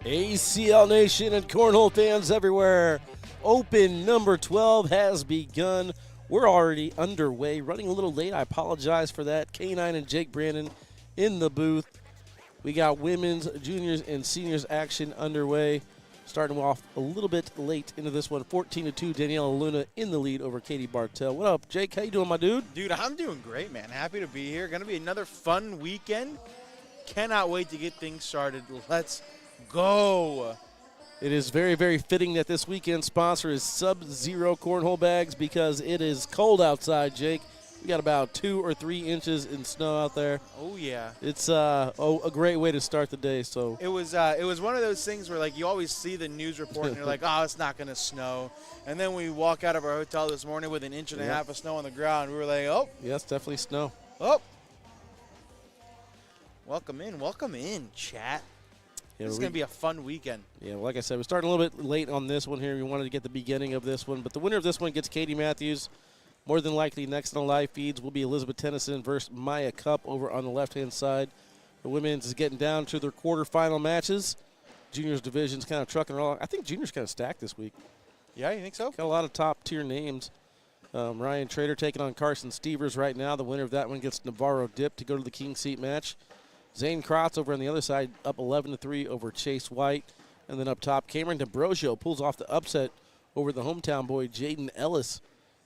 ACL Nation and Cornhole fans everywhere. Open number 12 has begun. We're already underway. Running a little late. I apologize for that. K9 and Jake Brandon in the booth. We got women's, juniors, and seniors action underway. Starting off a little bit late into this one. 14-2, Daniela Luna in the lead over Katie Bartell. What up, Jake? How you doing, my dude? Dude, I'm doing great, man. Happy to be here. Going to be another fun weekend. Cannot wait to get things started. Let's go. It is very, very fitting that this weekend sponsor is Sub-Zero Cornhole Bags because it is cold outside, Jake. We got about 2 or 3 inches in snow out there. Oh yeah. It's a great way to start the day. So it was one of those things where like you always see the news report and you're like, oh, it's not gonna snow. And then we walk out of our hotel this morning with an inch and a half of snow on the ground. We were like, oh. Yes, definitely snow. Oh. Welcome in, chat. Yeah, this is going to be a fun weekend. Yeah, well, like I said, we're starting a little bit late on this one here. We wanted to get the beginning of this one. But the winner of this one gets Katie Matthews. More than likely, next on the live feeds will be Elizabeth Tennyson versus Maya Cup over on the left-hand side. The women's is getting down to their quarterfinal matches. Juniors division's kind of trucking along. I think juniors kind of stacked this week. Yeah, you think so? Got a lot of top-tier names. Ryan Trader taking on Carson Stevers right now. The winner of that one gets Navarro Dip to go to the King Seat match. Zane Crotz over on the other side, up 11-3 over Chase White. And then up top, Cameron DeBrosio pulls off the upset over the hometown boy, Jaden Ellis.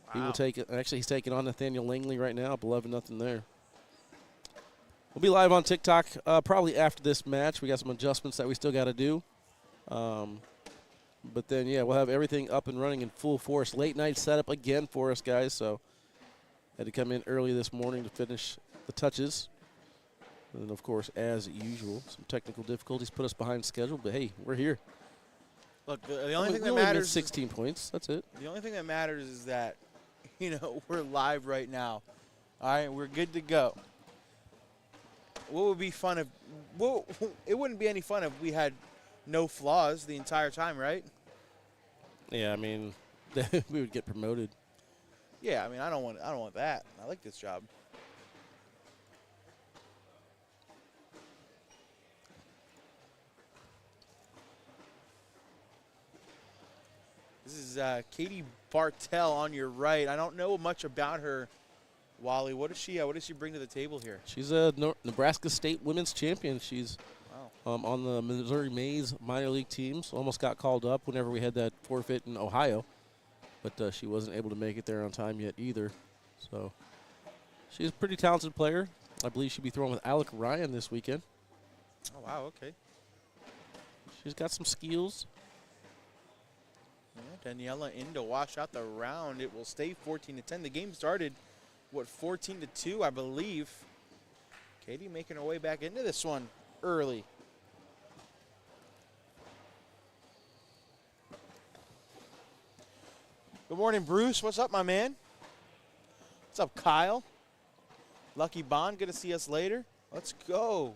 Wow. He will take it. Actually, he's taking on Nathaniel Langley right now, up 11-0 there. We'll be live on TikTok probably after this match. We got some adjustments that we still got to do. But then, yeah, we'll have everything up and running in full force. Late night setup again for us, guys. So had to come in early this morning to finish the touches. And, of course, as usual, some technical difficulties put us behind schedule. But, hey, we're here. Look, the only thing that matters 16 points. That's it. The only thing that matters is that, we're live right now. All right, we're good to go. What would be fun if it wouldn't be any fun if we had no flaws the entire time, right? Yeah, I mean, we would get promoted. Yeah, I mean, I don't want that. I like this job. This is Katie Bartell on your right. I don't know much about her, Wally. What does she bring to the table here? She's a Nebraska State women's champion. She's on the Missouri Mays minor league teams. Almost got called up whenever we had that forfeit in Ohio, but she wasn't able to make it there on time yet either. So she's a pretty talented player. I believe she'll be throwing with Alec Ryan this weekend. Oh, wow, okay. She's got some skills. Yeah, Daniela in to wash out the round. It will stay 14-10. The game started, 14-2, I believe. Katie making her way back into this one early. Good morning, Bruce. What's up, my man? What's up, Kyle? Lucky Bond, good to see us later. Let's go.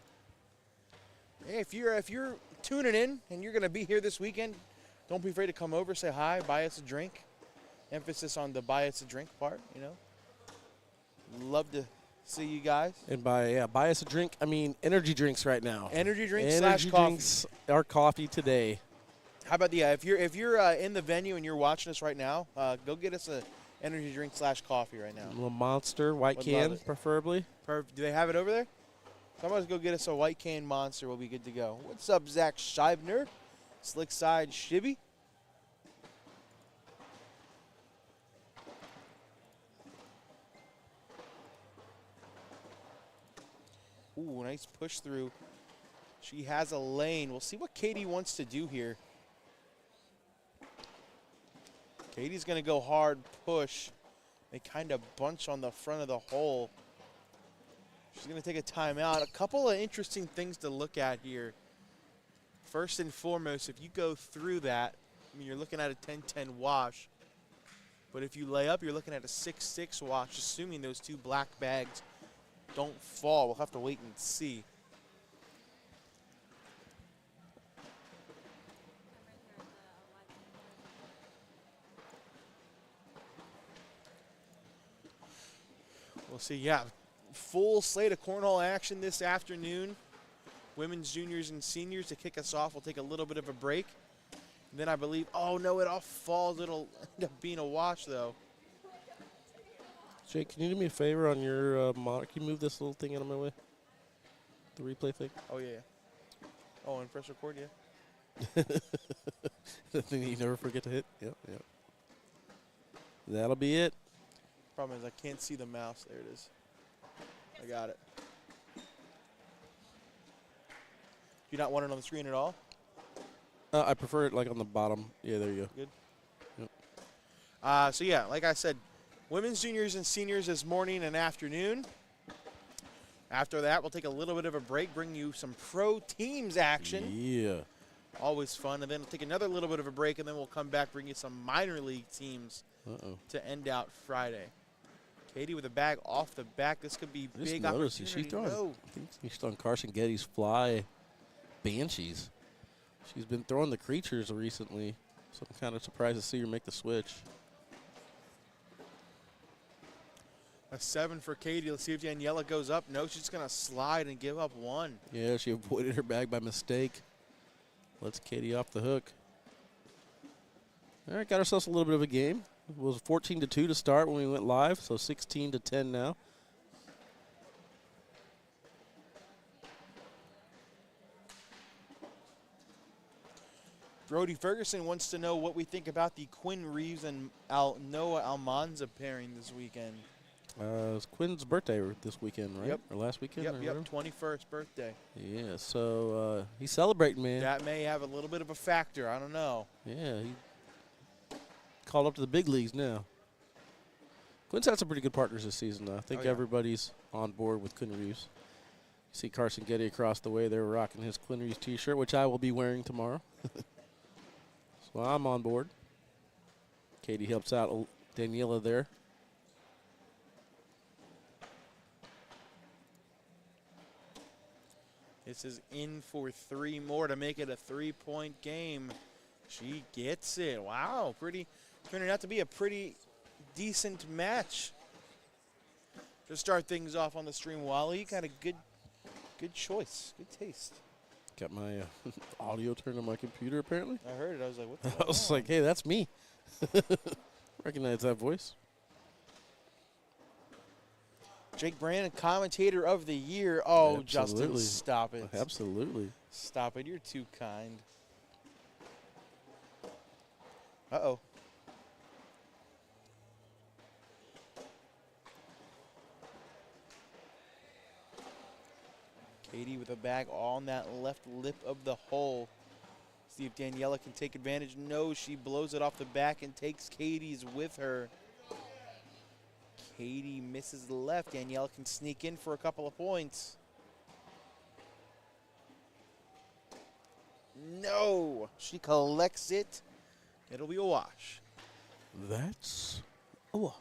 Hey, if you're tuning in and you're going to be here this weekend, don't be afraid to come over, say hi, buy us a drink. Emphasis on the buy us a drink part, Love to see you guys. And buy us a drink, I mean energy drinks right now. Energy drinks energy / coffee. Drinks are coffee today. How about if you're in the venue and you're watching us right now, go get us a energy drink / coffee right now. A little Monster, white can, preferably. Do they have it over there? Somebody's go get us a white can Monster. We'll be good to go. What's up, Zach Scheibner? Slick side Shibby. Ooh, nice push through. She has a lane. We'll see what Katie wants to do here. Katie's going to go hard push. They kind of bunch on the front of the hole. She's going to take a timeout. A couple of interesting things to look at here. First and foremost, if you go through that, you're looking at a 10-10 wash. But if you lay up, you're looking at a 6-6 wash, assuming those two black bags don't fall. We'll have to wait and see. We'll see, yeah. Full slate of cornhole action this afternoon. women's juniors and seniors to kick us off. We'll take a little bit of a break. And then I believe, oh no, it all falls. It'll end up being a wash though. Jake, can you do me a favor on your monitor? Can you move this little thing out of my way? The replay thing? Oh yeah. Oh, and press record, yeah. The thing that you never forget to hit? Yep. That'll be it. Problem is I can't see the mouse. There it is. I got it. You not want it on the screen at all? I prefer it like on the bottom. Yeah, there you go. Good. Yep. So yeah, like I said, women's juniors and seniors is morning and afternoon. After that, we'll take a little bit of a break, bring you some pro teams action. Yeah. Always fun. And then we'll take another little bit of a break, and then we'll come back, bring you some minor league teams to end out Friday. Katie with a bag off the back. This could be big opportunity. She's throwing, I think she's throwing Carson Getty's fly Banshees. She's been throwing the creatures recently, so I'm kind of surprised to see her make the switch. A 7 for Katie. Let's see if Daniela goes up. No, she's going to slide and give up 1. Yeah, she avoided her bag by mistake. Lets Katie off the hook. All right, got ourselves a little bit of a game. It was 14-2 to start when we went live, so 16-10 now. Brody Ferguson wants to know what we think about the Quinn Reeves and Noah Almanza pairing this weekend. It's Quinn's birthday this weekend, right? Yep. Or last weekend? Yep, or 21st birthday. Yeah, so he's celebrating, man. That may have a little bit of a factor. I don't know. Yeah, he called up to the big leagues now. Quinn's had some pretty good partners this season, though. I think everybody's on board with Quinn Reeves. You see Carson Getty across the way. They're rocking his Quinn Reeves T-shirt, which I will be wearing tomorrow. So I'm on board. Katie helps out Daniela there. This is in for 3 more to make it a 3-point game. She gets it. Wow, turning out to be a pretty decent match. To start things off on the stream, Wally, you got a good choice, good taste. Got my audio turned on my computer, apparently. I heard it. I was like, what the I was like, hey, that's me. Recognize that voice. Jake Brandon, commentator of the year. Oh, Absolutely. Justin, stop it. Absolutely. Stop it. You're too kind. Uh-oh. Katie with a bag on that left lip of the hole. See if Daniela can take advantage. No, she blows it off the back and takes Katie's with her. Katie misses the left. Daniela can sneak in for a couple of points. No, she collects it. It'll be a wash. That's a wash.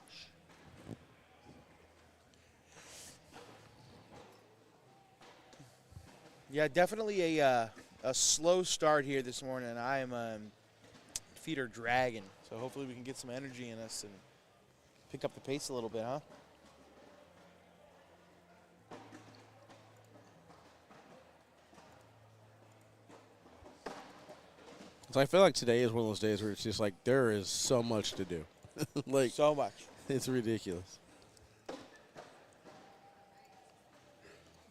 Yeah, definitely a slow start here this morning. I am feet are dragging, so hopefully we can get some energy in us and pick up the pace a little bit, huh? So I feel like today is one of those days where it's just like there is so much to do. Like so much. It's ridiculous.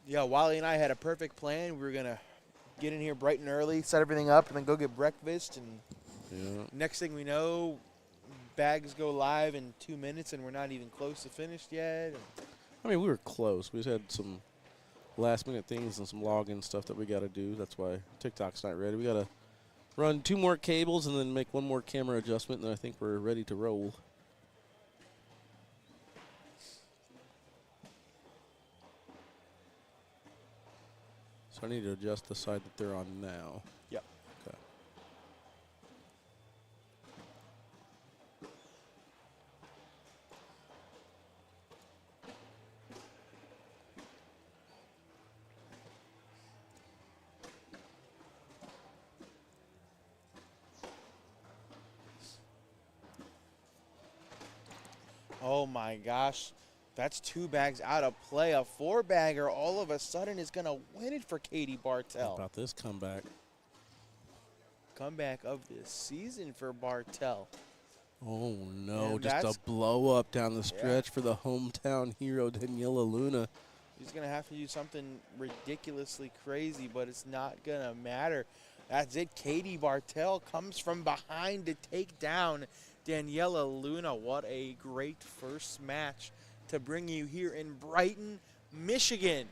Yeah, Wally and I had a perfect plan. We were going to get in here bright and early, set everything up, and then go get breakfast. And next thing we know, bags go live in 2 minutes, and we're not even close to finished yet. I mean, we were close. We just had some last-minute things and some login stuff that we got to do. That's why TikTok's not ready. We got to run 2 more cables and then make 1 more camera adjustment, and I think we're ready to roll. So I need to adjust the side that they're on now. Yep. Okay. Oh, my gosh. That's 2 bags out of play. A 4-bagger all of a sudden is going to win it for Katie Bartell. How about this comeback? Comeback of the season for Bartell. Oh, no, And just a blow up down the stretch for the hometown hero, Daniela Luna. He's going to have to do something ridiculously crazy, but it's not going to matter. That's it. Katie Bartell comes from behind to take down Daniela Luna. What a great first match to bring you here in Brighton, Michigan.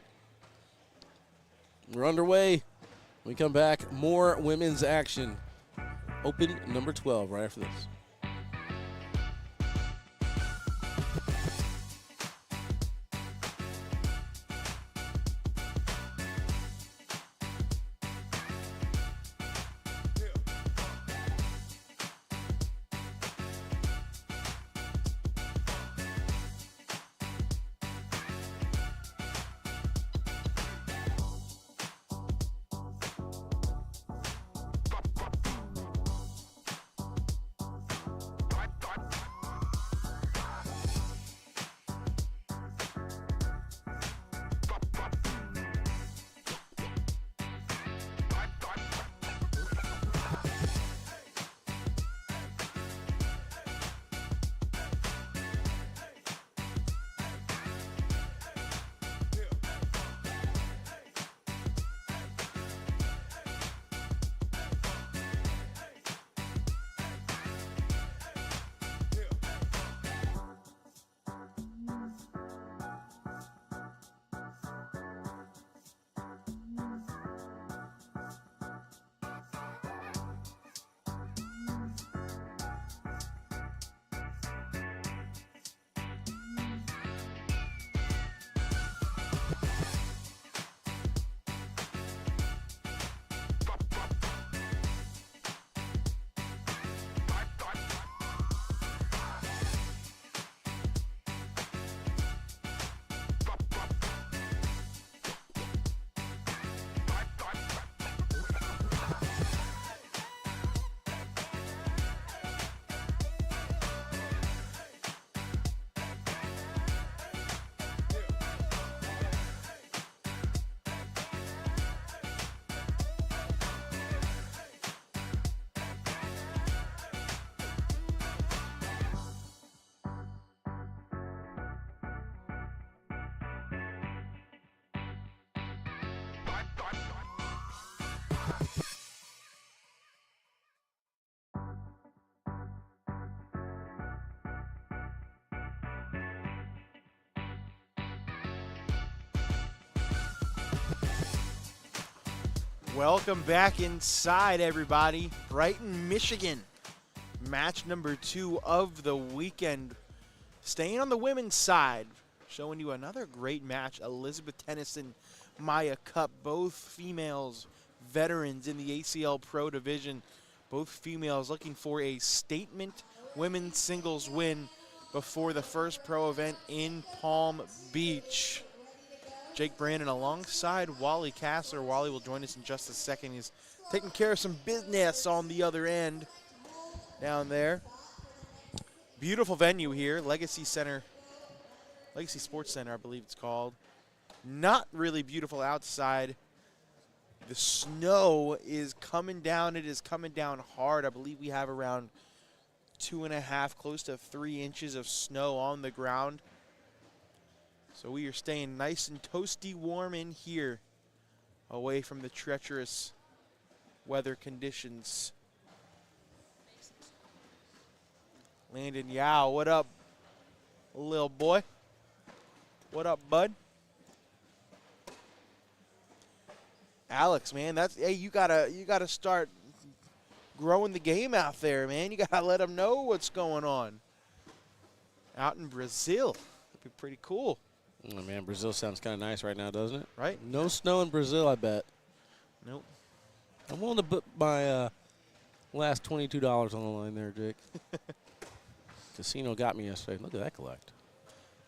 We're underway. When we come back, more women's action. Open number 12 right after this. Welcome back inside, everybody. Brighton, Michigan. Match number 2 of the weekend. Staying on the women's side, showing you another great match. Elizabeth Tennyson, Maya Cup, both females, veterans in the ACL Pro Division. Both females looking for a statement women's singles win before the first pro event in Palm Beach. Jake Brandon alongside Wally Kassler. Wally will join us in just a second. He's taking care of some business on the other end down there. Beautiful venue here, Legacy Center, Legacy Sports Center, I believe it's called. Not really beautiful outside. The snow is coming down. It is coming down hard. I believe we have around 2.5, close to 3 inches of snow on the ground. So we are staying nice and toasty warm in here, away from the treacherous weather conditions. Landon Yao, what up, little boy? What up, bud? Alex, man, hey, you gotta start growing the game out there, man. You gotta let them know what's going on. Out in Brazil, that'd be pretty cool. Oh, man, Brazil sounds kind of nice right now, doesn't it? Right? No snow in Brazil, I bet. Nope. I'm willing to put my last $22 on the line there, Jake. Casino got me yesterday. Look at that collect.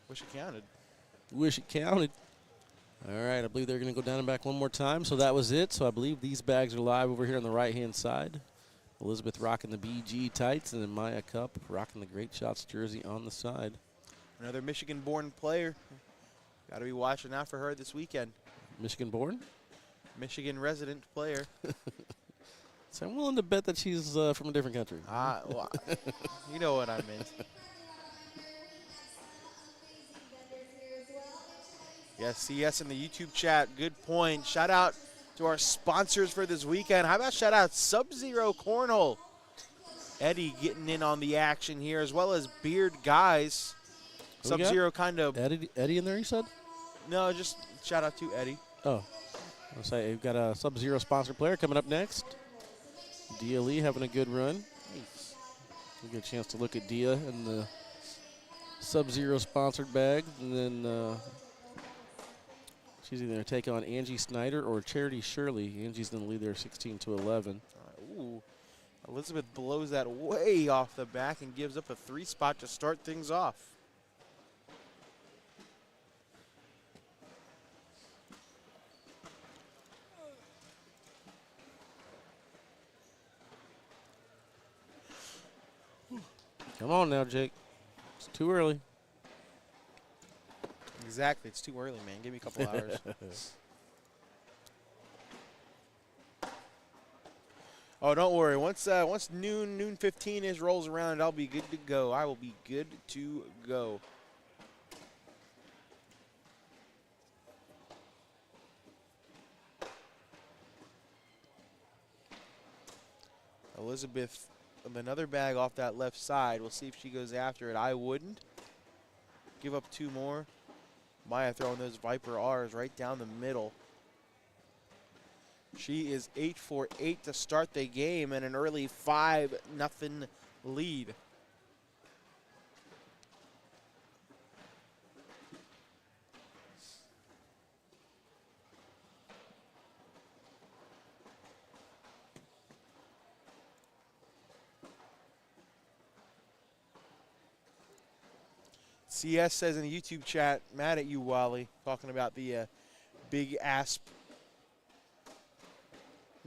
Wish it counted. Wish it counted. All right, I believe they're going to go down and back one more time. So that was it. So I believe these bags are live over here on the right-hand side. Elizabeth rocking the BG tights, and then Maya Cup rocking the Great Shots jersey on the side. Another Michigan-born player. Got to be watching out for her this weekend. Michigan-born? Michigan resident player. So I'm willing to bet that she's from a different country. Well, you know what I meant. Yes, yes, in the YouTube chat. Good point. Shout out to our sponsors for this weekend. How about shout out Sub-Zero Cornhole? Eddie getting in on the action here, as well as Beard Guys. Sub-Zero kind of. Eddie in there, you said? No, just shout out to Eddie. Oh. I'll say we've got a Sub-Zero sponsored player coming up next. Dia Lee having a good run. Nice. We get a chance to look at Dia in the Sub-Zero sponsored bag. And then she's either going to take on Angie Snyder or Charity Shirley. Angie's going to lead there 16-11. Ooh. Elizabeth blows that way off the back and gives up a 3 spot to start things off. Come on now, Jake. It's too early. Exactly. It's too early, man. Give me a couple hours. Oh, don't worry. Once noon 15 rolls around, I'll be good to go. I will be good to go. Elizabeth with another bag off that left side. We'll see if she goes after it. I wouldn't. Give up 2 more. Maya throwing those Viper R's right down the middle. She is 8 for 8 to start the game and an early 5-0 lead. CS says in the YouTube chat, mad at you, Wally, talking about the big asp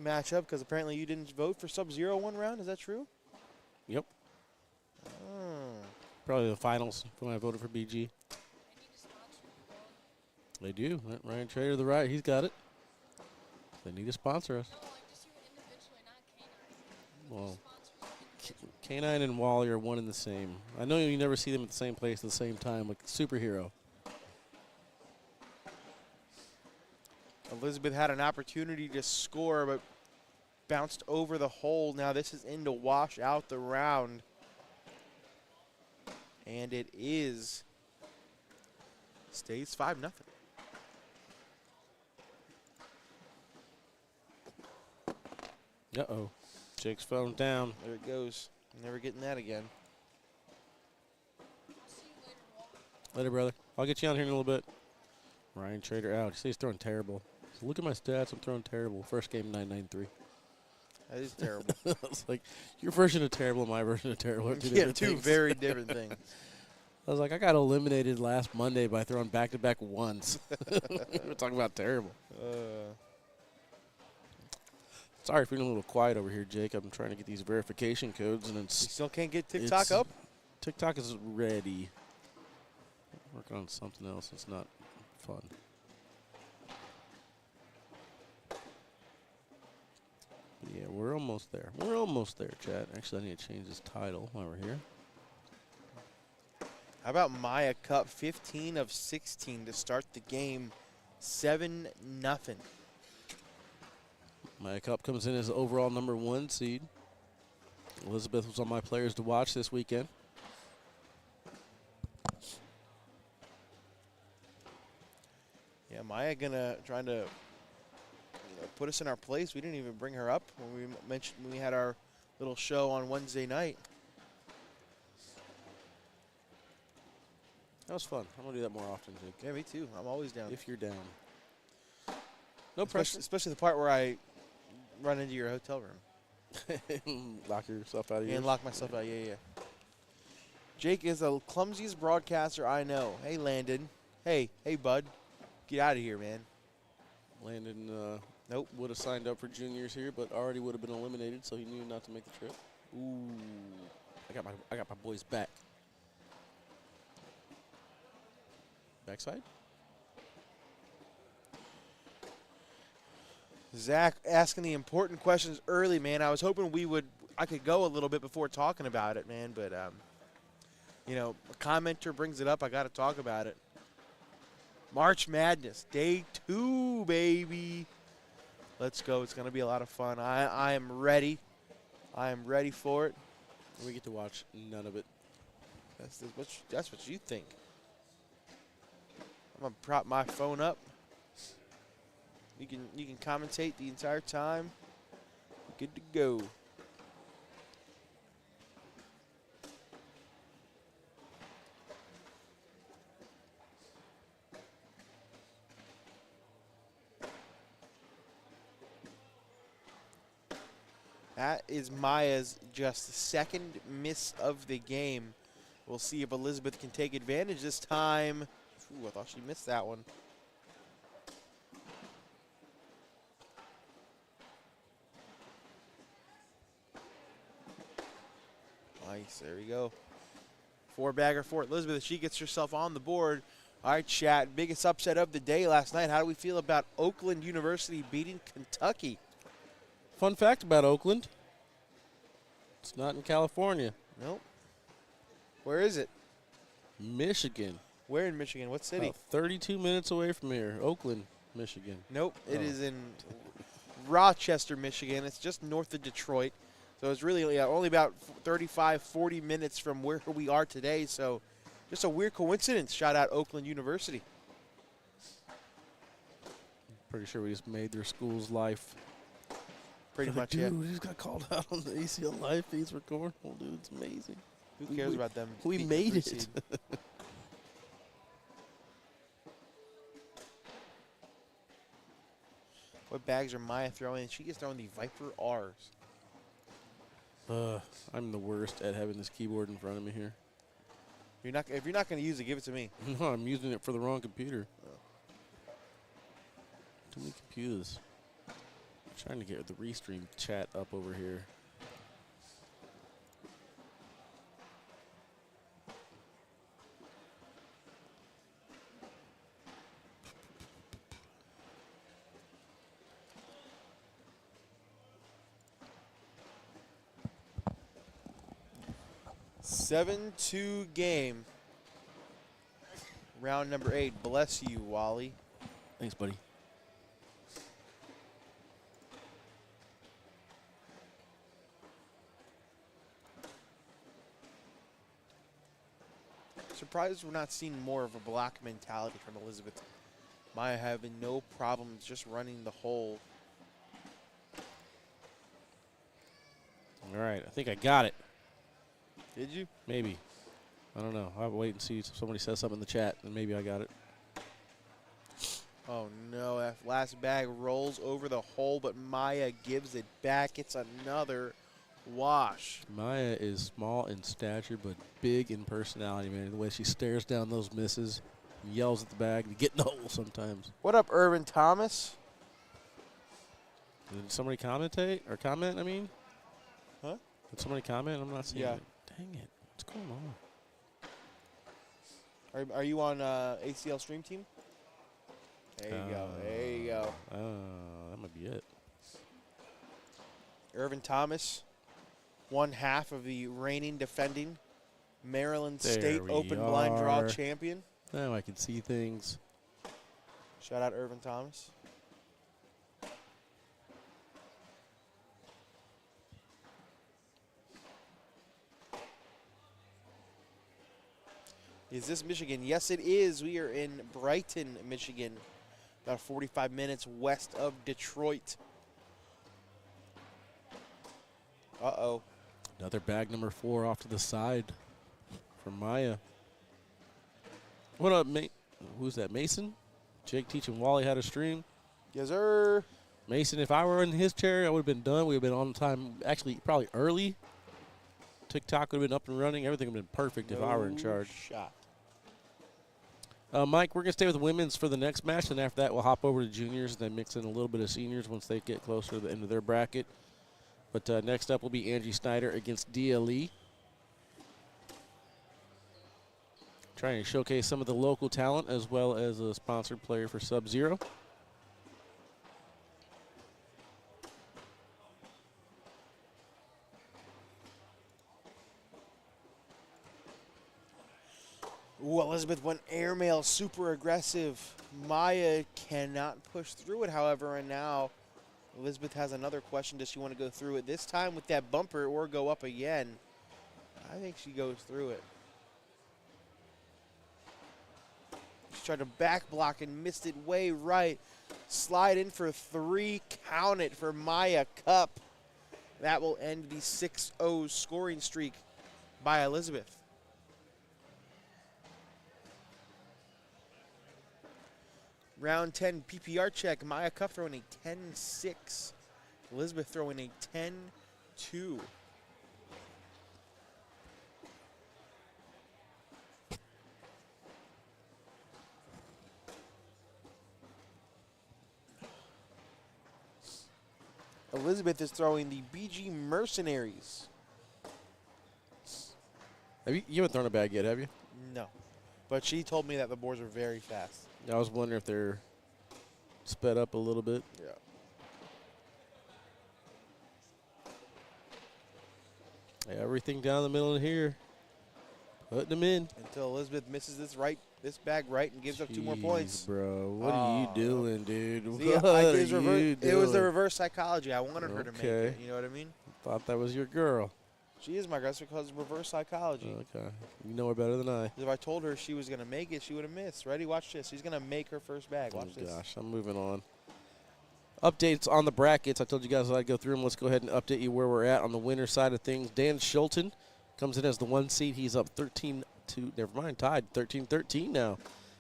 matchup because apparently you didn't vote for Sub-Zero one round. Is that true? Yep. Oh. Probably the finals when I voted for BG. They do. Ryan Trader, the right, he's got it. They need to sponsor us. Well, K9 and Wally are one and the same. I know you never see them at the same place at the same time, like superhero. Elizabeth had an opportunity to score, but bounced over the hole. Now this is in to wash out the round. And it is. Stays 5-0. Uh-oh. Jake's phone down. There it goes. Never getting that again. Later, brother. I'll get you on here in a little bit. Ryan Trader out. You say he's throwing terrible. So look at my stats. I'm throwing terrible. First game, 993. That is terrible. It's like your version of terrible and my version of terrible are two Yeah, different two things. very different things. I was like, I got eliminated last Monday by throwing back-to-back ones. We're talking about terrible. Sorry if you're a little quiet over here, Jake. I'm trying to get these verification codes, and You still can't get TikTok up? TikTok is ready. Working on something else. It's not fun. But yeah, we're almost there. We're almost there, chat. Actually, I need to change this title while we're here. How about Maya Cup, 15 of 16 to start the game, 7-0. Maya Cup comes in as the overall #1 seed. Elizabeth was on my players to watch this weekend. Yeah, Maya trying to put us in our place. We didn't even bring her up when we mentioned when we had our little show on Wednesday night. That was fun. I'm going to do that more often, Jake. Yeah, me too. I'm always down. If you're down. No pressure. Especially the part where I run into your hotel room. Lock yourself out of here. And lock myself out, yeah. Jake is the clumsiest broadcaster I know. Hey, Landon. Hey, bud. Get out of here, man. Landon Nope. would have signed up for juniors here, but already would have been eliminated, so he knew not to make the trip. Ooh. I got my boys back. Backside. Zach asking the important questions early, man. I was hoping I could go a little bit before talking about it, man. But, you know, a commenter brings it up. I got to talk about it. March Madness, day 2, baby. Let's go. It's going to be a lot of fun. I am ready. I am ready for it. We get to watch none of it. That's what you think. I'm going to prop my phone up. You can commentate the entire time. Good to go. That is Maya's just second miss of the game. We'll see if Elizabeth can take advantage this time. Ooh, I thought she missed that one. Nice, there we go. 4-bagger for Elizabeth. She gets herself on the board. All right, chat, biggest upset of the day last night. How do we feel about Oakland University beating Kentucky? Fun fact about Oakland. It's not in California. Nope. Where is it? Michigan. Where in Michigan? What city? About 32 minutes away from here. Oakland, Michigan. Nope, it is in Rochester, Michigan. It's just north of Detroit. So it's really only about 35, 40 minutes from where we are today. So just a weird coincidence. Shout out Oakland University. Pretty sure we just made their school's life. Pretty much, dude, yeah. we just got called out on the ACL live feeds for cornhole, dude. It's amazing. Who cares about them? We beating made the it. seed? What bags are Maya throwing? She is throwing the Viper R's. I'm the worst at having this keyboard in front of me here. If you're not going to use it, give it to me. No, I'm using it for the wrong computer. Too many computers. I'm trying to get the restream chat up over here. Seven 2 game. Round number 8. Bless you, Wally. Thanks, buddy. Surprised we're not seeing more of a block mentality from Elizabeth. Maya having no problems just running the hole. All right, I think I got it. Did you? Maybe. I don't know. I'll wait and see if somebody says something in the chat, and maybe I got it. Oh, no. That last bag rolls over the hole, but Maya gives it back. It's another wash. Maya is small in stature, but big in personality, man. The way she stares down those misses, and yells at the bag to get in the hole sometimes. What up, Irvin Thomas? Did somebody comment, I mean? Huh? Did somebody comment? I'm not seeing Yeah. it. Dang it. What's going on? Are you on ACL Stream Team? There you go. There you go. That might be it. Irvin Thomas, one half of the reigning defending Maryland There State we Open Blind Draw are. champion. Now I can see things. Shout out Irvin Thomas. Is this Michigan? Yes, it is. We are in Brighton, Michigan, about 45 minutes west of Detroit. Uh-oh. Another bag number 4 off to the side from Maya. What up, mate? Who's that, Mason? Jake teaching Wally how to stream. Yes, sir. Mason, if I were in his chair, I would have been done. We would have been on time, actually probably early. TikTok would have been up and running. Everything would have been perfect if I were in charge. Shot. Mike, we're going to stay with women's for the next match, and after that we'll hop over to juniors and then mix in a little bit of seniors once they get closer to the end of their bracket. But next up will be Angie Snyder against DLE. Trying to showcase some of the local talent as well as a sponsored player for Sub-Zero. Ooh, Elizabeth went airmail, super aggressive. Maya cannot push through it, however, and now Elizabeth has another question. Does she want to go through it this time with that bumper or go up again? I think she goes through it. She tried to back block and missed it way right. Slide in for 3, count it for Maya Cup. That will end the 6-0 scoring streak by Elizabeth. Round 10 PPR check. Maya Cup throwing a 10-6. Elizabeth throwing a 10-2. Elizabeth is throwing the BG Mercenaries. You haven't thrown a bag yet, have you? No. But she told me that the boards were very fast. I was wondering if they're sped up a little bit. Yeah. Everything down the middle of here. Putting them in. Until Elizabeth misses this bag right and gives up 2 more points. Bro, what are you doing, dude? See, What are you it was the doing? reverse psychology. I wanted her to make it. You know what I mean? Thought that was your girl. She is my girl because of reverse psychology. Okay. You know her better than I. If I told her she was going to make it, she would have missed. Ready? Watch this. She's going to make her first bag. Watch this. Gosh, I'm moving on. Updates on the brackets. I told you guys I'd go through them. Let's go ahead and update you where we're at on the winner side of things. Dan Schulten comes in as the 1 seed. He's up 13-2. Never mind, tied 13-13 now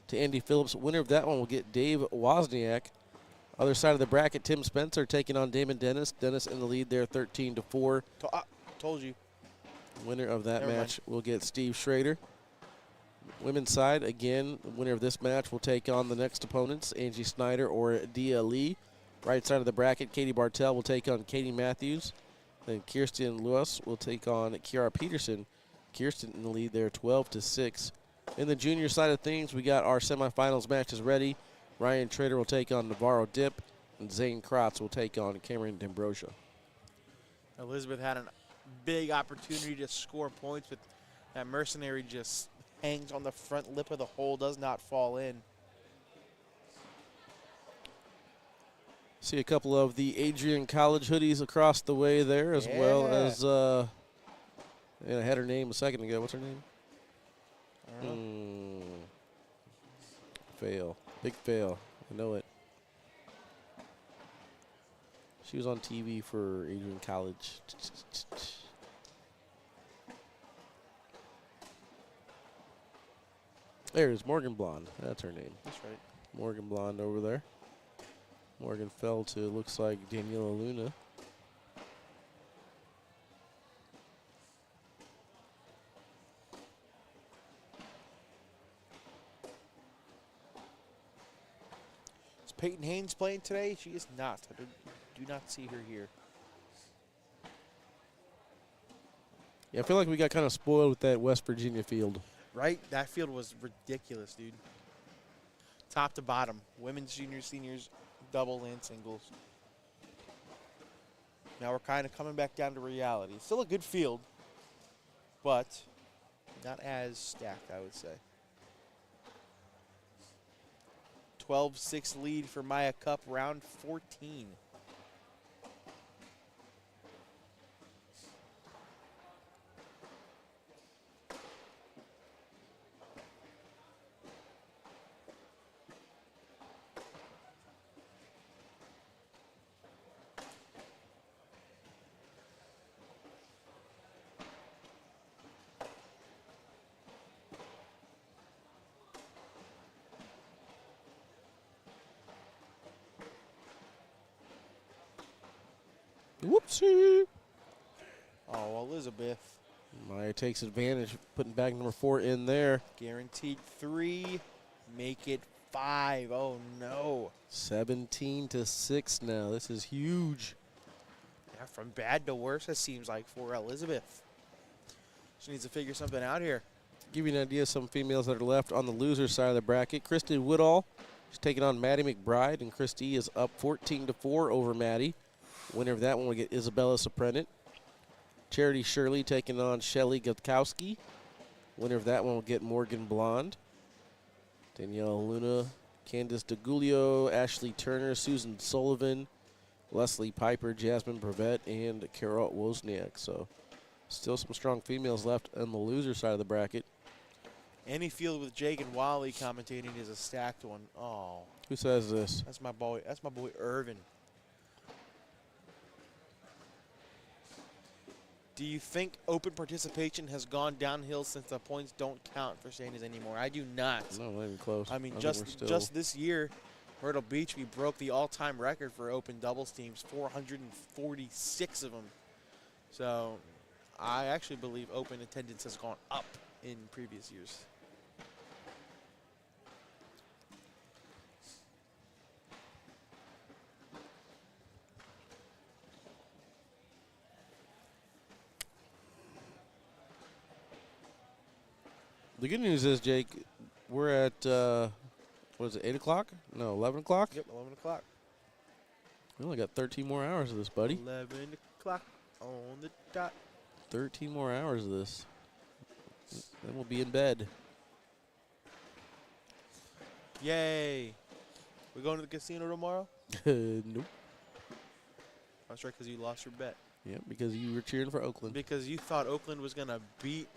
to Andy Phillips. Winner of that one will get Dave Wozniak. Other side of the bracket, Tim Spencer taking on Damon Dennis. Dennis in the lead there, 13-4. Told you. Winner of that match will get Steve Schrader. Women's side, again, the winner of this match will take on the next opponents, Angie Snyder or Dia Lee. Right side of the bracket, Katie Bartell will take on Katie Matthews. Then Kirsten Lewis will take on Kiara Peterson. Kirsten in the lead there, 12-6. In the junior side of things, we got our semifinals matches ready. Ryan Trader will take on Navarro Dip, and Zane Crotz will take on Cameron D'Ambrosia. Elizabeth had a big opportunity to score points, but that mercenary just hangs on the front lip of the hole, does not fall in. See a couple of the Adrian College hoodies across the way there, as well as, and I had her name a second ago. What's her name? I don't know. Fail. Big fail. I know it. She was on TV for Adrian College. There's Morgan Blonde. That's her name. That's right. Morgan Blonde over there. Morgan fell to, looks like, Daniela Luna. Is Peyton Haynes playing today? She is not. I do not see her here. Yeah, I feel like we got kind of spoiled with that West Virginia field. Right? That field was ridiculous, dude. Top to bottom. Women's, juniors, seniors, double and singles. Now we're kind of coming back down to reality. Still a good field, but not as stacked, I would say. 12-6 lead for Maya Cup, round 14. Whoopsie. Oh, Elizabeth. Maya takes advantage, putting bag number 4 in there. Guaranteed 3. Make it 5. Oh, no. 17-6 now. This is huge. Yeah, from bad to worse, it seems like, for Elizabeth. She needs to figure something out here. Give you an idea of some females that are left on the loser side of the bracket. Christy Woodall, she's taking on Maddie McBride, and Christy is up 14-4 over Maddie. Winner of that one will get Isabella Soprendit. Charity Shirley taking on Shelly Gutkowski. Winner of that one will get Morgan Blonde. Danielle Luna, Candice DeGulio, Ashley Turner, Susan Sullivan, Leslie Piper, Jasmine Brevet, and Carol Wozniak. So still some strong females left on the loser side of the bracket. Any field with Jake and Wally commentating is a stacked one. Oh. Who says this? That's my boy. That's my boy Irvin. Do you think open participation has gone downhill since the points don't count for Sanders anymore? I do not. No, not even close. I mean, just this year, Myrtle Beach, we broke the all-time record for open doubles teams, 446 of them. So I actually believe open attendance has gone up in previous years. The good news is, Jake, we're at, what is it, 8 o'clock? No, 11 o'clock? Yep, 11 o'clock. We only got 13 more hours of this, buddy. 11 o'clock on the dot. 13 more hours of this. Then we'll be in bed. Yay. We going to the casino tomorrow? Nope. That's right, because you lost your bet. Yep, because you were cheering for Oakland. Because you thought Oakland was going to beat.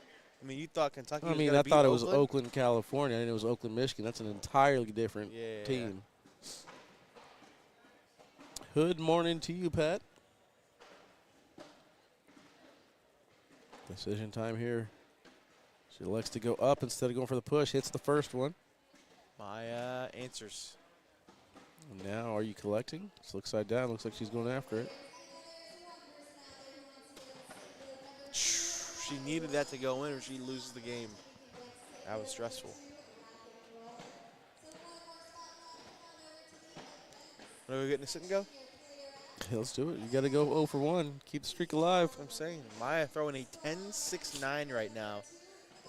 I mean, you thought Kentucky was I mean, going I to beat thought it was Oakland? Oakland, California. I didn't know it was Oakland, Michigan. That's an entirely different team. Good morning to you, Pat. Decision time here. She elects to go up instead of going for the push. Hits the first one. My answers. And now, are you collecting? It's upside down. Looks like she's going after it. She needed that to go in or she loses the game. That was stressful. Are we getting a sit and go? Let's do it. You got to go 0 for 1. Keep the streak alive. That's what I'm saying. Maya throwing a 10-6-9 right now.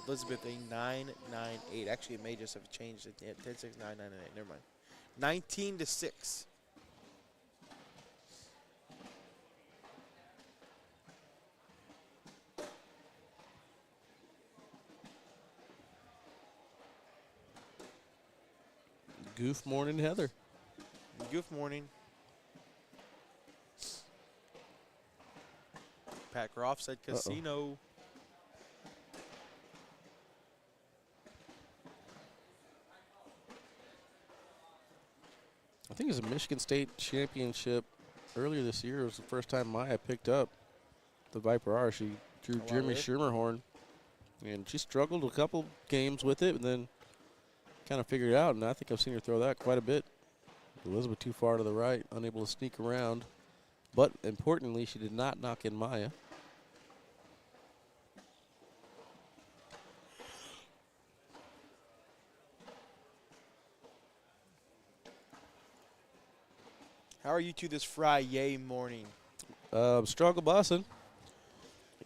Elizabeth a 9-9-8. Actually, it may just have changed it. 10-6-9, 9-9-8. Never mind. 19-6. Goof morning, Heather. Goof morning. Pat Groff said casino. I think it was a Michigan State championship earlier this year. It was the first time Maya picked up the Viper R. She drew Jeremy Schermerhorn, and she struggled a couple games with it, and then kind of figured it out, and I think I've seen her throw that quite a bit. Elizabeth too far to the right, unable to sneak around. But importantly, she did not knock in Maya. How are you two this Friday morning? Struggle bussing.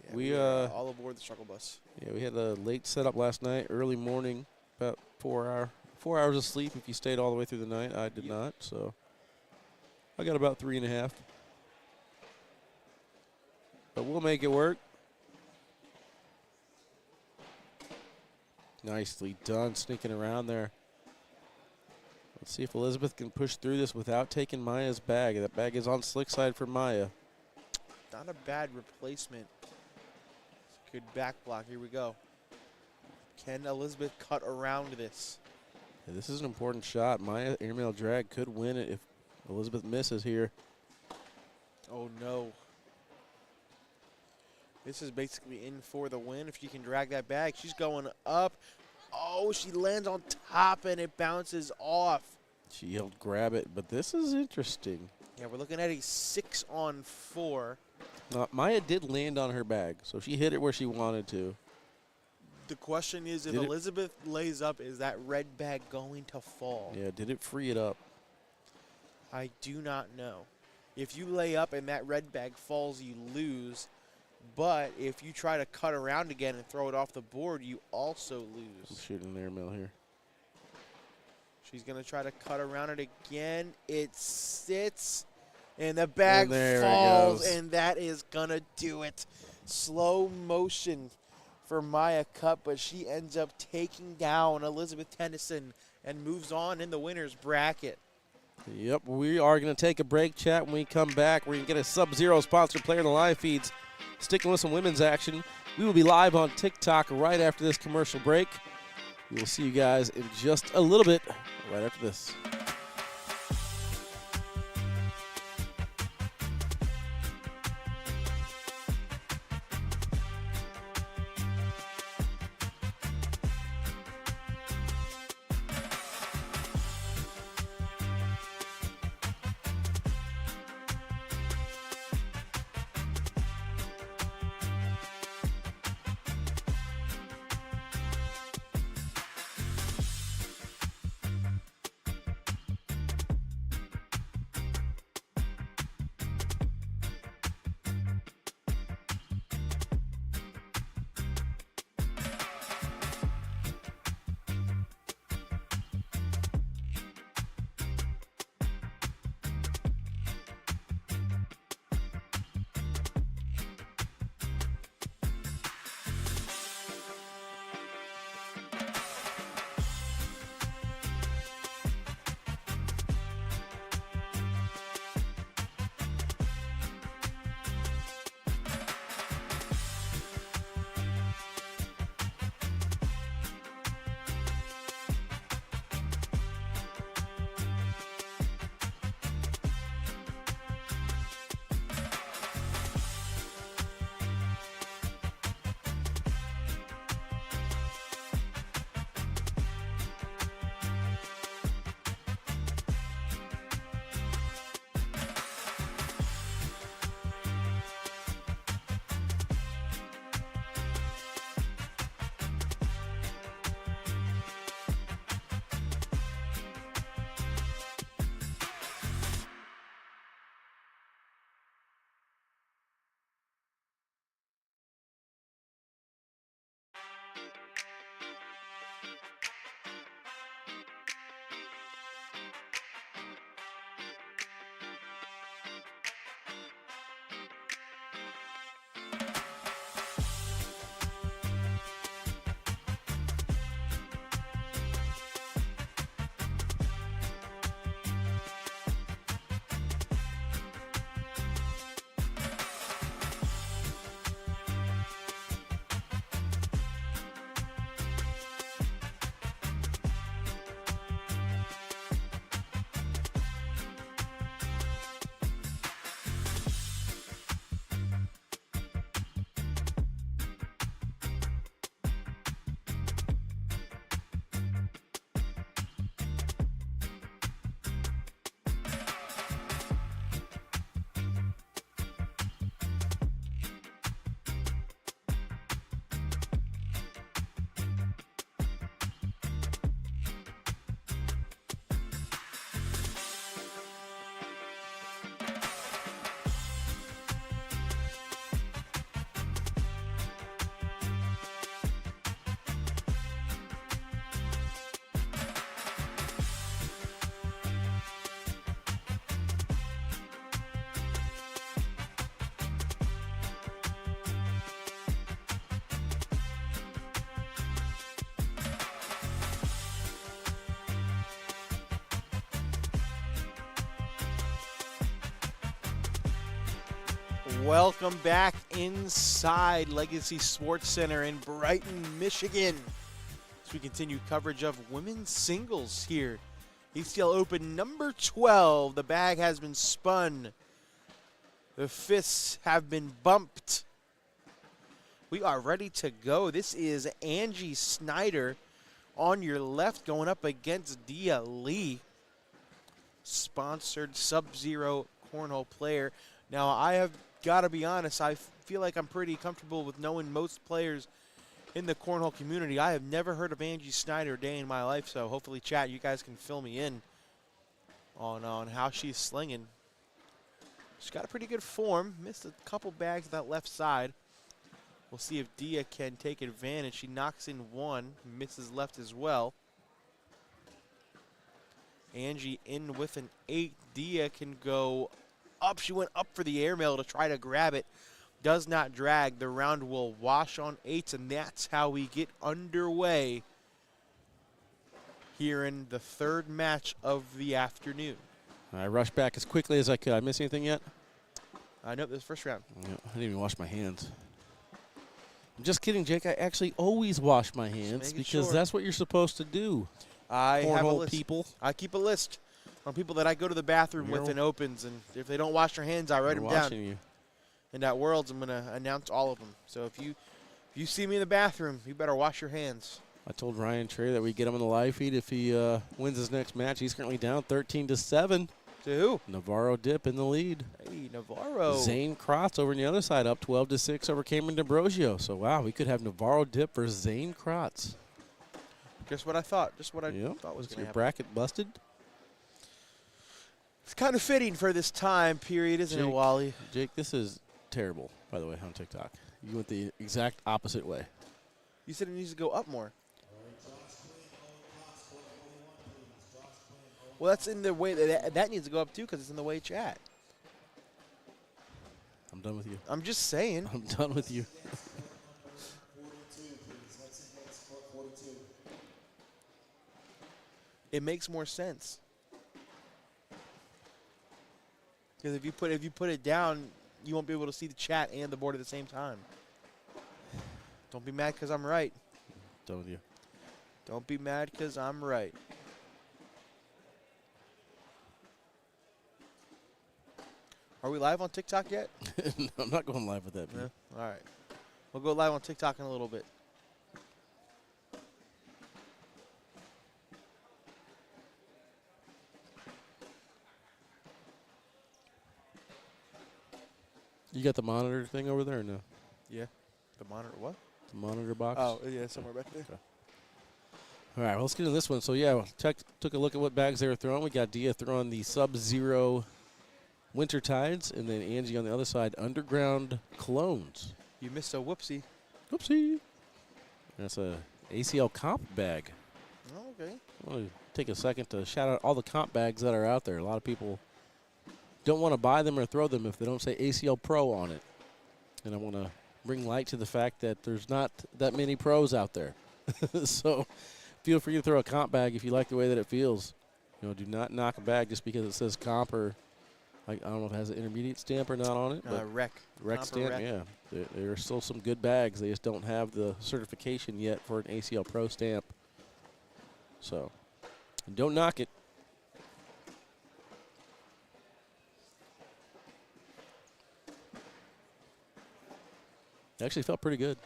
Yeah, we all aboard the struggle bus. Yeah, we had a late setup last night, early morning, about 4 hours of sleep if you stayed all the way through the night. I did not, so I got about 3.5. But we'll make it work. Nicely done, sneaking around there. Let's see if Elizabeth can push through this without taking Maya's bag. That bag is on slick side for Maya. Not a bad replacement. Good back block. Here we go. Can Elizabeth cut around this? Yeah, this is an important shot. Maya airmail drag could win it if Elizabeth misses here. Oh, no. This is basically in for the win. If she can drag that bag, she's going up. Oh, she lands on top and it bounces off. She helped grab it, but this is interesting. Yeah, we're looking at a 6-on-4. Maya did land on her bag, so she hit it where she wanted to. The question is, if Elizabeth lays up, is that red bag going to fall? Yeah, did it free it up? I do not know. If you lay up and that red bag falls, you lose. But if you try to cut around again and throw it off the board, you also I'm lose. shooting an airmail here. She's going to try to cut around it again. It sits, and the bag falls, and that is going to do it. Slow motion for Maya Cup, but she ends up taking down Elizabeth Tennyson and moves on in the winner's bracket. Yep, we are going to take a break, chat. When we come back, we're going to get a Sub-Zero sponsored player in the live feeds. Sticking with some women's action. We will be live on TikTok right after this commercial break. We will see you guys in just a little bit right after this. Welcome back inside Legacy Sports Center in Brighton, Michigan, as we continue coverage of women's singles here. ACL Open number 12. The bag has been spun. The fists have been bumped. We are ready to go. This is Angie Snyder on your left going up against Dia Lee. Sponsored Sub-Zero cornhole player. Now, I have got to be honest, I feel like I'm pretty comfortable with knowing most players in the cornhole community. I have never heard of Angie Snyder a day in my life, so hopefully, chat, you guys can fill me in on how she's slinging. She's got a pretty good form. Missed a couple bags to that left side. We'll see if Dia can take advantage. She knocks in one, misses left as well. Angie in with an 8. Dia can go up. She went up for the airmail to try to grab it. Does not drag. The round will wash on 8s, and that's how we get underway here in the third match of the afternoon. I rushed back as quickly as I could. I miss anything yet? Nope, this is first round. Yeah, I didn't even wash my hands. I'm just kidding, Jake. I actually always wash my hands because that's what you're supposed to do. I have a list. People. I keep a list on people that I go to the bathroom with and opens, and if they don't wash their hands, I write them down. You. And at Worlds, I'm going to announce all of them. So if you see me in the bathroom, you better wash your hands. I told Ryan Trey that we get him on the live feed if he wins his next match. He's currently down 13-7. To who? Navarro Dip in the lead. Hey, Navarro. Zane Crotz over on the other side, up 12-6 over Cameron D'Ambrosio. So, wow, we could have Navarro Dip versus Zane Crotz. Just what I thought. Just what I thought was going to happen. Your bracket busted? It's kind of fitting for this time period, isn't it, Wally? Jake, this is terrible, by the way, on TikTok. You went the exact opposite way. You said it needs to go up more. Well, that's in the way that needs to go up too, because it's in the way chat. I'm done with you. I'm just saying. I'm done with you. It makes more sense. Because if you put it down, you won't be able to see the chat and the board at the same time. Don't be mad because I'm right. Done with you. Don't be mad because I'm right. Are we live on TikTok yet? No, I'm not going live with that. No? All right. We'll go live on TikTok in a little bit. You got the monitor thing over there or no? Yeah. The monitor, what? The monitor box? Oh, yeah, somewhere back there. Okay. All right, well, let's get into this one. So, yeah, took a look at what bags they were throwing. We got Dia throwing the Sub-Zero Winter Tides, and then Angie on the other side, Underground Clones. You missed a whoopsie. Whoopsie. That's a ACL comp bag. Oh, okay. I want to take a second to shout out all the comp bags that are out there. A lot of people don't want to buy them or throw them if they don't say ACL Pro on it. And I want to bring light to the fact that there's not that many pros out there. So feel free to throw a comp bag if you like the way that it feels. You know, do not knock a bag just because it says comp or, like, I don't know if it has an intermediate stamp or not on it. Rec. Rec stamp, yeah. There are still some good bags. They just don't have the certification yet for an ACL Pro stamp. So don't knock it. They actually felt pretty good.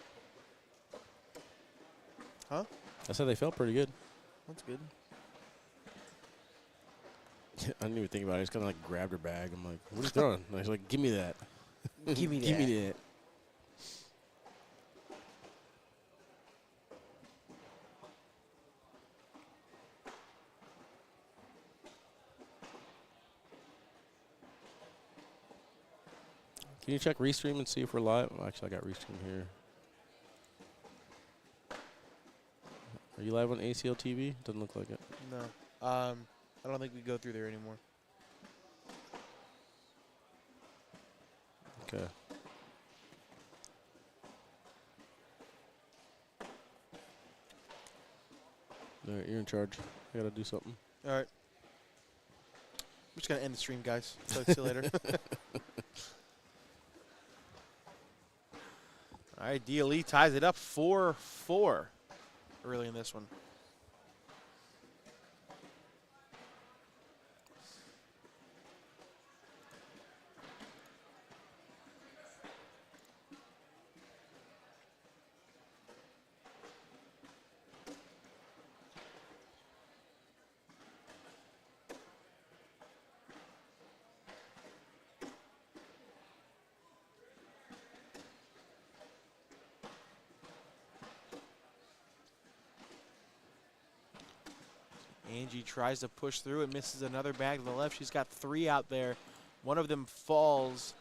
Huh? I said they felt pretty good. That's good. I didn't even think about it. I just kind of like grabbed her bag. I'm like, what are you throwing? And I was like, give me that. Give me that. Give me that. Can you check Restream and see if we're live? Oh, actually, I got Restream here. Are you live on ACL TV? Doesn't look like it. No. I don't think we go through there anymore. Okay. All right, you're in charge. I got to do something. All right. I'm just going to end the stream, guys. So see you later. All right, DLE ties it up 4-4 early in this one. Angie tries to push through. It misses another bag to the left. She's got 3 out there. One of them falls.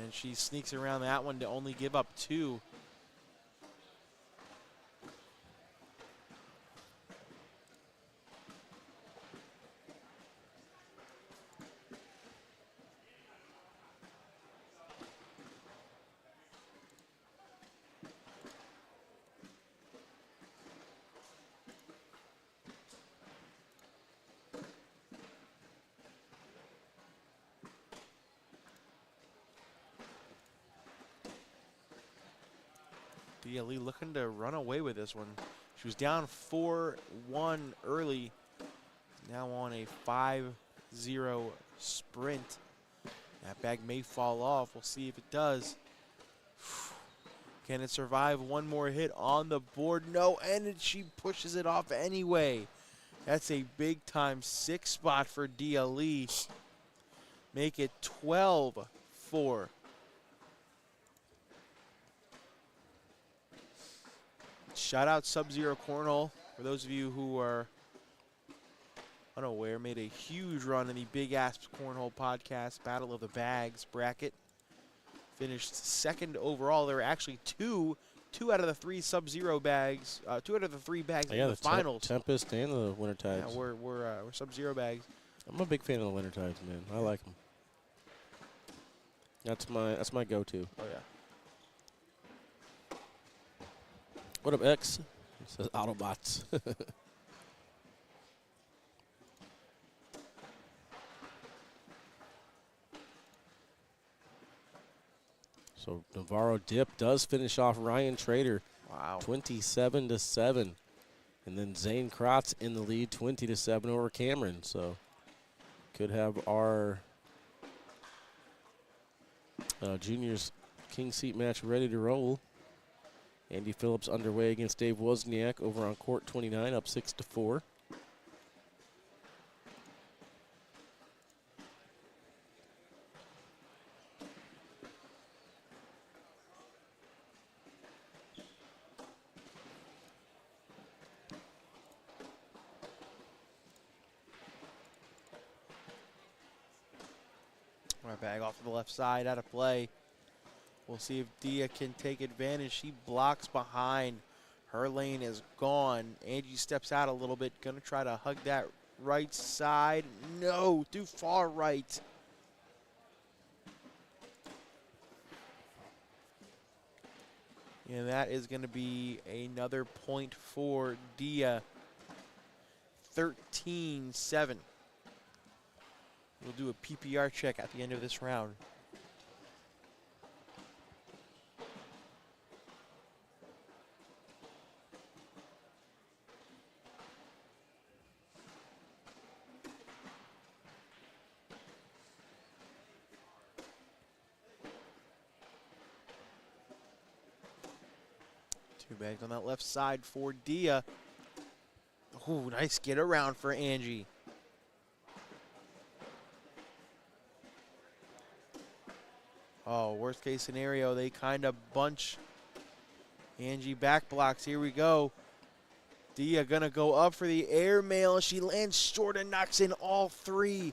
And And she sneaks around that one to only give up 2. Dia Lee looking to run away with this one. She was down 4-1 early. Now on a 5-0 sprint. That bag may fall off. We'll see if it does. Can it survive one more hit on the board? No, and she pushes it off anyway. That's a big-time 6 spot for Dia Lee. Make it 12-4. Shout out Sub-Zero Cornhole. For those of you who are unaware, made a huge run in the Big Asp Cornhole Podcast Battle of the Bags bracket. Finished 2nd overall. There were actually two out of the 3 Sub-Zero bags, 2 out of the 3 bags in the finals. Tempest and the Winter Tides. Yeah, we're Sub-Zero bags. I'm a big fan of the Winter Tides, man. I like them. That's my go-to. Oh yeah. What up, X? It says Autobots. So Navarro Dip does finish off Ryan Trader. Wow. 27-7. And then Zane Crotz in the lead, 20-7 over Cameron. So could have our juniors king seat match ready to roll. Andy Phillips underway against Dave Wozniak over on court 29, up 6-4. Right bag off to the left side, out of play. We'll see if Dia can take advantage. She blocks behind. Her lane is gone. Angie steps out a little bit. Going to try to hug that right side. No, too far right. And that is going to be another point for Dia. 13-7. We'll do a PPR check at the end of this round. Two bags on that left side for Dia. Ooh, nice get around for Angie. Oh, worst case scenario, they kind of bunch. Angie back blocks. Here we go. Dia gonna go up for the airmail. She lands short and knocks in all 3.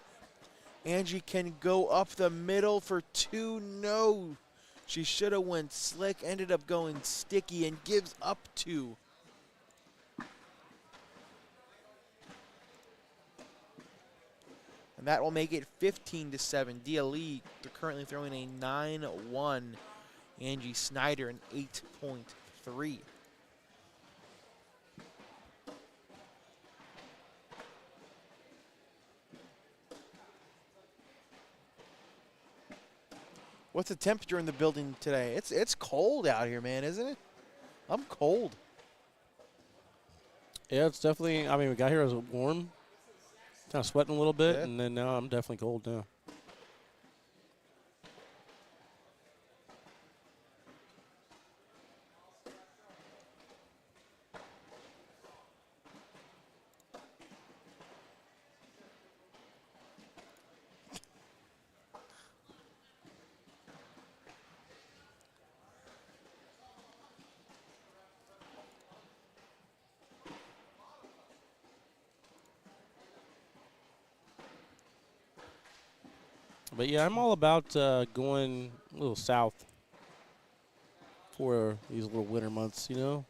Angie can go up the middle for 2. No. She should have went slick, ended up going sticky and gives up 2. And that will make it 15-7. Dia Lee, they're currently throwing a 9-1. Angie Snyder an 8.3. What's the temperature in the building today? It's cold out here, man, isn't it? I'm cold. Yeah, it's definitely, I mean, we got here, it was warm. Kind of sweating a little bit, Yeah. and then now I'm definitely cold now. But yeah, I'm all about going A little south for these little winter months, you know.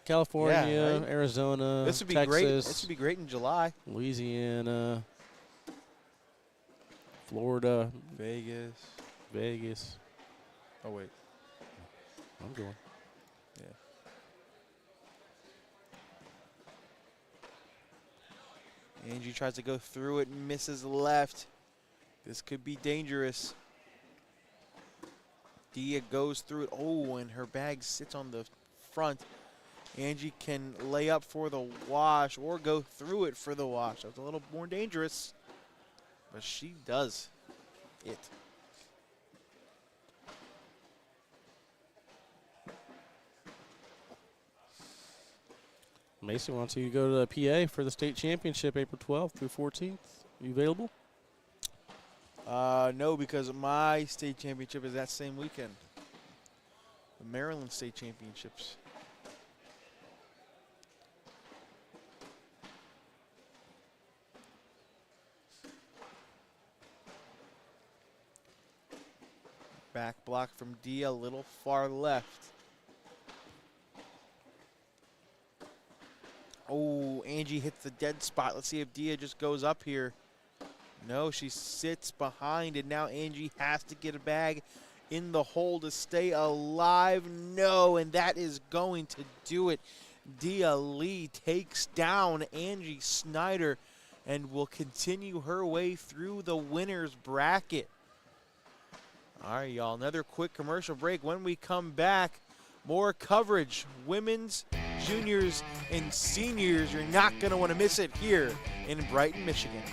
California, Yeah, right? Arizona, This would be Texas, great. This would be great in July. Louisiana, Florida, Vegas. Oh, wait. I'm going. Yeah. Angie tries to go through it, misses left. This could be dangerous. Dia goes through it. Oh, and her bag sits on the front. Angie can lay up for the wash or go through it for the wash. That's a little more dangerous, but she does it. Mason wants you to go to the PA for the state championship April 12th through 14th. You available? No, because my state championship is that same weekend. The Maryland State Championships. Back block from Dia, a little far left. Oh, Angie hits the dead spot. Let's see if Dia just goes up here. No, she sits behind, and now Angie has to get a bag in the hole to stay alive. No, and that is going to do it. Dia Lee takes down Angie Snyder and will continue her way through the winner's bracket. All right, y'all, another quick commercial break. When we come back, more coverage, women's, juniors, and seniors. You're not going to want to miss it here in Brighton, Michigan.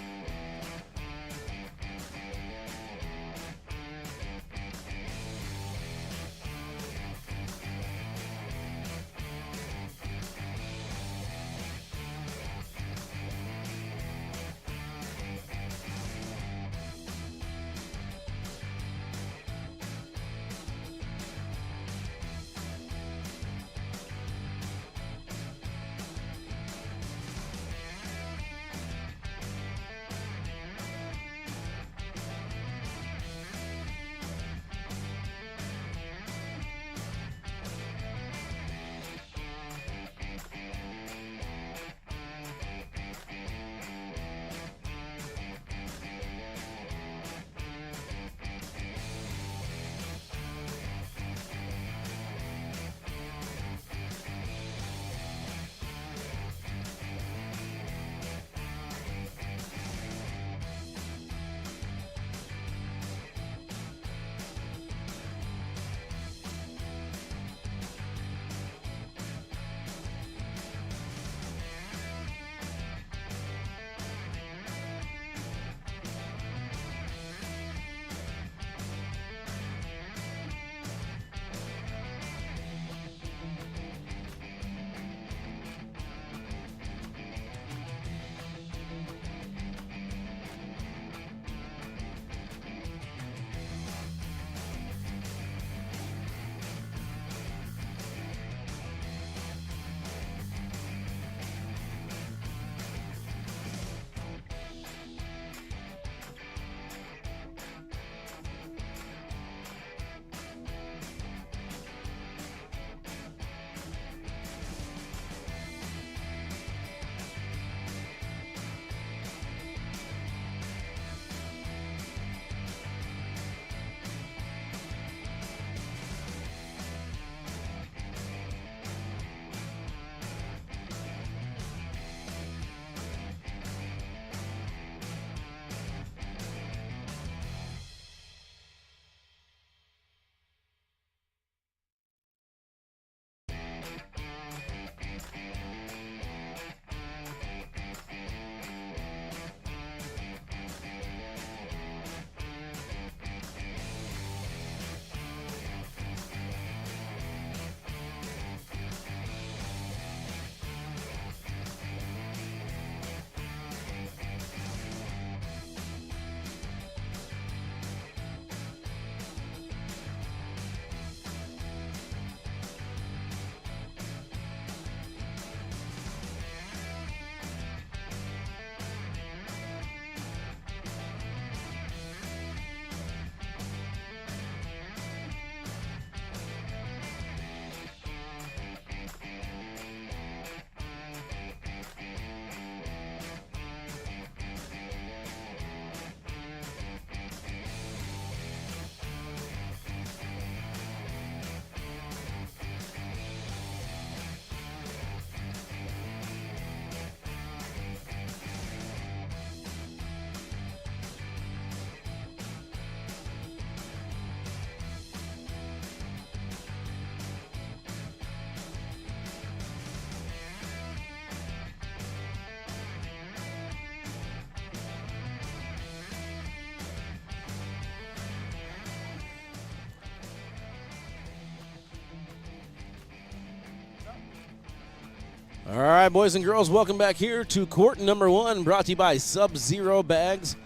All right, boys and girls, welcome back here to court number 1, brought to you by Sub-Zero Bags.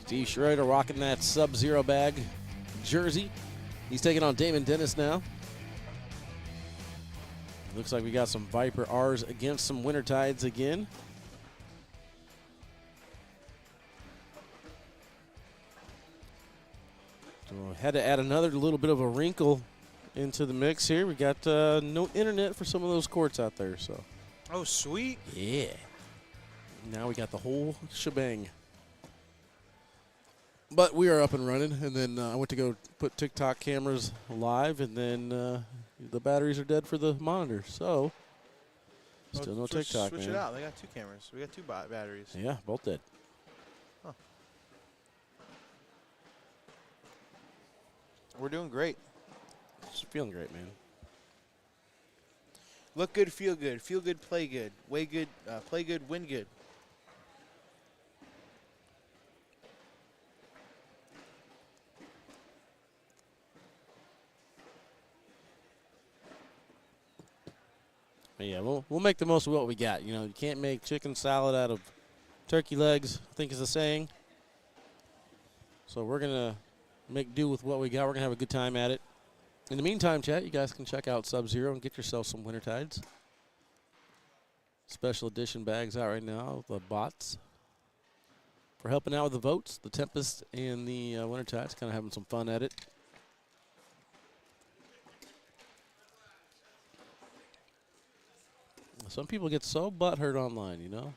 Steve Schrader rocking that Sub-Zero bag jersey. He's taking on Damon Dennis now. Looks like we got some Viper R's against some Winter Tides again. So had to add another little bit of a wrinkle into the mix here. We got no internet for some of those courts out there, so. Oh, sweet. Yeah. Now we got the whole shebang. But we are up and running, and then I went to go put TikTok cameras live, and then the batteries are dead for the monitor. So, still no TikTok, Switch man. it out. They got 2 cameras. We got 2 batteries. Yeah, both dead. Huh. We're doing great. Just feeling great, man. Look good, feel good. Feel good, play good. Way good, play good, win good. But yeah, we'll make the most of what we got. You know, you can't make chicken salad out of turkey legs, I think is the saying. So we're going to make do with what we got. We're going to have a good time at it. In the meantime, chat, you guys can check out Sub-Zero and get yourself some Winter Tides. Special edition bags out right now, the bots. For helping out with the votes, the Tempest and the Winter Tides, kind of having some fun at it. Some people get so butthurt online, you know.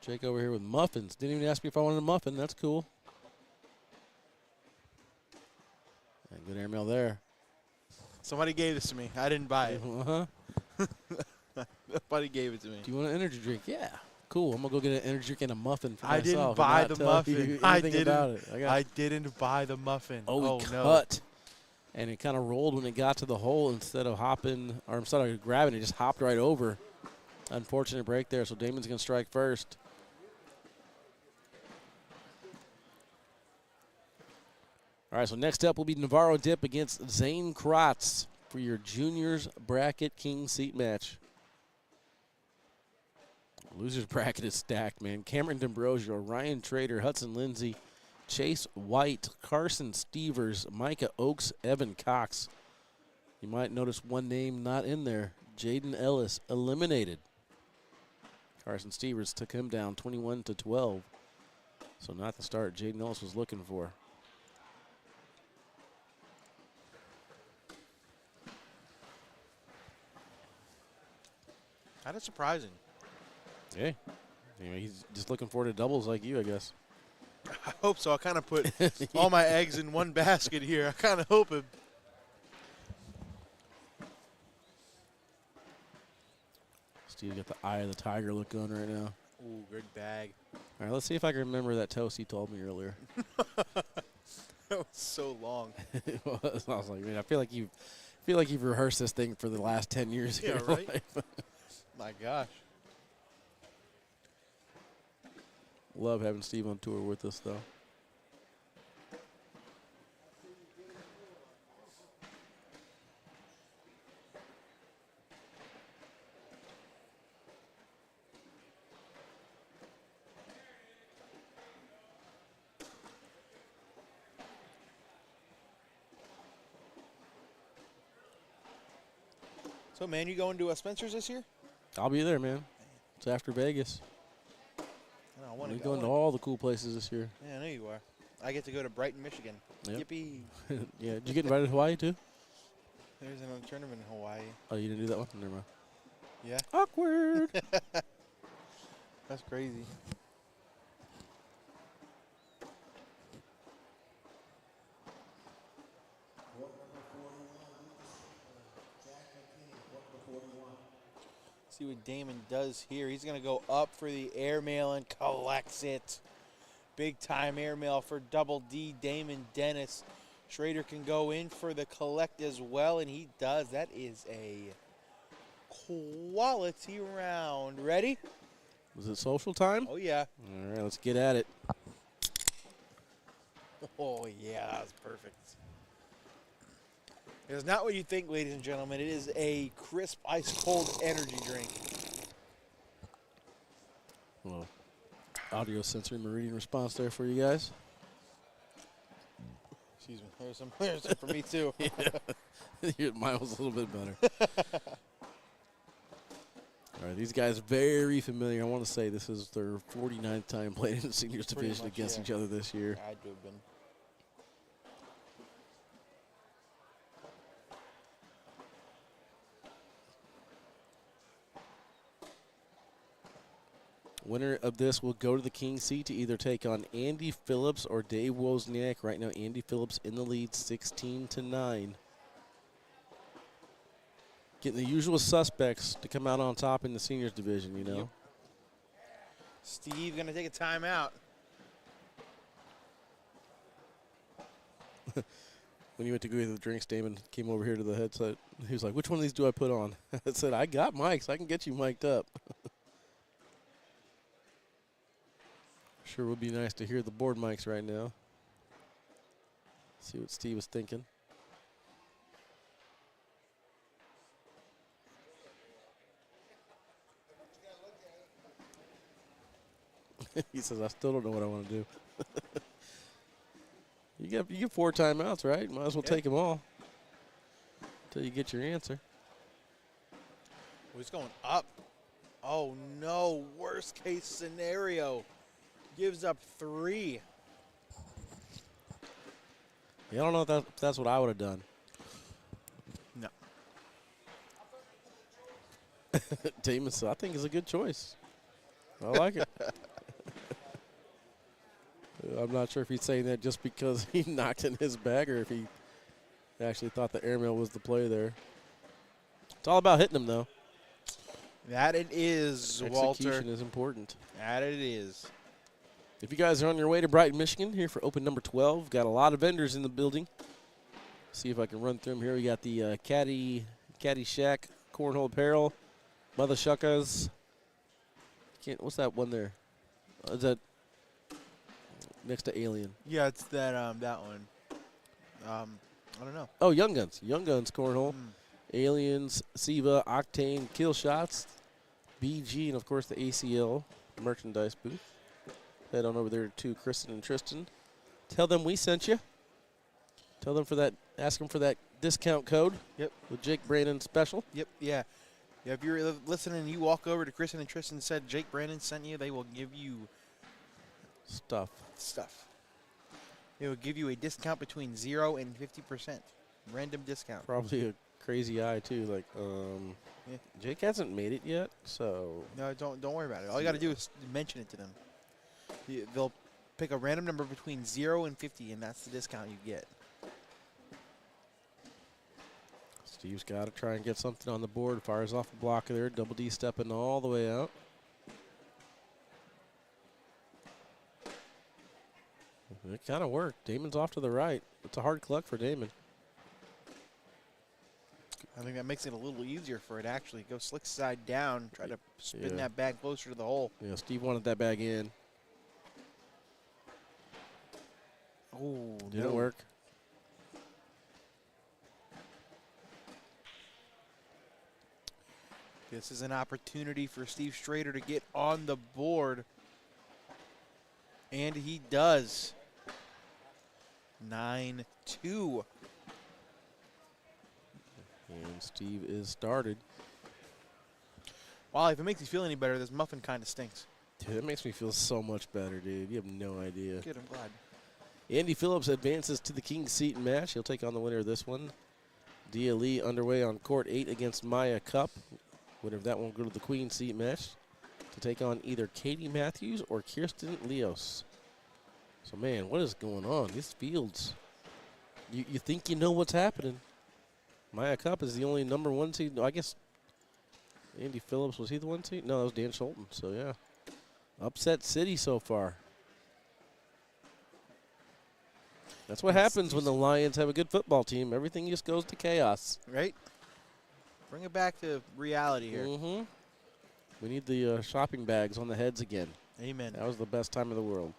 Jake over here with muffins. Didn't even ask me if I wanted a muffin. That's cool. And good airmail there. Somebody gave this to me. I didn't buy it. Uh-huh. Somebody gave it to me. Do you want an energy drink? Yeah. Cool. I'm going to go get an energy drink and a muffin for myself. I didn't buy the muffin. I didn't. About it. I didn't buy the muffin. Oh, he cut. And it kind of rolled when it got to the hole instead of hopping, or instead of grabbing, it just hopped right over. Unfortunate break there, so Damon's going to strike first. All right, so next up will be Navarro Dip against Zane Crotz for your juniors bracket king seat match. Losers bracket is stacked, man. Cameron D'Ambrosio, Ryan Trader, Hudson Lindsay, Chase White, Carson Stevers, Micah Oakes, Evan Cox. You might notice one name not in there. Jaden Ellis eliminated. Carson Stevers took him down 21-12. So not the start Jaden Ellis was looking for. Kind of surprising. Hey, anyway, he's just looking forward to doubles like you, I guess. I hope so. I kind of put all my eggs in one basket here. I kind of hope it. Steve got the eye of the tiger look going right now. Ooh, good bag. All right, let's see if I can remember that toast he told me earlier. That was so long. It was. I was like, man, I feel like you've rehearsed this thing for the last 10 years. Yeah, of your right? life. My gosh. Love having Steve on tour with us, though. So, man, you going to Spencer's this year? I'll be there, man. It's after Vegas. I want We're to going to all the cool places this year. Yeah, I know you are. I get to go to Brighton, Michigan. Yep. Yippee. Yeah, did you get invited to Hawaii, too? There's another tournament in Hawaii. Oh, you didn't do that one? Never mind. Yeah. Awkward. That's crazy. See what Damon does here. He's going to go up for the airmail and collects it. Big time airmail for Double D, Damon Dennis. Schrader can go in for the collect as well, and he does. That is a quality round. Ready? Was it social time? Oh, yeah. All right, let's get at it. Oh, yeah, that was perfect. It is not what you think, ladies and gentlemen. It is a crisp, ice-cold energy drink. Well, audio sensory meridian response there for you guys. Excuse me. There's some for me, too. Mine was a little bit better. All right, these guys very familiar. I want to say this is their 49th time playing in the seniors division against each other this year. Had to have been. Winner of this will go to the king seat to either take on Andy Phillips or Dave Wozniak. Right now, Andy Phillips in the lead, 16-9. Getting the usual suspects to come out on top in the seniors division, you know. Yep. Steve going to take a timeout. When you went to go get the drinks, Damon came over here to the headset. He was like, which one of these do I put on? I said, I got mics. I can get you mic'd up. Sure would be nice to hear the board mics right now. See what Steve was thinking. He says, I still don't know what I want to do. You get 4 timeouts, right? Might as well take them all until you get your answer. Oh, he's going up. Oh, no. Worst case scenario. Gives up 3. Yeah, I don't know if that's what I would have done. No. Damon said, I think it's a good choice. I like it. I'm not sure if he's saying that just because he knocked in his bag or if he actually thought the airmail was the play there. It's all about hitting them, though. That it is, Walter. Execution is important. That it is. If you guys are on your way to Brighton, Michigan, here for Open number 12, got a lot of vendors in the building. See if I can run through them here. We got the Caddy Shack, Cornhole Apparel, Mother Shuckas. What's that one there? Is that next to Alien? Yeah, it's that one. I don't know. Oh, Young Guns. Young Guns Cornhole. Aliens, Siva, Octane, Kill Shots, BG, and, of course, the ACL merchandise booth. Head on over there to Kristen and Tristan. Tell them we sent you. Tell them ask them for that discount code. Yep. The Jake Brandon special. Yep, yeah. Yeah, if you're listening and you walk over to Kristen and Tristan and said Jake Brandon sent you, they will give you Stuff. They will give you a discount between 0 and 50%. Random discount. Probably a crazy eye, too. Like, Yeah. Jake hasn't made it yet, so. No, don't worry about it. All you got to do is mention it to them. They'll pick a random number between 0 and 50, and that's the discount you get. Steve's got to try and get something on the board. Fires off a blocker there. Double D stepping all the way out. It kind of worked. Damon's off to the right. It's a hard cluck for Damon. I think that makes it a little easier for it, actually. Go slick side down. Try to spin that bag closer to the hole. Yeah, Steve wanted that bag in. Oh, Didn't work. This is an opportunity for Steve Schrader to get on the board. And he does. 9-2. And Steve is started. Well, if it makes you feel any better, this muffin kind of stinks. Dude, that makes me feel so much better, dude. You have no idea. Good, I'm glad. Andy Phillips advances to the King Seton match. He'll take on the winner of this one. Dia Lee underway on court 8 against Maya Cup. Winner of that one will go to the Queen Seat match to take on either Katie Matthews or Kirsten Leos. So, man, what is going on? These fields, you think you know what's happening. Maya Cup is the only number 1 seed. I guess Andy Phillips, was he the 1 seed? No, that was Dan Schulten. So, yeah. Upset city so far. That's what happens when the Lions have a good football team. Everything just goes to chaos. Right? Bring it back to reality here. Mm-hmm. We need the shopping bags on the heads again. Amen. That was the best time of the world.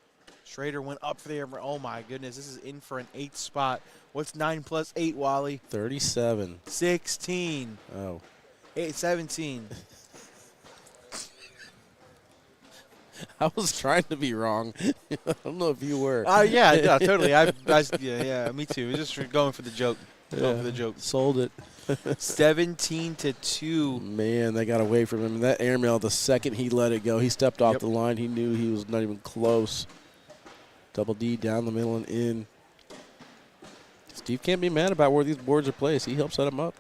Schrader went up there. Oh, my goodness. This is in for an 8th spot. What's 9 plus 8, Wally? 37. 16. Oh. 17. I was trying to be wrong. I don't know if you were. Yeah, totally. Yeah, me too. Just going for the joke. Going for the joke. Sold it. 17-2. Man, they got away from him. That airmail, the second he let it go, he stepped off the line. He knew he was not even close. Double D down the middle and in. Steve can't be mad about where these boards are placed. He helped set them up.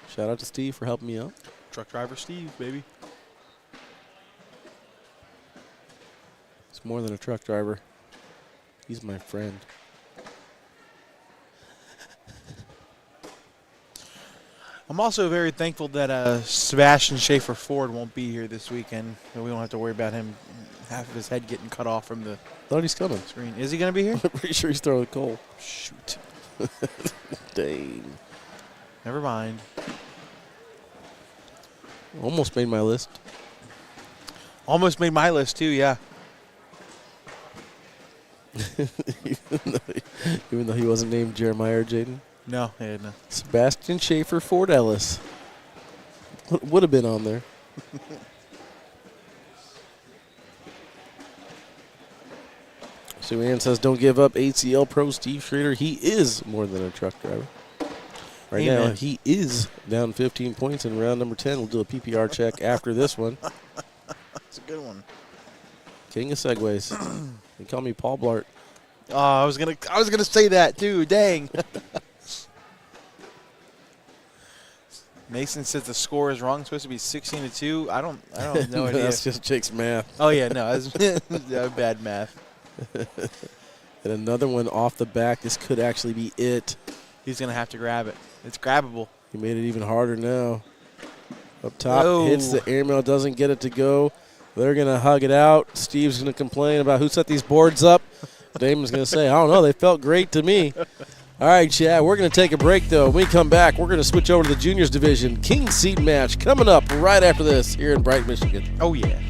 Shout out to Steve for helping me out. Truck driver Steve, baby. It's more than a truck driver. He's my friend. I'm also very thankful that Sebastian Schaefer Ford won't be here this weekend. We don't have to worry about him, half of his head getting cut off from the Thought he's coming. screen. Is he going to be here? I'm pretty sure he's throwing the coal. Shoot. Dang. Never mind. Almost made my list. Almost made my list, too, yeah. Even though he wasn't named Jeremiah or Jaden. No, no. Sebastian Schaefer Ford Ellis. Would have been on there. Sue Ann says, don't give up. ACL pro Steve Schrader. He is more than a truck driver. Right now, he is down 15 points in round number 10. We'll do a PPR check after this one. That's a good one. King of segues. They call me Paul Blart. Oh, I was gonna say that too. Dang. Mason says the score is wrong. It's supposed to be 16-2. I don't know. That's just Jake's math. Oh yeah, no, that's bad math. And another one off the back. This could actually be it. He's gonna have to grab it. It's grabbable. He made it even harder now. Up top, Whoa. hits the airmail, doesn't get it to go. They're going to hug it out. Steve's going to complain about who set these boards up. Damon's going to say, I don't know, they felt great to me. All right, Chad, we're going to take a break, though. When we come back, we're going to switch over to the juniors division. King seat match coming up right after this here in Brighton, Michigan. Oh, yeah.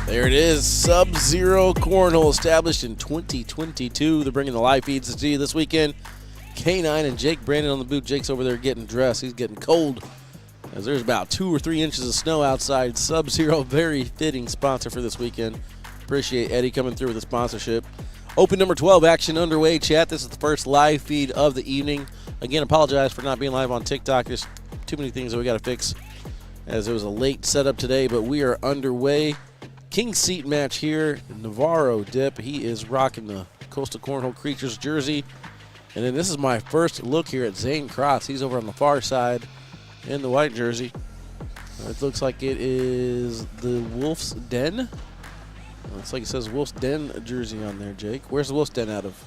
There it is, Sub-Zero Cornhole, established in 2022. They're bringing the live feeds to you this weekend. K9 and Jake Brandon on the boot. Jake's over there getting dressed. He's getting cold as there's about 2 or 3 inches of snow outside. Sub-Zero, very fitting sponsor for this weekend. Appreciate Eddie coming through with the sponsorship. Open number 12 action underway, chat. This is the first live feed of the evening. Again, apologize for not being live on TikTok. There's too many things that we got to fix as it was a late setup today, but we are underway. King seat match here. Navarro Dip. He is rocking the Coastal Cornhole Creatures jersey. And then this is my first look here at Zane Crotz. He's over on the far side in the white jersey. It looks like it is the Wolf's Den. Looks like it says Wolf's Den jersey on there, Jake. Where's the Wolf's Den out of?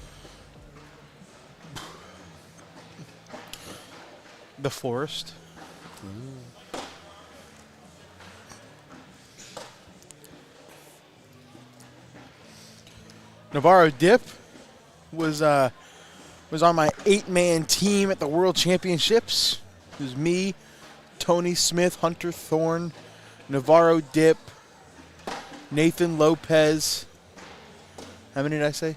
The Forest. Navarro Dip was on my 8-man team at the World Championships. It was me, Tony Smith, Hunter Thorne, Navarro Dip, Nathan Lopez. How many did I say?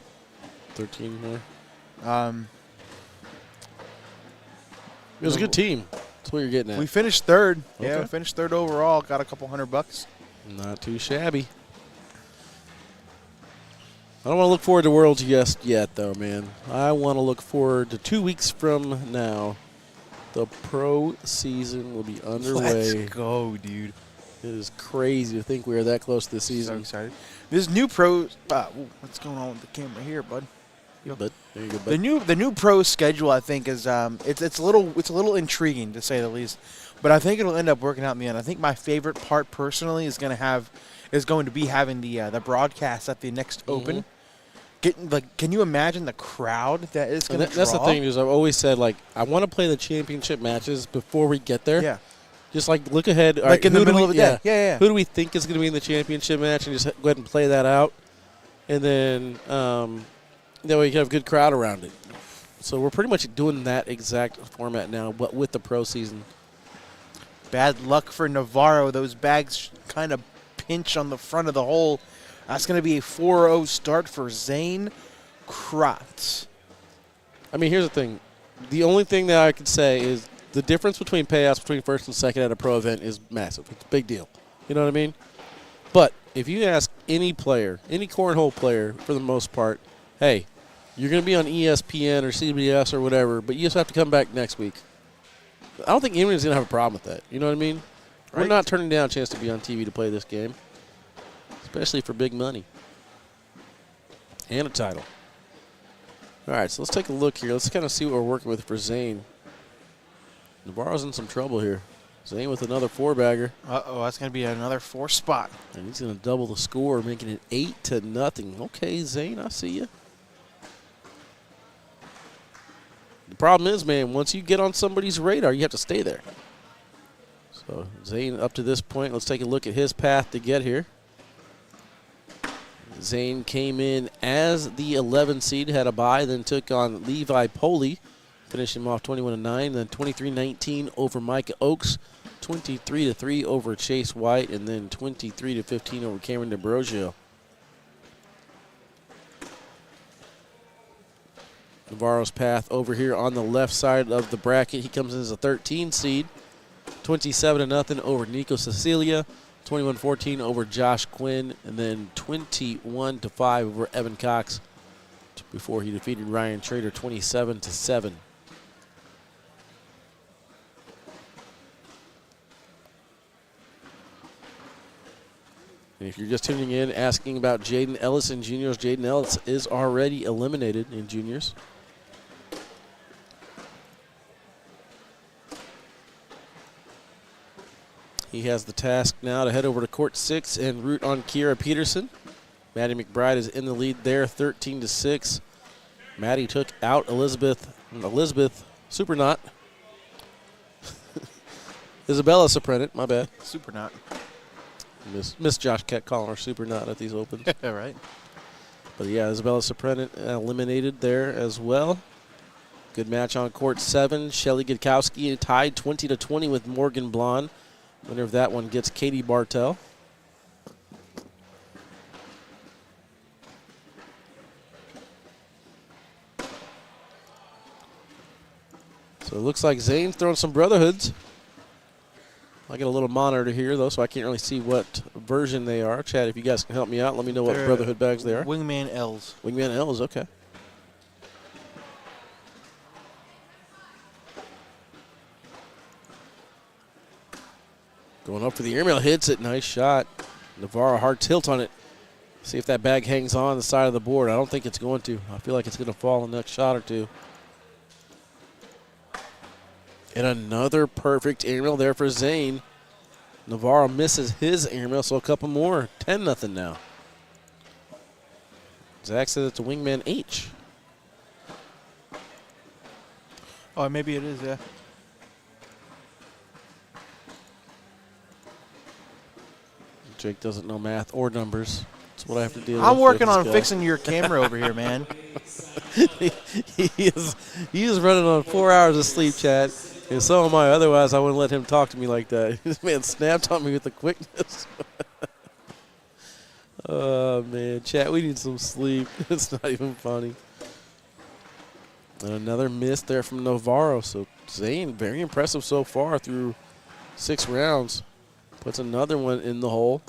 13 more. It was a good team. That's what you're getting at. We finished third. Okay. Yeah, we finished third overall. Got a couple $100. Not too shabby. I don't want to look forward to Worlds just yet, though, man. I want to look forward to 2 weeks from now. The pro season will be underway. Let's go, dude. It is crazy to think we are that close this season. So excited. This new pro. What's going on with the camera here, bud? But there you go, bud. The new pro schedule, I think, is it's a little intriguing to say the least. But I think it'll end up working out in the end. I think my favorite part personally is going to be having the broadcast at the next Open. Can you imagine the crowd that is going to draw? That's the thing, is I've always said, like, I want to play the championship matches before we get there. Yeah. Just, like, look ahead. Like in the middle of the day. Yeah. Who do we think is going to be in the championship match, and just go ahead and play that out. And then that way you have a good crowd around it. So we're pretty much doing that exact format now, but with the pro season. Bad luck for Navarro. Those bags kind of pinch on the front of the hole. That's going to be a 4-0 start for Zane Crotz. I mean, here's the thing. The only thing that I could say is the difference between payouts between first and second at a pro event is massive. It's a big deal. You know what I mean? But if you ask any player, any cornhole player for the most part, hey, you're going to be on ESPN or CBS or whatever, but you just have to come back next week. I don't think anyone's going to have a problem with that. You know what I mean? Right. We're not turning down a chance to be on TV to play this game, especially for big money and a title. All right, so let's take a look here. Let's kind of see what we're working with for Zane. Navarro's in some trouble here. Zane with another 4-bagger. Uh-oh, that's going to be another 4 spot. And he's going to double the score, making it 8-0. Okay, Zane, I see you. The problem is, man, once you get on somebody's radar, you have to stay there. So Zane up to this point, let's take a look at his path to get here. Zane came in as the 11 seed, had a bye, then took on Levi Poley, finished him off 21-9, then 23-19 over Micah Oakes, 23-3 over Chase White, and then 23-15 over Cameron DeBrogio. Navarro's path over here on the left side of the bracket. He comes in as a 13 seed, 27-0 over Nico Cecilia, 21-14 over Josh Quinn, and then 21-5 over Evan Cox before he defeated Ryan Trader 27-7. And if you're just tuning in asking about Jaden Ellis in juniors, Jaden Ellis is already eliminated in juniors. He has the task now to head over to court 6 and root on Kiera Peterson. Maddie McBride is in the lead there, 13-6. Maddie took out Elizabeth Supernaut. Isabella Suprenant, my bad. Supernaut. Miss Josh kept calling her Supernaut at these opens. Right. But yeah, Isabella Suprenant eliminated there as well. Good match on court 7. Shelly Gudkowski tied 20-20 with Morgan Blonde. Winner of that one gets Katie Bartell. So it looks like Zane's throwing some brotherhoods. I get a little monitor here, though, so I can't really see what version they are. Chad, if you guys can help me out, let me know what brotherhood bags they are. Wingman L's. Wingman L's, okay. Going up for the airmail, hits it. Nice shot. Navarro, hard tilt on it. See if that bag hangs on the side of the board. I don't think it's going to. I feel like it's going to fall in the next shot or two. And another perfect airmail there for Zane. Navarro misses his airmail, so a couple more. 10-0 now. Zach says it's a Wingman H. Oh, maybe it is, yeah. Jake doesn't know math or numbers. That's what I have to deal with. I'm working on fixing your camera over here, man. he is running on 4 hours of sleep, Chad. And so am I. Otherwise, I wouldn't let him talk to me like that. This man snapped on me with the quickness. Oh, man. Chad, we need some sleep. It's not even funny. And another miss there from Navarro. So Zane, very impressive so far through 6 rounds. Puts another one in the hole.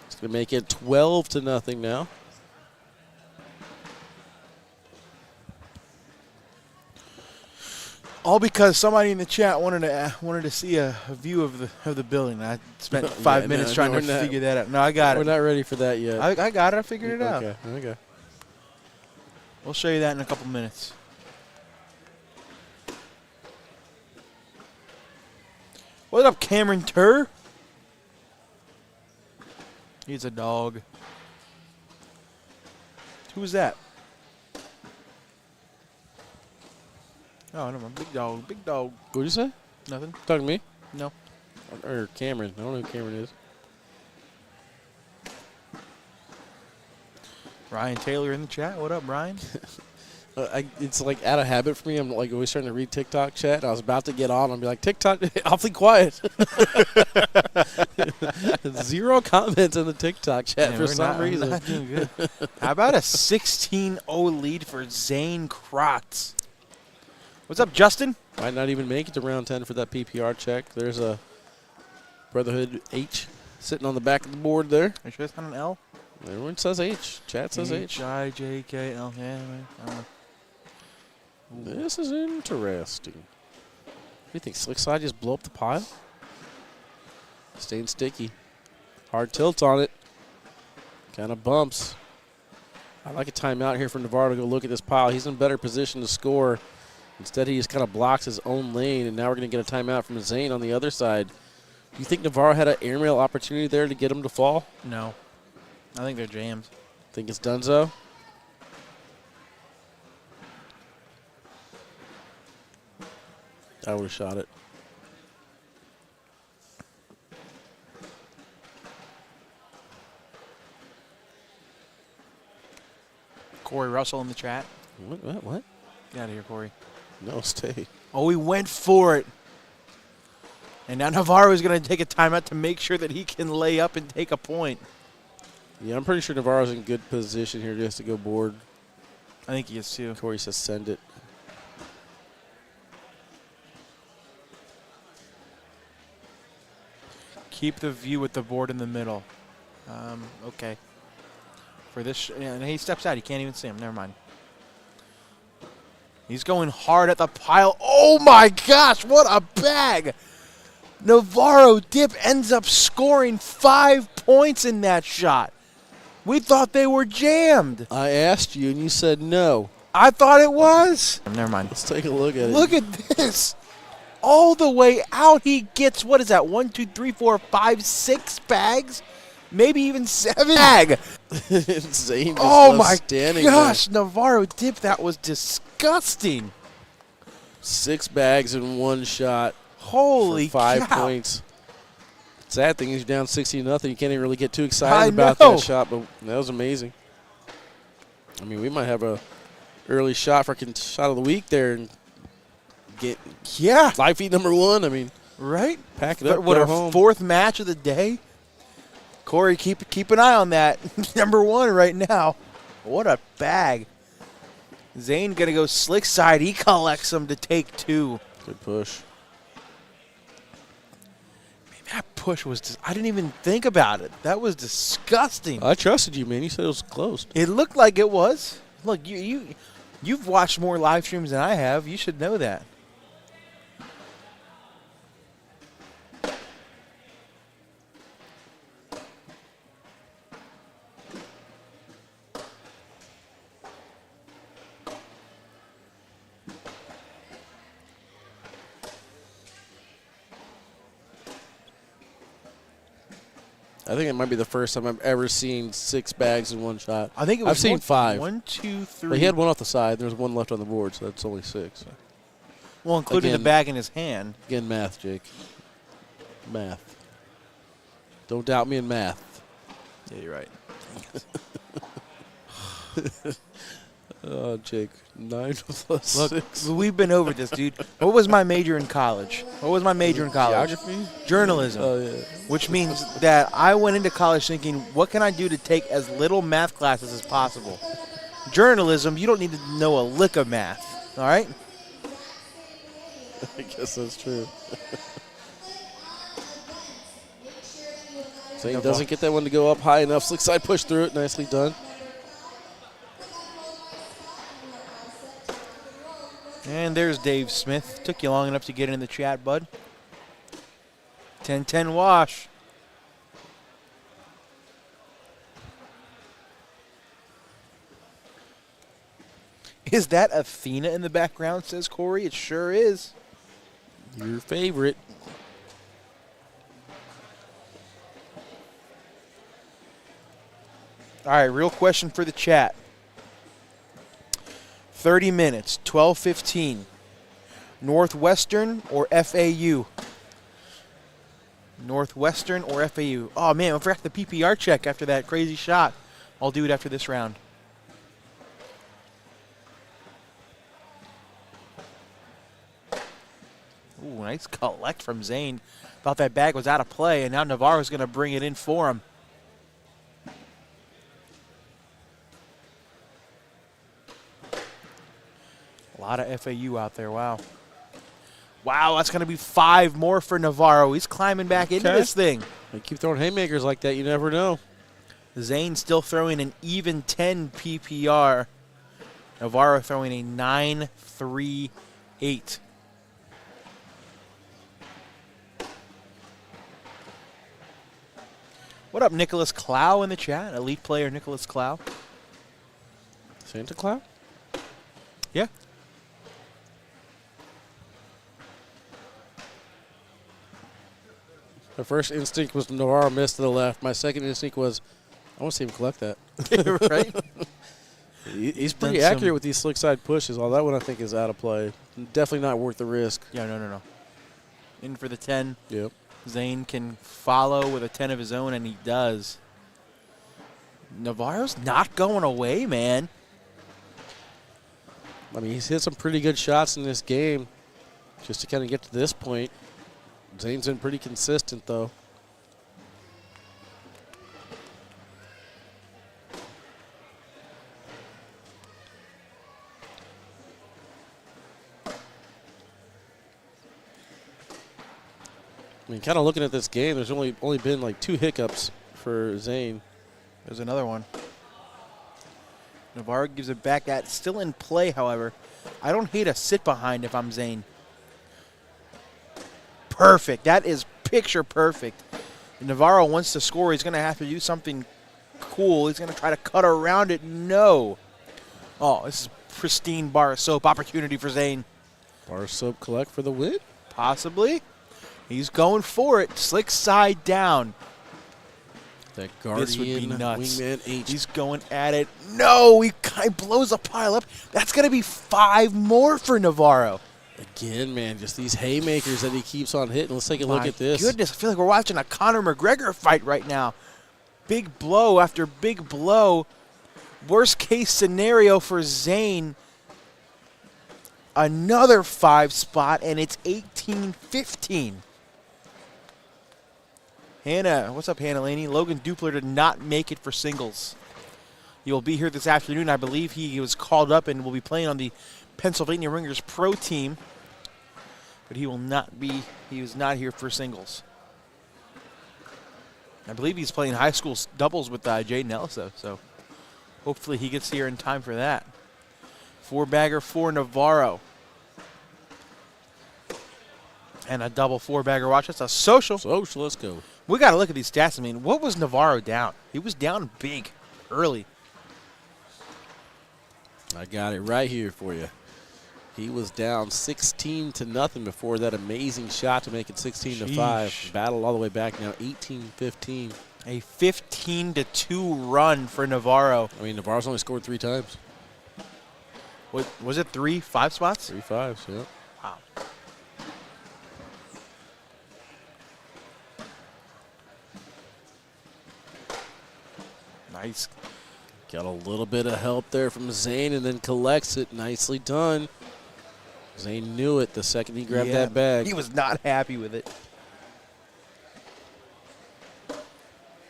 It's going to make it 12-0 now. All because somebody in the chat wanted to see a view of the building. I spent 5 minutes trying to figure that out. No, I got it. We're not ready for that yet. I got it. I figured it out. Okay. We'll show you that in a couple minutes. What up, Cameron Turr? He's a dog. Who's that? Oh, no, big dog, big dog. What'd you say? Nothing. Talking to me? No. Or Cameron. I don't know who Cameron is. Ryan Taylor in the chat. What up, Ryan? It's like out of habit for me. I'm like always trying to read TikTok chat. I was about to get on. I'll be like, TikTok, awfully quiet. 0 comments in the TikTok chat for some reason. Not doing good. How about a 16-0 lead for Zane Crotz? What's up, Justin? Might not even make it to round 10 for that PPR check. There's a Brotherhood H sitting on the back of the board there. Are you sure it's not an L? Everyone says H. Chat says H. H-I-J-K-L. Yeah, I don't know. This is interesting. What do you think? Slick side just blow up the pile? Staying sticky. Hard tilt on it. Kind of bumps. I like a timeout here for Navarro to go look at this pile. He's in better position to score. Instead, he just kind of blocks his own lane, and now we're going to get a timeout from Zane on the other side. Do you think Navarro had an airmail opportunity there to get him to fall? No. I think they're jammed. Think it's donezo? I would have shot it. Corey Russell in the chat. What? Get out of here, Corey. No, stay. Oh, he went for it. And now Navarro is going to take a timeout to make sure that he can lay up and take a point. Yeah, I'm pretty sure Navarro's in good position here just to go board. I think he is too. Corey says send it. Keep the view with the board in the middle. Okay. For this, and he steps out. You can't even see him. Never mind. He's going hard at the pile. Oh, my gosh. What a bag. Navarro Dip ends up scoring 5 points in that shot. We thought they were jammed. I asked you, and you said no. I thought it was. Never mind. Let's take a look at it. Look at this. All the way out, he gets, what is that, 1, 2, 3, 4, 5, 6 bags? Maybe even 7 bag. Zane just Oh, my gosh. there. Navarro Dip, that was disgusting. 6 bags in one shot. Holy for 5 cow. points. Sad thing is you're down 16-0. You can't even really get too excited about know. that shot, but that was amazing. I mean, we might have a early shot for shot of the week there and get live feed number 1. I mean, right? Pack it up. What, go our home. 4th match of the day? Corey, keep an eye on that. Number 1 right now. What a bag. Zane going to go slick side. He collects him to take 2. Good push. Man, that push was I didn't even think about it. That was disgusting. I trusted you, man. You said it was close. It looked like it was. Look, you've watched more live streams than I have. You should know that. I think it might be the first time I've ever seen 6 bags in one shot. I think it was I've seen 5. 1, 2, 3. But he had one off the side. There's one left on the board, so that's only 6. Well, including Again, the bag in his hand. Again, math, Jake. Math. Don't doubt me in math. Yeah, you're right. Oh, Jake. 9 plus Look, 6. we've been over this, dude. What was my major in college? Geography? Journalism. Oh, yeah. Which means that I went into college thinking, what can I do to take as little math classes as possible? Journalism, you don't need to know a lick of math, all right? I guess that's true. So he doesn't get that one to go up high enough. Slick side push through it. Nicely done. And there's Dave Smith. Took you long enough to get in the chat, bud. 10-10 wash. Is that Athena in the background, says Corey? It sure is. Your favorite. All right, real question for the chat. 30 minutes, 12:15. Northwestern or FAU? Northwestern or FAU? Oh, man, I forgot the PPR check after that crazy shot. I'll do it after this round. Ooh, nice collect from Zane. Thought that bag was out of play, and now Navarro's going to bring it in for him. A lot of FAU out there, wow. Wow, that's going to be 5 more for Navarro. He's climbing back into this thing. They keep throwing haymakers like that. You never know. Zane still throwing an even 10 PPR. Navarro throwing a 9.38. What up, Nicholas Clow in the chat? Elite player Nicholas Clow. Santa Claus? Yeah. My first instinct was Navarro missed to the left. My second instinct was, I want to see him collect that. Right? He's pretty accurate with these slick side pushes. All that one I think is out of play. Definitely not worth the risk. Yeah, no. In for the 10. Yep. Zane can follow with a 10 of his own, and he does. Navarro's not going away, man. I mean, he's hit some pretty good shots in this game just to kind of get to this point. Zane's been pretty consistent, though. I mean, kind of looking at this game, there's only been like 2 hiccups for Zane. There's another one. Navarro gives it back at, still in play, however. I don't hate a sit behind if I'm Zane. Perfect. That is picture perfect. If Navarro wants to score, he's going to have to do something cool. He's going to try to cut around it. No. Oh, this is pristine bar of soap opportunity for Zane. Bar soap collect for the win? Possibly. He's going for it. Slick side down. That Guardian This would be nuts. Wingman H. He's going at it. No, he kind of blows a pile up. That's going to be 5 more for Navarro. Again, man, just these haymakers that he keeps on hitting. Let's take a look at this. Goodness, I feel like we're watching a Conor McGregor fight right now. Big blow after big blow. Worst case scenario for Zane. Another 5 spot, and it's 18-15. Hannah, what's up, Hannah Laney? Logan Dupler did not make it for singles. He will be here this afternoon. I believe he was called up and will be playing on the Pennsylvania Ringers Pro team. But he will not be, he was not here for singles. I believe he's playing high school doubles with Jaden Ellis, though, so hopefully he gets here in time for that. 4-bagger for Navarro. And a double 4-bagger watch. That's a social. Social, let's go. We got to look at these stats. I mean, what was Navarro down? He was down big early. I got it right here for you. He was down 16-0 before that amazing shot to make it 16-5. Battled all the way back now, 18-15. A 15-2 run for Navarro. I mean, Navarro's only scored 3 times. What was it? 5 spots? 3 5s, yeah. Wow. Nice. Got a little bit of help there from Zane and then collects it. Nicely done. Zane knew it the second he grabbed that bag. He was not happy with it.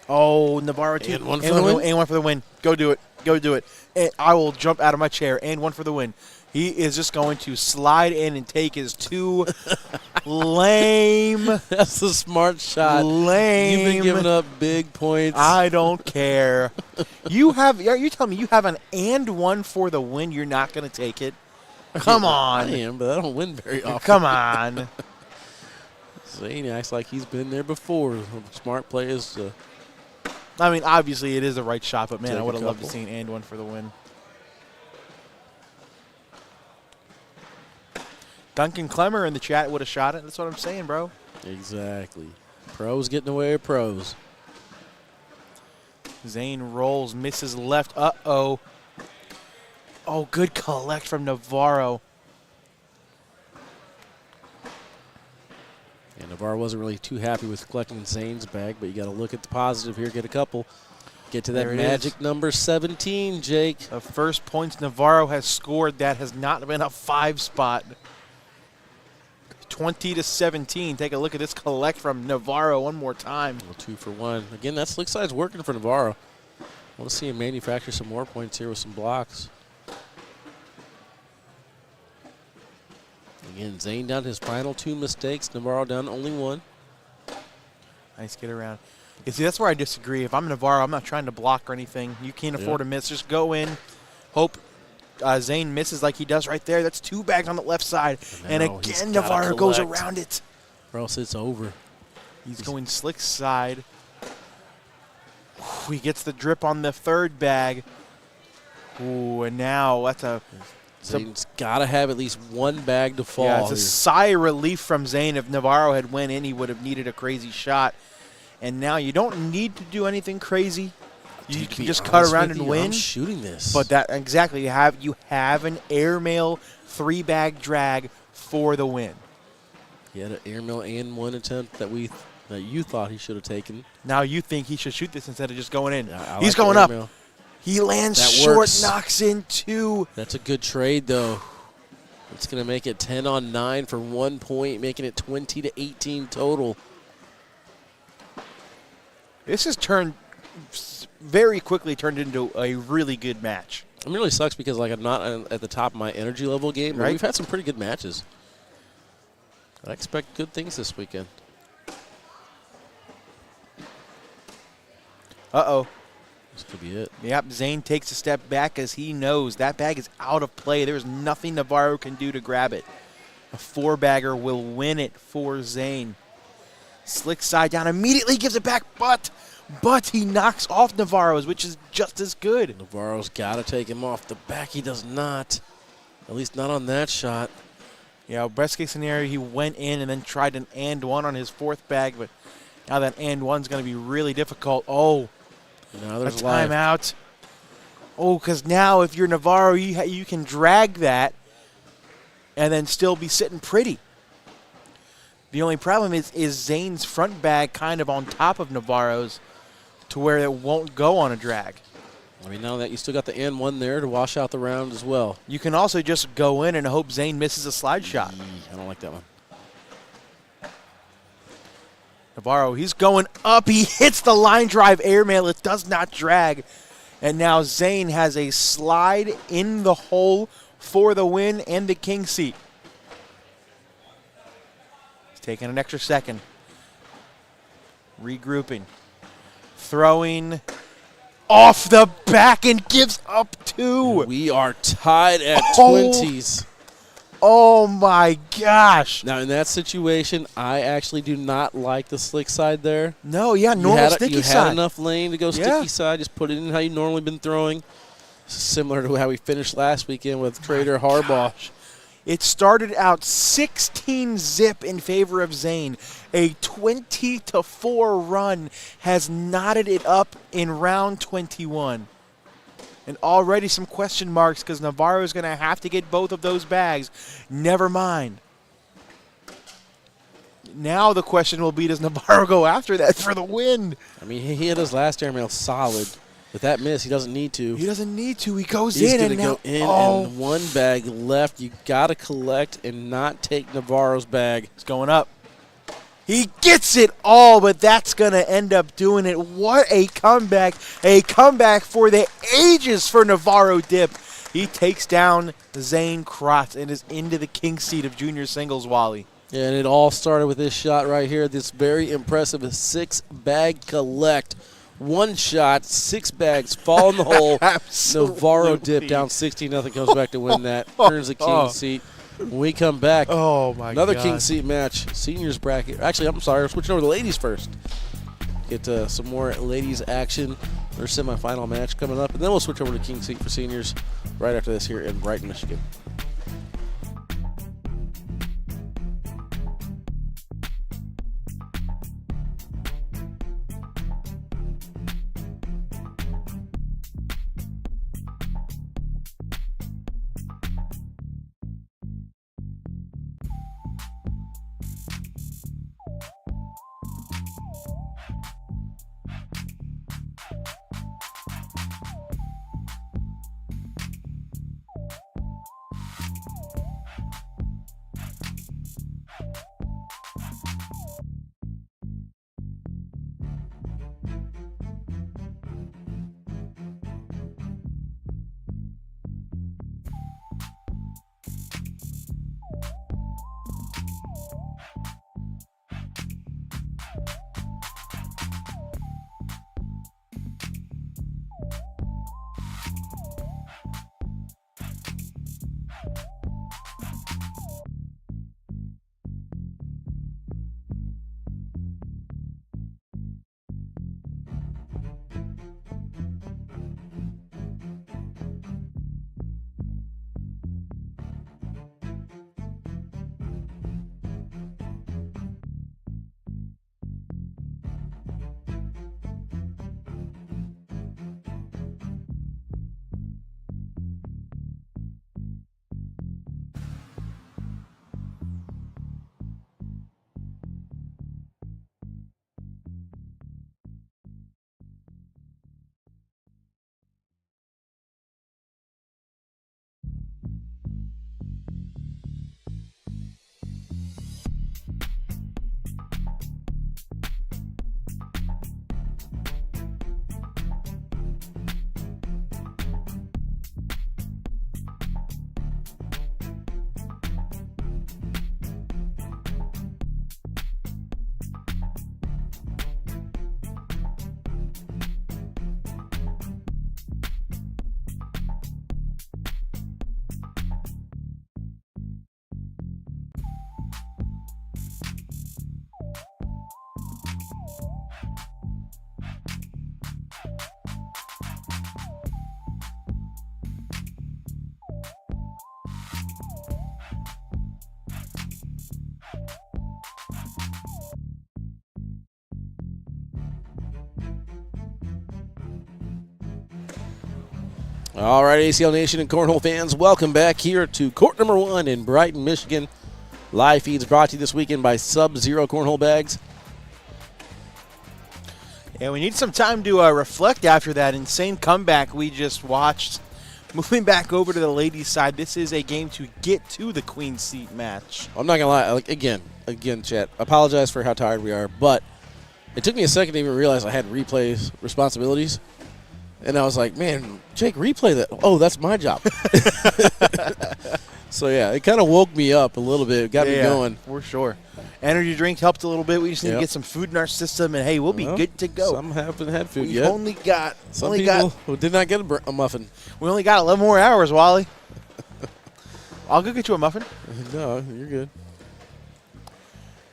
Oh, Navarro too. And one for the win. And one for the win. Go do it. Go do it. And I will jump out of my chair. And one for the win. He is just going to slide in and take his 2. Lame. That's a smart shot. Lame. You've been giving up big points. I don't care. You telling me you have an and one for the win? You're not going to take it? Come on. I am, but I don't win very often. Come on. Zane acts like he's been there before. Smart play is I mean, obviously it is the right shot, but man, take I would have a loved to couple. see an and one for the win. Duncan Clemmer in the chat would have shot it. That's what I'm saying, bro. exactly. Pros getting away with pros. Zane rolls, misses left. Uh-oh. Oh, good collect from Navarro. And Navarro wasn't really too happy with collecting Zane's bag, but you got to look at the positive here, get a couple. Get to that There it magic is. number 17, Jake. The first points Navarro has scored that has not been a 5 spot. 20-17. Take a look at this collect from Navarro one more time. Well, 2 for 1. Again, that slick side's working for Navarro. I want to see him manufacture some more points here with some blocks. Again, Zane down to his final 2 mistakes. Navarro down only 1. Nice get around. You see, that's where I disagree. If I'm Navarro, I'm not trying to block or anything. You can't afford to miss. Just go in, hope Zane misses like he does right there. That's 2 bags on the left side. And again, Navarro goes around it. Or else it's over. He's going slick side. He gets the drip on the 3rd bag. Ooh, and now that's a... Zane's got to have at least 1 bag to fall. Yeah, it's a sigh of relief from Zane. If Navarro had went in, he would have needed a crazy shot. And now you don't need to do anything crazy. You can just cut around and win. I'm shooting this. But that exactly, you have an airmail 3-bag drag for the win. He had an airmail and 1 attempt that you thought he should have taken. Now you think he should shoot this instead of just going in. I He's like going the up. airmail. He lands That short, works. knocks in 2. That's a good trade, though. It's going to make it 10 on 9 for 1 point, making it 20-18 total. This has very quickly turned into a really good match. It really sucks because I'm not at the top of my energy level game, but Right. we've had some pretty good matches. I expect good things this weekend. Uh-oh. This could be it. Yep, Zane takes a step back as he knows that bag is out of play. There's nothing Navarro can do to grab it. A 4-bagger will win it for Zane. Slick side down, immediately gives it back, but he knocks off Navarro's, which is just as good. Navarro's got to take him off the back. He does not. At least not on that shot. Yeah, best case scenario, he went in and then tried an and one on his 4th bag, but now that and one's going to be really difficult. Oh, Now a there's life. timeout. Oh, because now if you're Navarro, you can drag that and then still be sitting pretty. The only problem is Zane's front bag kind of on top of Navarro's to where it won't go on a drag. I mean, now that you still got the and 1 there to wash out the round as well. You can also just go in and hope Zane misses a slide shot. I don't like that one. Navarro, he's going up. He hits the line drive airmail. It does not drag. And now Zane has a slide in the hole for the win and the king seat. He's taking an extra second. Regrouping. Throwing off the back and gives up 2. We are tied at 20s. Oh my gosh. Now, in that situation, I actually do not like the slick side there. No, yeah, normal sticky side. You had enough lane to go sticky side. Just put it in how you normally been throwing. Similar to how we finished last weekend with Trader Harbaugh. It started out 16-zip in favor of Zane. A 20-4 run has knotted it up in round 21. And already some question marks because Navarro is going to have to get both of those bags. Never mind. Now the question will be, does Navarro go after that for the win? I mean, he hit his last airmail solid. With that miss, he doesn't need to. He doesn't need to. He goes He's in. He's going to go in and one bag left. You got to collect and not take Navarro's bag. It's going up. He gets it all, but that's going to end up doing it. What a comeback. A comeback for the ages for Navarro Dip. He takes down Zane Crotz and is into the king seat of junior singles, Wally. Yeah, and it all started with this shot right here. This very impressive 6-bag collect. One shot, 6 bags fall in the hole. Navarro Dip down 16-0, comes back to win that. Earns the king seat. When we come back, another king seat match, seniors bracket. Actually, I'm sorry, we're switching over to the ladies first. Get some more ladies action. Their semifinal match coming up, and then we'll switch over to king seat for seniors right after this here in Brighton, Michigan. All right, ACL Nation and Cornhole fans, welcome back here to court number 1 in Brighton, Michigan. Live feeds brought to you this weekend by Sub-Zero Cornhole Bags. And we need some time to reflect after that insane comeback we just watched. Moving back over to the ladies' side, this is a game to get to the queen seat match. I'm not going to lie. Like, again, chat, apologize for how tired we are, but it took me a second to even realize I had replays responsibilities. And I was like, man, Jake, replay that. Oh, that's my job. So, yeah, it kind of woke me up a little bit. It got me going. For sure. Energy drink helped a little bit. We just need to get some food in our system, and, hey, we'll be good to go. Some haven't had food We've yet. only got some people who did not get a muffin. We only got 11 more hours, Wally. I'll go get you a muffin. No, you're good.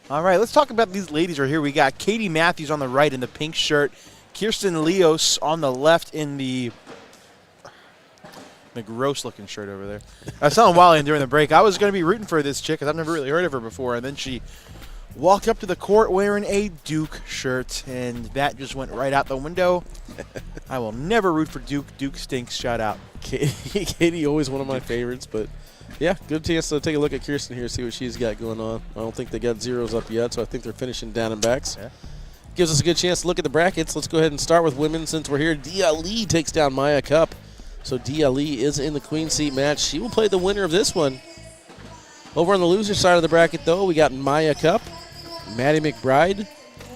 All right, let's talk about these ladies right here. We got Katie Matthews on the right in the pink shirt. Kirsten Leos on the left in the gross-looking shirt over there. I was telling Wally during the break, I was going to be rooting for this chick because I've never really heard of her before. And then she walked up to the court wearing a Duke shirt, and that just went right out the window. I will never root for Duke. Duke stinks. Shout out. Katie, always one of my favorites. But, yeah, good chance to take a look at Kirsten here, see what she's got going on. I don't think they got zeros up yet, so I think they're finishing down and backs. Yeah. Gives us a good chance to look at the brackets. Let's go ahead and start with women since we're here. Dia Lee takes down Maya Cup. So Dia Lee is in the queen seat match. She will play the winner of this one. Over on the loser side of the bracket, though, we got Maya Cup, Maddie McBride,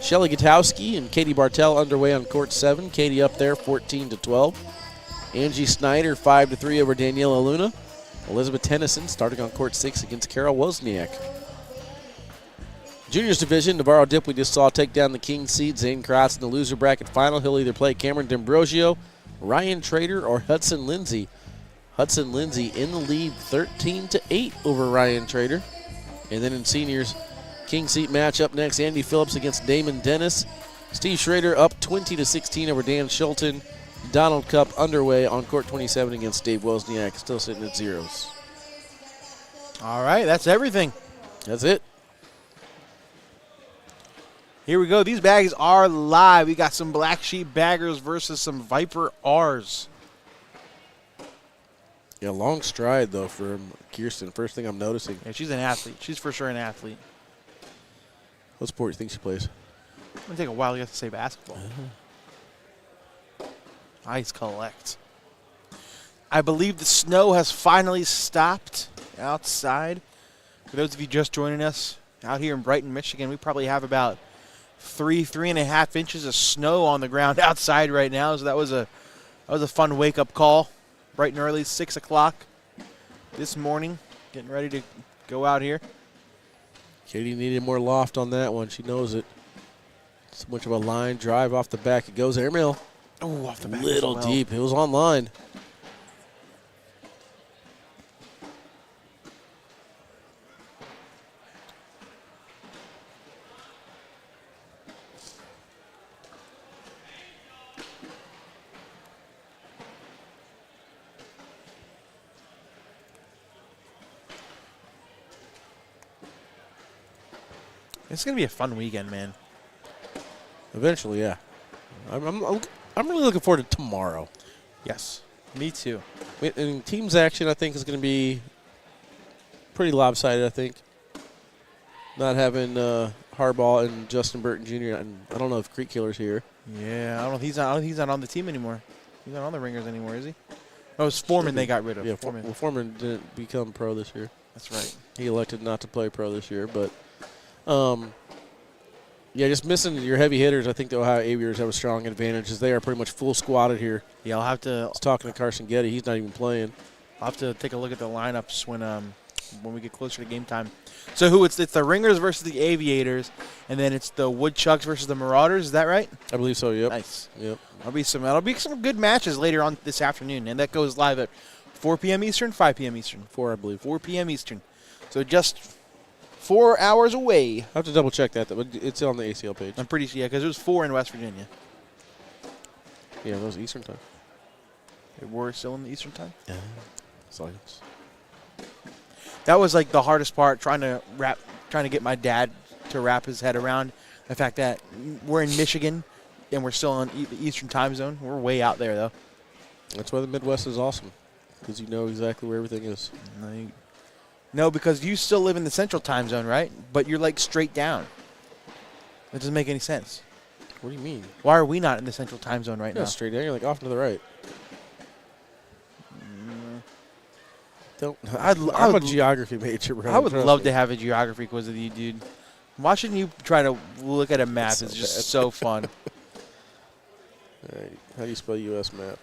Shelly Gutowski, and Katie Bartell underway on court 7. Katie up there 14-12. Angie Snyder 5-3 over Daniela Luna. Elizabeth Tennyson starting on court 6 against Carol Wozniak. Juniors division, Navarro Dip we just saw take down the king seed. Zane Crotz in the loser bracket final. He'll either play Cameron D'Ambrosio, Ryan Trader, or Hudson Lindsay. Hudson Lindsay in the lead 13-8 over Ryan Trader. And then in seniors, king seat match up next, Andy Phillips against Damon Dennis. Steve Schrader up 20-16 over Dan Schulten. Donald Cup underway on court 27 against Dave Wozniak, still sitting at zeros. All right, that's everything. That's it. Here we go. These bags are live. We got some Black Sheep baggers versus some Viper R's. Yeah, long stride, though, for Kirsten. First thing I'm noticing. Yeah, she's an athlete. She's for sure an athlete. What sport do you think she plays? It's going to take a while to get to say basketball. Ice collect. I believe the snow has finally stopped outside. For those of you just joining us, out here in Brighton, Michigan, we probably have about 3.5 inches of snow on the ground outside right now. So that was a fun wake-up call. Bright and early, 6 o'clock this morning, getting ready to go out here. Katie needed more loft on that one. She knows it. So much of a line drive off the back. It goes airmail. Oh, off the back. Little deep. It was on line. It's going to be a fun weekend, man. Eventually, yeah. I'm really looking forward to tomorrow. Yes, me too. And teams action, I think, is going to be pretty lopsided, I think. Not having Harbaugh and Justin Burton Jr. And I don't know if Creek Killer's here. Yeah, I don't know. He's not on the team anymore. He's not on the Ringers anymore, is he? Oh, it's Foreman they got rid of. Yeah, Foreman. Well, Foreman didn't become pro this year. That's right. He elected not to play pro this year, but yeah, just missing your heavy hitters. I think the Ohio Aviators have a strong advantage as they are pretty much full squatted here. Yeah, I'll have to. I was talking to Carson Getty. He's not even playing. I'll have to take a look at the lineups when we get closer to game time. So who it's the Ringers versus the Aviators, and then it's the Woodchucks versus the Marauders. Is that right? I believe so. Yep. Nice. Yep. That'll be some good matches later on this afternoon, and that goes live at 4 p.m. Eastern, 5 p.m. Eastern. 4, I believe. 4 p.m. Eastern. So just 4 hours away. I have to double check that, but it's on the ACL page. I'm pretty sure, yeah, because it was 4 in West Virginia. Yeah, that was Eastern time. We're still in the Eastern time? Yeah. Science. That was like the hardest part, trying to get my dad to wrap his head around the fact that we're in Michigan and we're still in the Eastern time zone. We're way out there, though. That's why the Midwest is awesome, because you know exactly where everything is. No, because you still live in the Central time zone, right? But you're like straight down. That doesn't make any sense. What do you mean? Why are we not in the Central time zone right now? Straight down. You're like off to the right. I'm a geography major, bro. I would love to have a geography quiz with you, dude. Watching you try to look at a map is just so fun. All right. How do you spell U.S. map?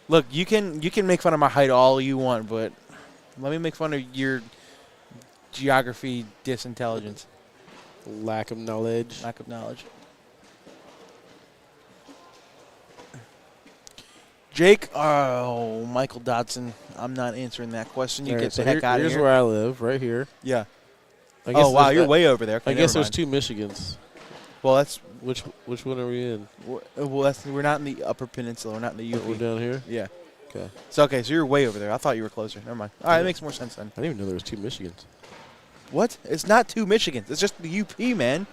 Look, you can make fun of my height all you want, but let me make fun of your geography disintelligence. Lack of knowledge. Lack of knowledge. Jake, Michael Dodson. I'm not answering that question. You All get right, so the heck out of here. Here's where I live, right here. Yeah. Oh wow, you're way over there. Okay, I guess never there's mind. 2 Michigans. Well, that's Which one are we in? we're not in the Upper Peninsula. We're not in the UP. We're down here. Yeah. Okay. So okay, so you're way over there. I thought you were closer. Never mind. All right, Yeah. that makes more sense then. I didn't even know there was 2 Michigans. What? It's not 2 Michigans. It's just the UP, man.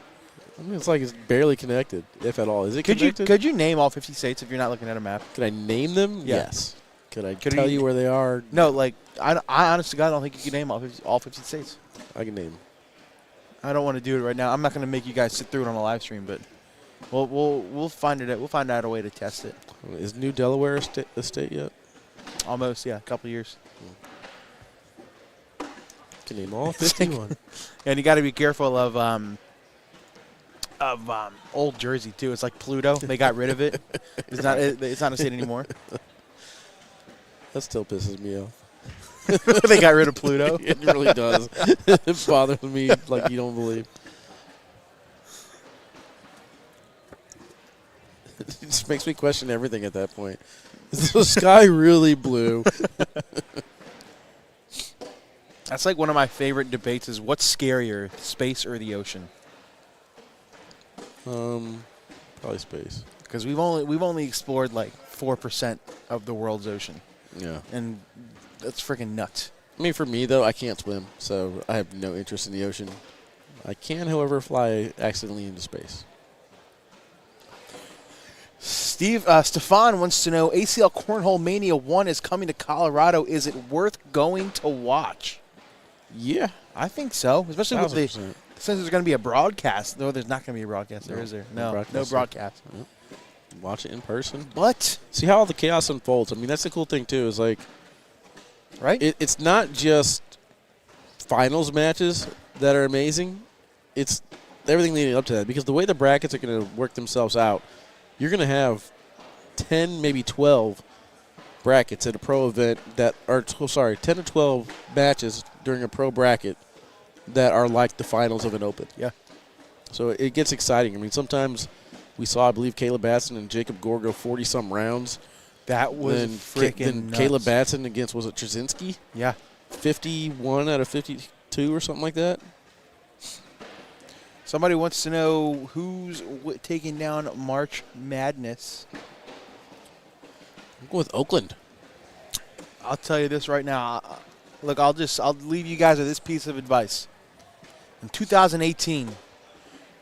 I mean, it's like it's barely connected, if at all. Is it connected? Could you name all 50 states if you're not looking at a map? Could I name them? Yeah. Yes. Could I tell you where they are? No, like I honestly, God, I don't think you can name all 50 states. I can name them. I don't want to do it right now. I'm not going to make you guys sit through it on a live stream, but we'll find it. We'll find out a way to test it. Is New Delaware a state yet? Almost, yeah, a couple years. Can name all 51. And you got to be careful of Old Jersey too. It's like Pluto. They got rid of it. It's not a state anymore. That still pisses me off. They got rid of Pluto. It really does. It bothers me like you don't believe. It just makes me question everything at that point. Is the sky really blue? That's like one of my favorite debates is what's scarier, space or the ocean? Probably space. Because we've only explored like 4% of the world's ocean. Yeah. And that's freaking nuts. I mean, for me, though, I can't swim, so I have no interest in the ocean. I can, however, fly accidentally into space. Stefan wants to know, ACL Cornhole Mania 1 is coming to Colorado. Is it worth going to watch? Yeah. I think so, especially with 1000%. since there's going to be a broadcast. No, there's not going to be a broadcast. There is there? No broadcast. Yep. Watch it in person. But See how all the chaos unfolds. I mean, that's the cool thing, too, is like, right? It's not just finals matches that are amazing. It's everything leading up to that. Because the way the brackets are going to work themselves out, you're going to have 10, maybe 12 brackets at a pro event that are, 10 to 12 matches during a pro bracket that are like the finals of an open. Yeah. So it gets exciting. I mean, sometimes we saw, I believe, Caleb Batson and Jacob Gore go 40-some rounds. That was freaking nuts. Caleb Batson against, was it Trzynski? Yeah. 51 out of 52 or something like that. Somebody wants to know who's taking down March Madness. I'm going with Oakland. I'll tell you this right now. Look, I'll leave you guys with this piece of advice. In 2018,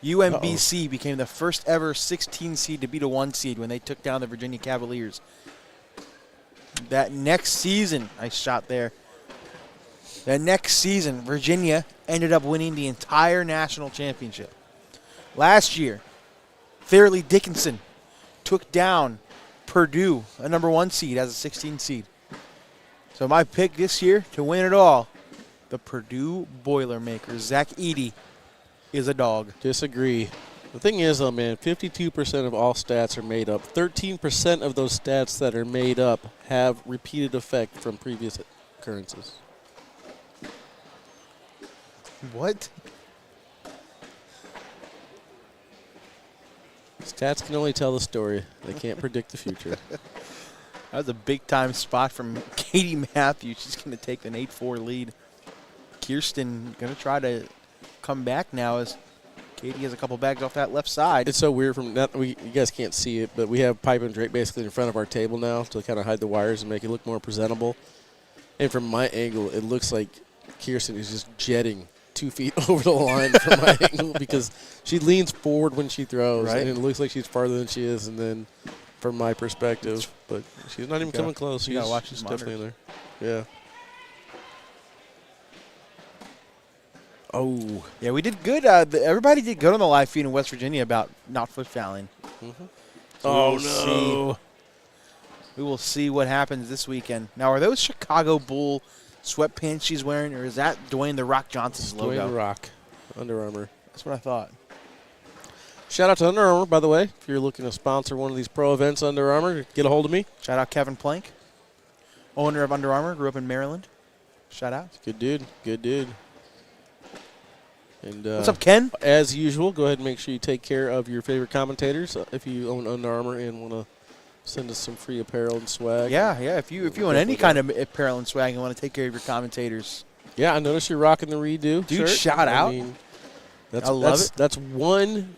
UMBC became the first ever 16 seed to beat a 1 seed when they took down the Virginia Cavaliers. That next season, nice shot there. That next season, Virginia ended up winning the entire national championship. Last year, Fairleigh Dickinson took down Purdue, a number 1 seed, as a 16 seed. So my pick this year to win it all, the Purdue Boilermakers. Zach Edey is a dog. Disagree. The thing is, though, man, 52% of all stats are made up. 13% of those stats that are made up have repeated effect from previous occurrences. What? Stats can only tell the story. They can't predict the future. That was a big-time spot from Katie Matthews. She's going to take an 8-4 lead. Kirsten going to try to come back now as Katie has a couple bags off that left side. It's so weird. You guys can't see it, but we have Pipe and Drake basically in front of our table now to kind of hide the wires and make it look more presentable. And from my angle, it looks like Kirsten is just jetting 2 feet over the line from my angle because she leans forward when she throws, right? And it looks like she's farther than she is. And then from my perspective, but she's not even coming close. She's definitely in there. Yeah. Oh. Yeah, we did good. Everybody did good on the live feed in West Virginia about not foot fouling. Mm-hmm. So we will see what happens this weekend. Now, are those Chicago Bull sweatpants she's wearing, or is that Dwayne The Rock Johnson's logo? Dwayne The Rock, Under Armour. That's what I thought. Shout out to Under Armour, by the way. If you're looking to sponsor one of these pro events, Under Armour, get a hold of me. Shout out Kevin Plank, owner of Under Armour, grew up in Maryland. Shout out. Good dude. Good dude. And what's up, Ken? As usual, go ahead and make sure you take care of your favorite commentators. If you own Under Armour and want to send us some free apparel and swag. Yeah. If you own any kind of apparel and swag and want to take care of your commentators. Yeah, I noticed you're rocking the redo Dude, shirt. shout out. Mean, I love it. That's one,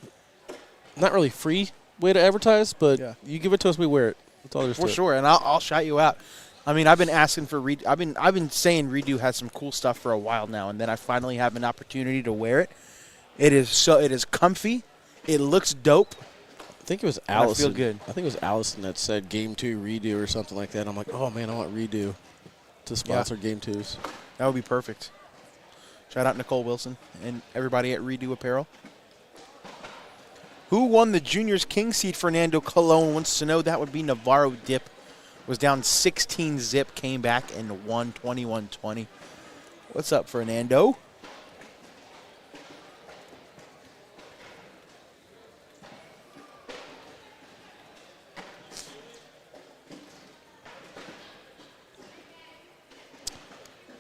not really free way to advertise, but you give it to us, we wear it. That's all there's to it. For sure, and I'll shout you out. I mean, I've been asking for I've been saying Redo has some cool stuff for a while now, and then I finally have an opportunity to wear it. It is comfy. It looks dope. I think it was Allison. I feel good. I think it was Allison that said Game 2 Redo or something like that. I'm like, oh man, I want Redo to sponsor Game 2s. That would be perfect. Shout out Nicole Wilson and everybody at Redo Apparel. Who won the juniors king seat? Fernando Colon wants to know. That would be Navarro Dip. Was down 16 zip, came back and won 21-20. What's up, Fernando?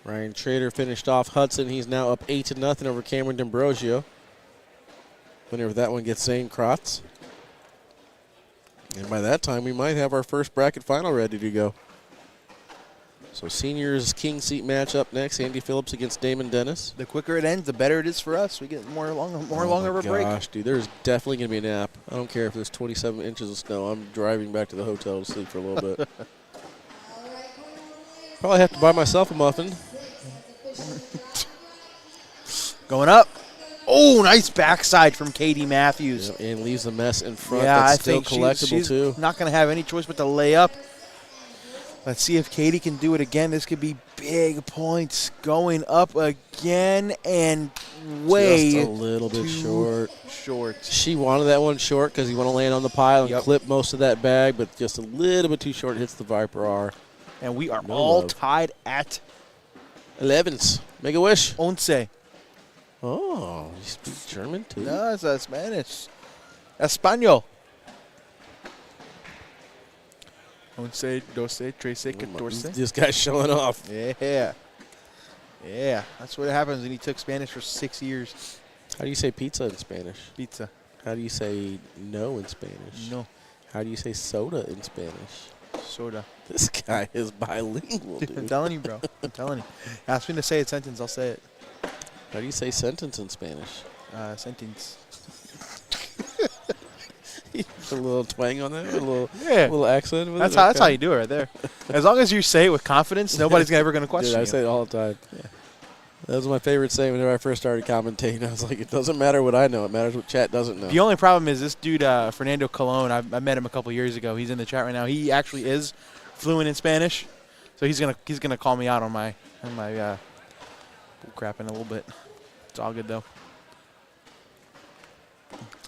Ryan Trader finished off Hudson. He's now up 8-0 over Cameron D'Ambrosio. Winner of that one gets Zane Crotz. And by that time, we might have our first bracket final ready to go. So seniors king seat match up next. Andy Phillips against Damon Dennis. The quicker it ends, the better it is for us. We get more long of a break. Gosh, dude, there's definitely going to be a nap. I don't care if there's 27 inches of snow. I'm driving back to the hotel to sleep for a little bit. Probably have to buy myself a muffin. Going up. Oh, nice backside from Katie Matthews. Yeah, and leaves a mess in front. Yeah, that's I still think collectible she's too. Not going to have any choice but to lay up. Let's see if Katie can do it again. This could be big points. Going up again and way just a little bit short. Short. She wanted that one short because you want to land on the pile and clip most of that bag, but just a little bit too short. Hits the Viper R. And we are all tied at 11s. Make a wish. 11. Oh, you speak German too? No, it's Spanish. Español. 11, 12, 13, 14. This guy's showing off. Yeah. Yeah, that's what happens when he took Spanish for 6 years. How do you say pizza in Spanish? Pizza. How do you say no in Spanish? No. How do you say soda in Spanish? Soda. This guy is bilingual, dude. I'm telling you, bro. I'm telling you. Ask me to say a sentence, I'll say it. How do you say sentence in Spanish? Sentence. A little twang on that? A little accent? With That's how you do it right there. As long as you say it with confidence, nobody's ever going to question Dude, I you. say it all the time. Yeah. That was my favorite saying whenever I first started commentating. I was like, it doesn't matter what I know. It matters what chat doesn't know. The only problem is this dude, Fernando Colon, I met him a couple years ago. He's in the chat right now. He actually is fluent in Spanish. So he's gonna call me out on my crap in a little bit. It's all good, though.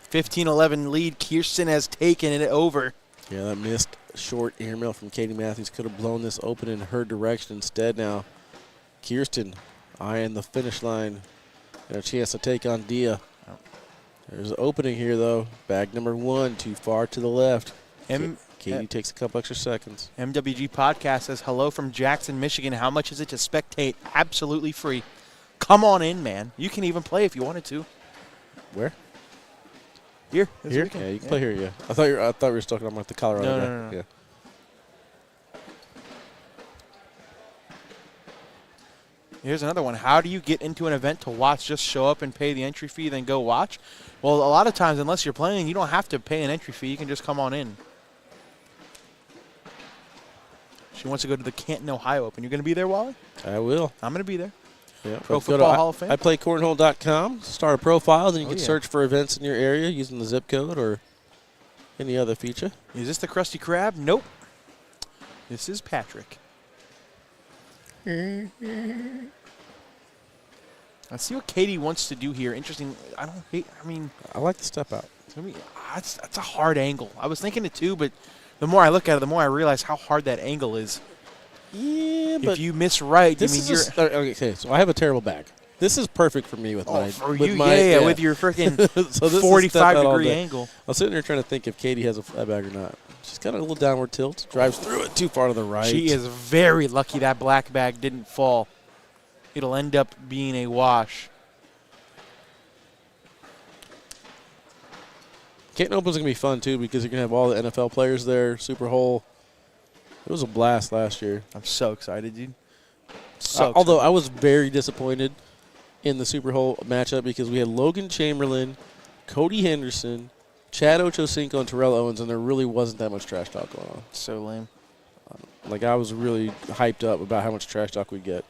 15-11 lead. Kirsten has taken it over. Yeah, that missed short airmail from Katie Matthews could have blown this open in her direction. Instead, now Kirsten eyeing the finish line. Got a chance to take on Dia. There's an opening here, though. Bag number 1, too far to the left. Katie takes a couple extra seconds. MWG Podcast says, hello from Jackson, Michigan. How much is it to spectate? Absolutely free. Come on in, man. You can even play if you wanted to. Where? Here. Here? Yeah, you can play here, yeah. I thought we were talking about the Colorado guy. No. Yeah. Here's another one. How do you get into an event to watch? Just show up and pay the entry fee, then go watch? Well, a lot of times, unless you're playing, you don't have to pay an entry fee. You can just come on in. She wants to go to the Canton, Ohio Open. You're going to be there, Wally? I will. I'm going to be there. Yeah, Pro Football Hall of Fame. iPlaycornhole.com. Start a profile, then you can search for events in your area using the zip code or any other feature. Is this the Krusty Krab? Nope. This is Patrick. Let's see what Katie wants to do here. Interesting. I like the step out. That's a hard angle. I was thinking it too, but the more I look at it, the more I realize how hard that angle is. Yeah, but if you miss right, okay, so I have a terrible bag. This is perfect for me with my. For with you, my, yeah, with your freaking so 45-degree angle. I'm sitting there trying to think if Katie has a flat bag or not. She's got a little downward tilt, drives through it too far to the right. She is very lucky that black bag didn't fall. It'll end up being a wash. Canton Open's going to be fun, too, because you're going to have all the NFL players there, Super Hole. It was a blast last year. I'm so excited, dude. Although I was very disappointed in the Super Hole matchup because we had Logan Chamberlain, Cody Henderson, Chad Ochocinco, and Terrell Owens, and there really wasn't that much trash talk going on. So lame. Like, I was really hyped up about how much trash talk we'd get.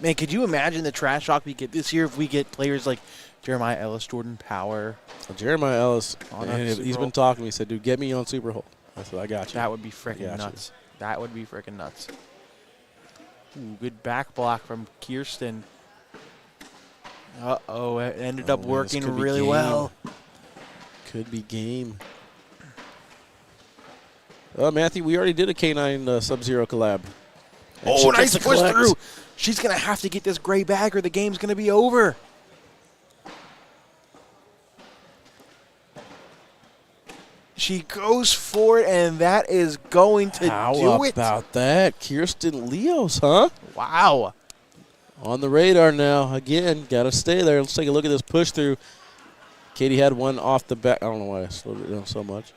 Man, could you imagine the trash talk we get this year if we get players like Jeremiah Ellis, Jordan Power? Jeremiah Ellis, Super he's Hole. been talking to me. He said, dude, get me on Super Hole. I said, I got you. That would be freaking nuts. That would be freaking nuts. Ooh, good back block from Kirsten. Uh-oh, it ended up working really well. Could be game. Matthew, we already did a K9 Sub-Zero collab. Oh, nice push through. She's going to have to get this gray bag or the game's going to be over. She goes for it, and that is going to do it. How about that? Kirsten Leos, huh? Wow. On the radar now. Again, got to stay there. Let's take a look at this push through. Katie had one off the back. I don't know why I slowed it down so much.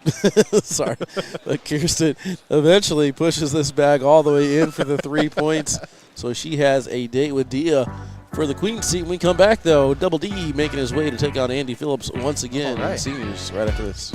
Sorry. But Kirsten eventually pushes this bag all the way in for the 3 points. So she has a date with Dia for the Queen's seat. When we come back, though, Double D making his way to take on Andy Phillips once again. All right. The seniors right after this.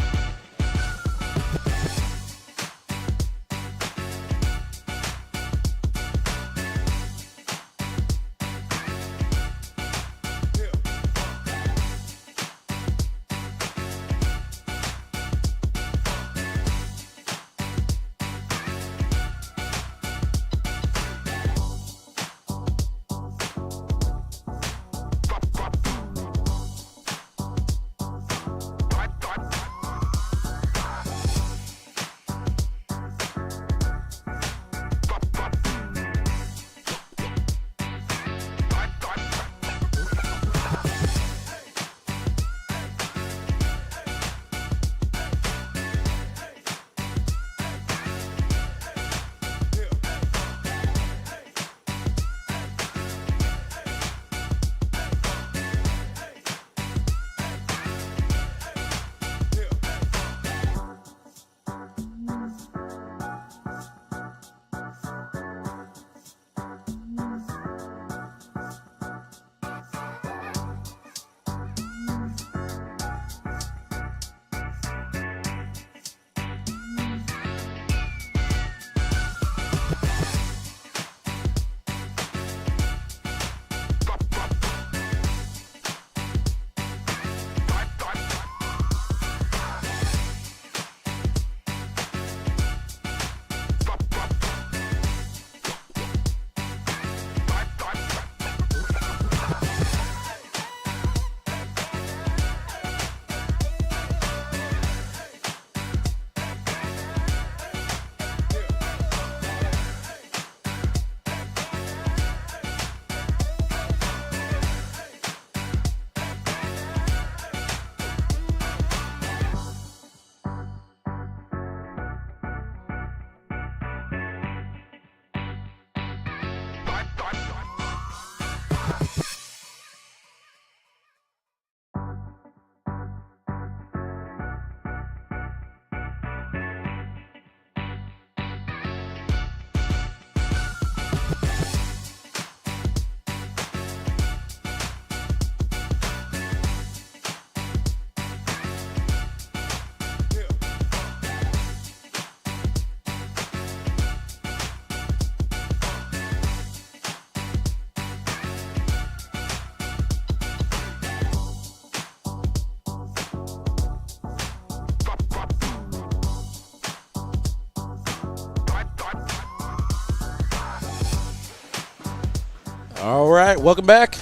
All right, welcome back.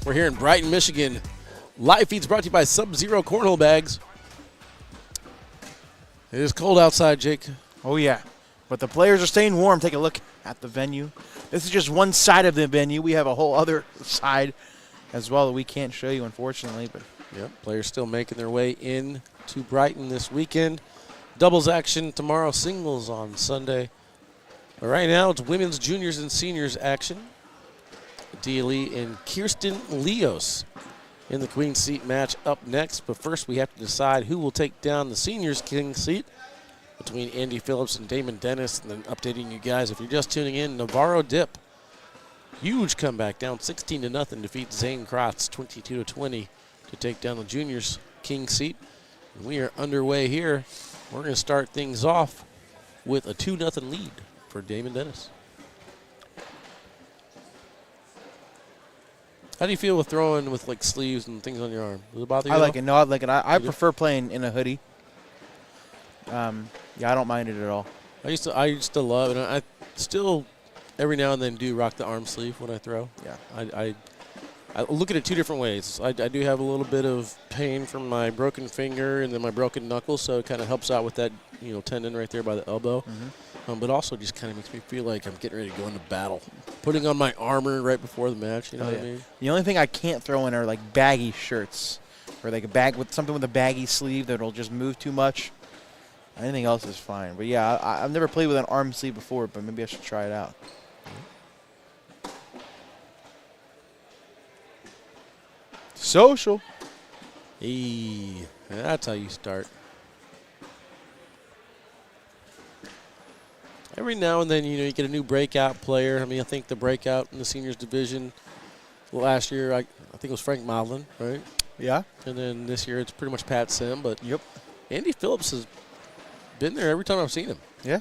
We're here in Brighton, Michigan. Live feeds brought to you by Sub-Zero Cornhole Bags. It is cold outside, Jake. Oh, yeah. But the players are staying warm. Take a look at the venue. This is just one side of the venue. We have a whole other side as well that we can't show you, unfortunately. But Yep, players still making their way in to Brighton this weekend. Doubles action tomorrow, singles on Sunday. But right now, it's women's juniors and seniors action. DLE and Kirsten Leos in the Queen's Seat match up next. But first, we have to decide who will take down the seniors' King Seat between Andy Phillips and Damon Dennis. And then updating you guys, if you're just tuning in, Navarro Dip. Huge comeback, down 16-0, defeats Zane Crotz 22-20 to take down the juniors' King Seat. And we are underway here. We're going to start things off with a 2-0 lead for Damon Dennis. How do you feel with throwing with like sleeves and things on your arm? Does it bother you? I like it. No, I like it. I prefer playing in a hoodie. Yeah, I don't mind it at all. I used to love it. I still every now and then do rock the arm sleeve when I throw. Yeah. I look at it two different ways. I do have a little bit of pain from my broken finger and then my broken knuckle, so it kind of helps out with that tendon right there by the elbow. But also just kind of makes me feel like I'm getting ready to go into battle. Putting on my armor right before the match, you know what I mean? The only thing I can't throw in are like baggy shirts, or like a bag with something with a baggy sleeve that'll just move too much. Anything else is fine. But yeah, I've never played with an arm sleeve before, but maybe I should try it out. Social. Hey, that's how you start. Every now and then, you get a new breakout player. I mean, I think the breakout in the seniors division last year, I think it was Frank Modlin, right? Yeah. And then this year it's pretty much Pat Sim. But Yep. Andy Phillips has been there every time I've seen him. Yeah.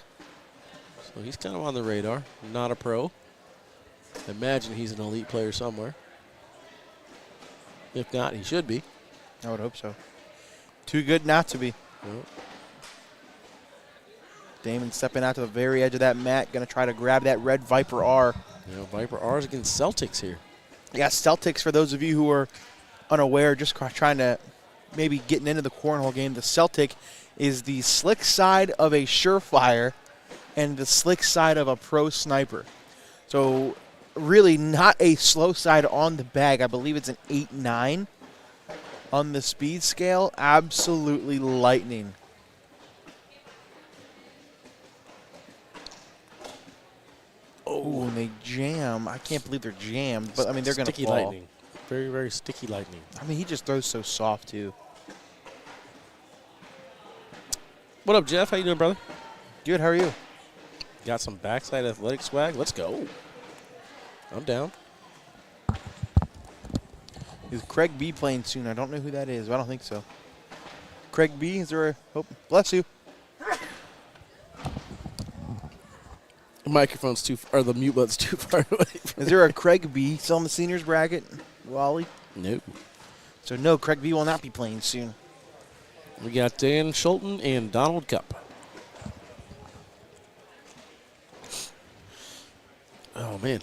So he's kind of on the radar. Not a pro. I imagine he's an elite player somewhere. If not, he should be. I would hope so. Too good not to be. Yep. Damon stepping out to the very edge of that mat, going to try to grab that red Viper R. Viper R's against Celtics here. Yeah, Celtics, for those of you who are unaware, just trying to maybe getting into the cornhole game, the Celtic is the slick side of a Surefire and the slick side of a pro sniper. So really not a slow side on the bag. I believe it's an 8-9 on the speed scale. Absolutely lightning. Oh, and they jam. I can't believe they're jammed, but I mean, they're going to fall. Sticky lightning. Very, very sticky lightning. I mean, he just throws so soft, too. What up, Jeff? How you doing, brother? Good, how are you? Got some backside athletic swag? Let's go. I'm down. Is Craig B playing soon? I don't know who that is, but I don't think so. Craig B, is there a... Oh, bless you. The microphone's too far, or the mute button's too far away. Is there a Craig B still in the seniors bracket, Wally? No. So, no, Craig B will not be playing soon. We got Dan Schulten and Donald Cup. Oh, man.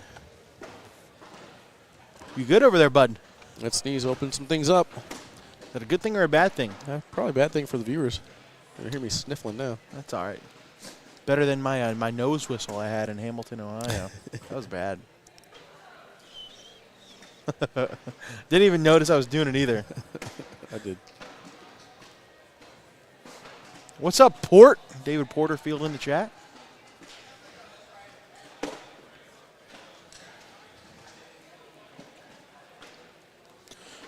You good over there, bud? That sneeze opened some things up. Is that a good thing or a bad thing? Probably a bad thing for the viewers. You hear me sniffling now. That's all right. Better than my my nose whistle I had in Hamilton, Ohio. That was bad. Didn't even notice I was doing it either. I did. What's up, Port? David Porterfield in the chat.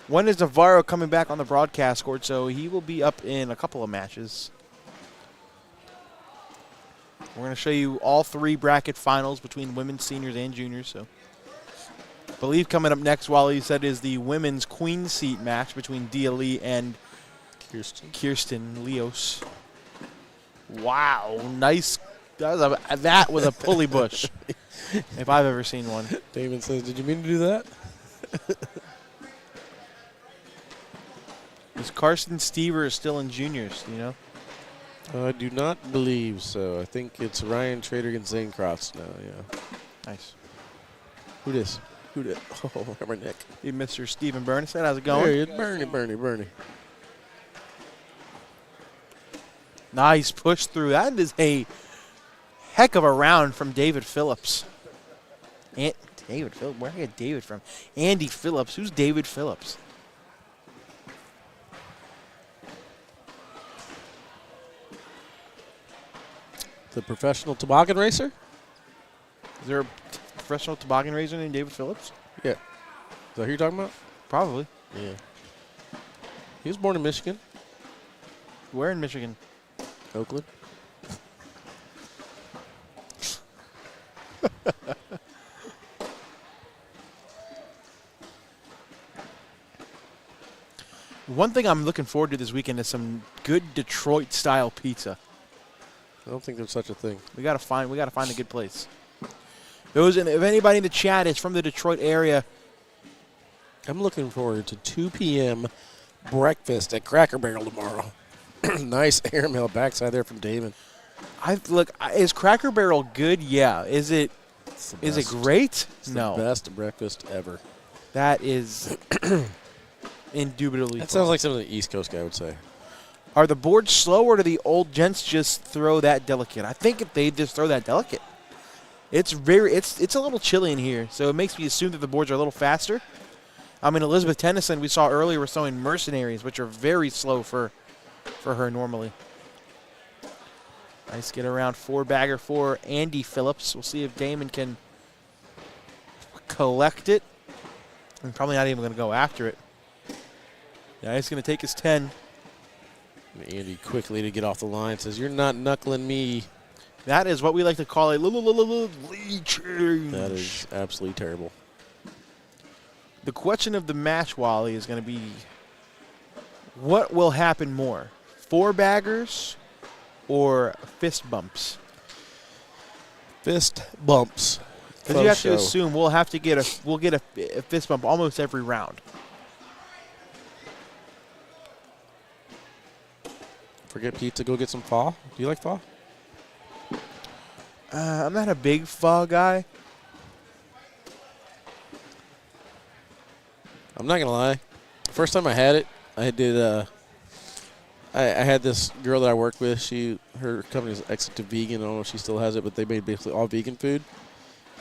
When is Navarro coming back on the broadcast court? So he will be up in a couple of matches. We're going to show you all three bracket finals between women's, seniors, and juniors. So, I believe coming up next, Wally said, is the women's queen seat match between DLE and Kirsten Leos. Wow, nice. That was a pulley bush, if I've ever seen one. Damon says, "Did you mean to do that?" Is Carson Stever still in juniors? Do you know? I do not believe so. I think it's Ryan Trader against Zane Crotz now, yeah. Nice. Who this? Who did? Oh, my neck. Hey, Mr. Stephen Burnison, how's it going? There you Bernie. Nice push through. That is a heck of a round from David Phillips. David Phillips. Where did I get David from? Andy Phillips. Who's David Phillips? The professional toboggan racer? Is there a professional toboggan racer named David Phillips? Yeah. Is that who you're talking about? Probably. Yeah. He was born in Michigan. Where in Michigan? Oakland. One thing I'm looking forward to this weekend is some good Detroit-style pizza. I don't think there's such a thing. We gotta find a good place. If anybody in the chat is from the Detroit area, I'm looking forward to 2 p.m. breakfast at Cracker Barrel tomorrow. Nice airmail backside there from Damon. Is Cracker Barrel good? Yeah. Is it great? It's no. the best breakfast ever. That is indubitably. That sounds like something the East Coast guy would say. Are the boards slow, or do the old gents just throw that delicate? I think if they just throw that delicate. It's a little chilly in here, so it makes me assume that the boards are a little faster. I mean, Elizabeth Tennyson, we saw earlier, was throwing Mercenaries, which are very slow for her normally. Nice get around 4-bagger for Andy Phillips. We'll see if Damon can collect it. I'm probably not even going to go after it. Yeah, he's going to take his 10. Andy quickly to get off the line says, "You're not knuckling me." That is what we like to call a lead change. That is absolutely terrible. The question of the match, Wally, is going to be what will happen more, 4-baggers or fist bumps? Fist bumps. Because you have to assume we'll get a fist bump almost every round. Forget pizza, go get some pho. Do you like pho? I'm not a big pho guy. I'm not gonna lie. First time I had it, I had this girl that I work with. Her company's exit to vegan. I don't know if she still has it, but they made basically all vegan food.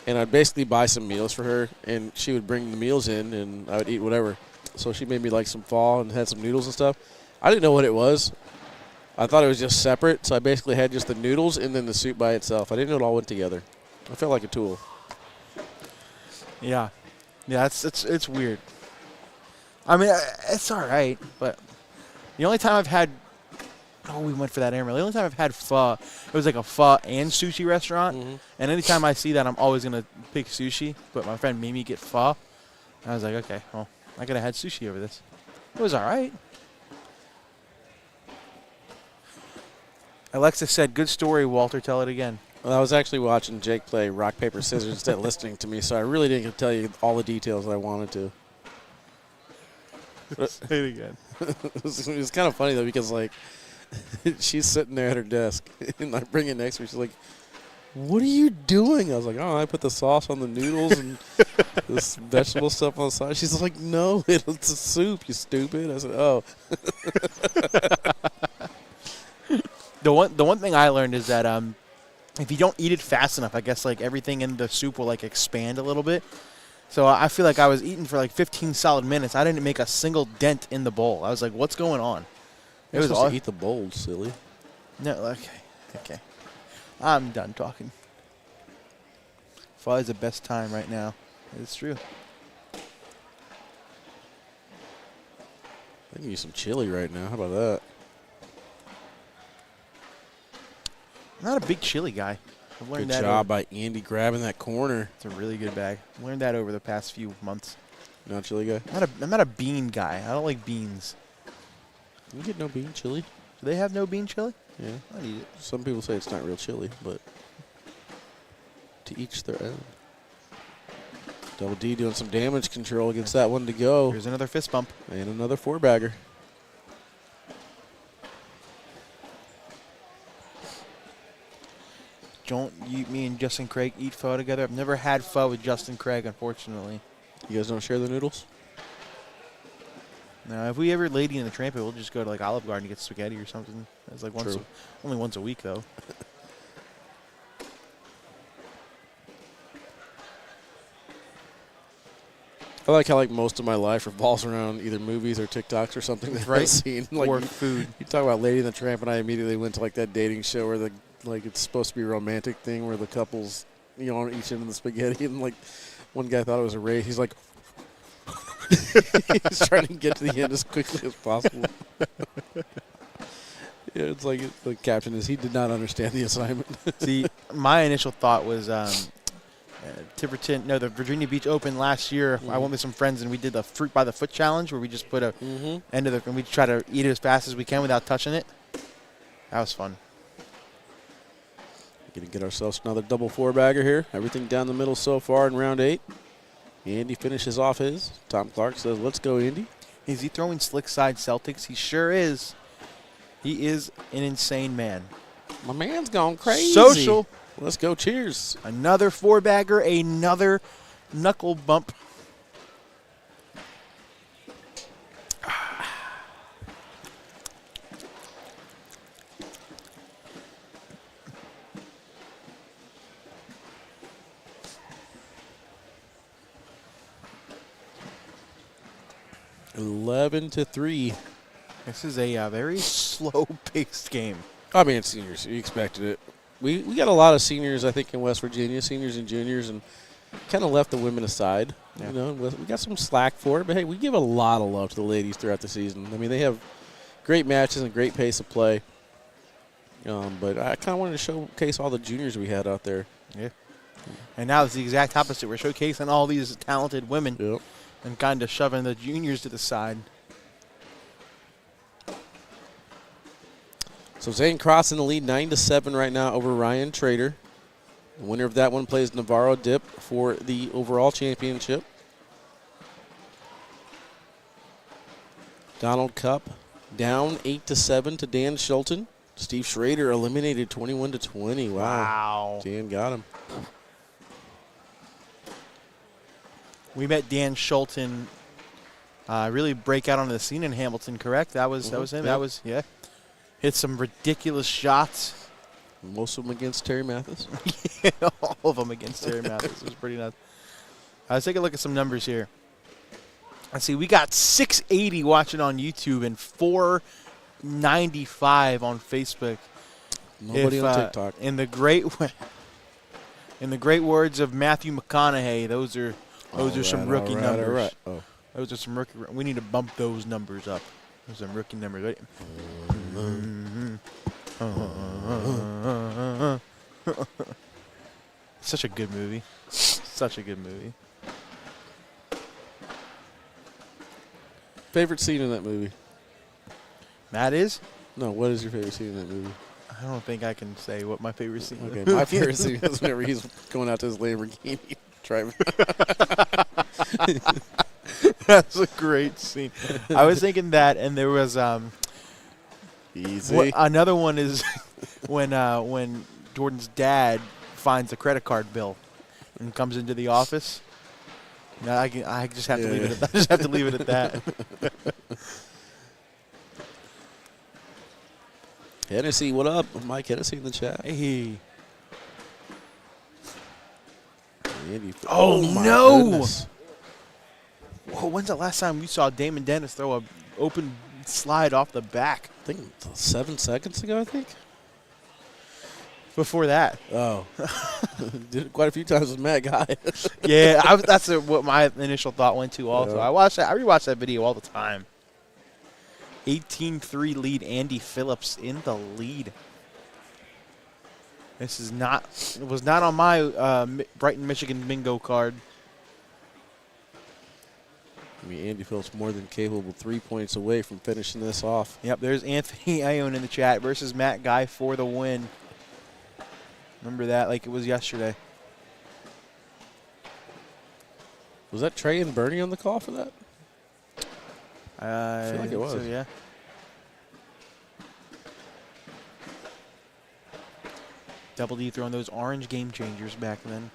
And I'd basically buy some meals for her, and she would bring the meals in, and I would eat whatever. So she made me like some pho and had some noodles and stuff. I didn't know what it was. I thought it was just separate, so I basically had just the noodles and then the soup by itself. I didn't know it all went together. I felt like a tool. Yeah, it's weird. I mean, it's all right, but the only time I've had, we went for that airmail. The only time I've had pho, it was like a pho and sushi restaurant. Mm-hmm. And anytime I see that, I'm always gonna pick sushi. But my friend made me get pho. I was like, okay, well, I could have had sushi over this. It was all right. Alexa said, "Good story, Walter. Tell it again." Well, I was actually watching Jake play rock, paper, scissors instead of listening to me, so I really didn't get to tell you all the details that I wanted to. Say it again. It was kind of funny, though, because, like, she's sitting there at her desk, and I bring it next to her. She's like, "What are you doing?" I was like, "Oh, I put the sauce on the noodles and this vegetable stuff on the side." She's like, "No, it's a soup, you stupid." I said, "Oh." The one thing I learned is that if you don't eat it fast enough, I guess like everything in the soup will like expand a little bit. So I feel like I was eating for like 15 solid minutes. I didn't make a single dent in the bowl. I was like, "What's going on?" It was all to eat the bowl, silly. No, okay. I'm done talking. Pho is the best time right now. It's true. I can use some chili right now. How about that? I'm not a big chili guy. I've learned Good that. job by Andy grabbing that corner. It's a really good bag. I've learned that over the past few months. Not a chili guy? I'm not a bean guy. I don't like beans. You get no bean chili? Do they have no bean chili? Yeah. I need it. Some people say it's not real chili, but to each their own. Double D doing some damage control against that one to go. Here's another fist bump. And another 4-bagger. Don't me and Justin Craig eat pho together? I've never had pho with Justin Craig, unfortunately. You guys don't share the noodles? No, if we ever Lady in the Tramp, we'll just go to like Olive Garden and get spaghetti or something. It's like only once a week though. I like how most of my life revolves around either movies or TikToks or something that I've seen. Or food. You talk about Lady and the Tramp, and I immediately went to that dating show where it's supposed to be a romantic thing where the couples, on each end of the spaghetti, and one guy thought it was a race. He's like, he's trying to get to the end as quickly as possible. Yeah, it's like the caption is he did not understand the assignment. See, my initial thought was the Virginia Beach Open last year. I went with some friends and we did the fruit by the foot challenge where we just put a end of and we try to eat it as fast as we can without touching it. That was fun. We're going to get ourselves another double four-bagger here. Everything down the middle so far in round 8. Andy finishes off his. Tom Clark says, let's go, Andy. Is he throwing slick side Celtics? He sure is. He is an insane man. My man's gone crazy. Social. Let's go. Cheers. Another four-bagger, another knuckle bump. (11-3). This is a very slow-paced game. I mean, it's seniors. You expected it. We got a lot of seniors, I think, in West Virginia, seniors and juniors, and kind of left the women aside. Yeah. We got some slack for it, but, hey, we give a lot of love to the ladies throughout the season. I mean, they have great matches and great pace of play. But I kind of wanted to showcase all the juniors we had out there. Yeah. And now it's the exact opposite. We're showcasing all these talented women and kind of shoving the juniors to the side. So Zane Crotz in the lead, 9-7 right now over Ryan Trader. The winner of that one plays Navarro Dip for the overall championship. Donald Cup down 8-7 to Dan Schulten. Steve Schrader eliminated 21-20. Wow. Dan got him. We met Dan Schulten really break out onto the scene in Hamilton, correct? That was him. Yep. Hit some ridiculous shots. Most of them against Terry Mathis. Yeah, all of them against Terry Mathis. It was pretty nuts. Let's take a look at some numbers here. Let's see. We got 680 watching on YouTube and 495 on Facebook. Nobody on TikTok. In the great words of Matthew McConaughey, those are some rookie numbers. All right. Oh. Those are some rookie. We need to bump those numbers up. Those are some rookie numbers, right? Such a good movie. Such a good movie. Favorite scene in that movie? Matt is? No, what is your favorite scene in that movie? I don't think I can say what my favorite scene is. Okay, my favorite scene is whenever he's going out to his Lamborghini driving. That's a great scene. I was thinking that, and there was easy. Another one is when Jordan's dad finds a credit card bill and comes into the office. No, I just have to leave it at that. I just have to leave it at that. Hennessy, what up? Mike Hennessy in the chat. Hey. Andy, oh my no! goodness. Whoa, when's the last time we saw Damon Dennis throw a open slide off the back? I think 7 seconds ago, I think. Before that. Oh. Did it quite a few times with Matt Guy. Yeah, that's what my initial thought went to also. Yeah. I rewatch that video all the time. 18-3 lead, Andy Phillips in the lead. This is not, it was not on my Brighton, Michigan bingo card. I mean, Andy Phillips more than capable, 3 points away from finishing this off. Yep, there's Anthony Ione in the chat versus Matt Guy for the win. Remember that like it was yesterday. Was that Trey and Bernie on the call for that? I feel like it was. So, yeah. Double D throwing those orange game changers back then.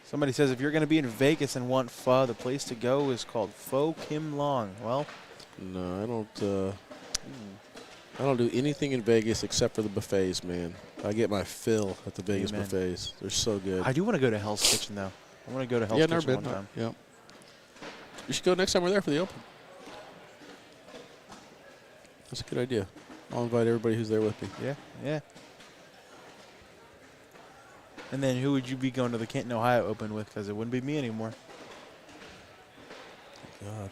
Somebody says if you're going to be in Vegas and want pho, the place to go is called Pho Kim Long. Well, No, I don't. I don't do anything in Vegas except for the buffets, man. I get my fill at the Vegas Amen. buffets. They're so good. I do want to go to Hell's Kitchen, though. I want to go to Hell's never Kitchen been. one time. Yeah. You should go next time we're there for the Open. That's a good idea. I'll invite everybody who's there with me. Yeah, yeah. And then who would you be going to the Canton, Ohio Open with? Because it wouldn't be me anymore. God.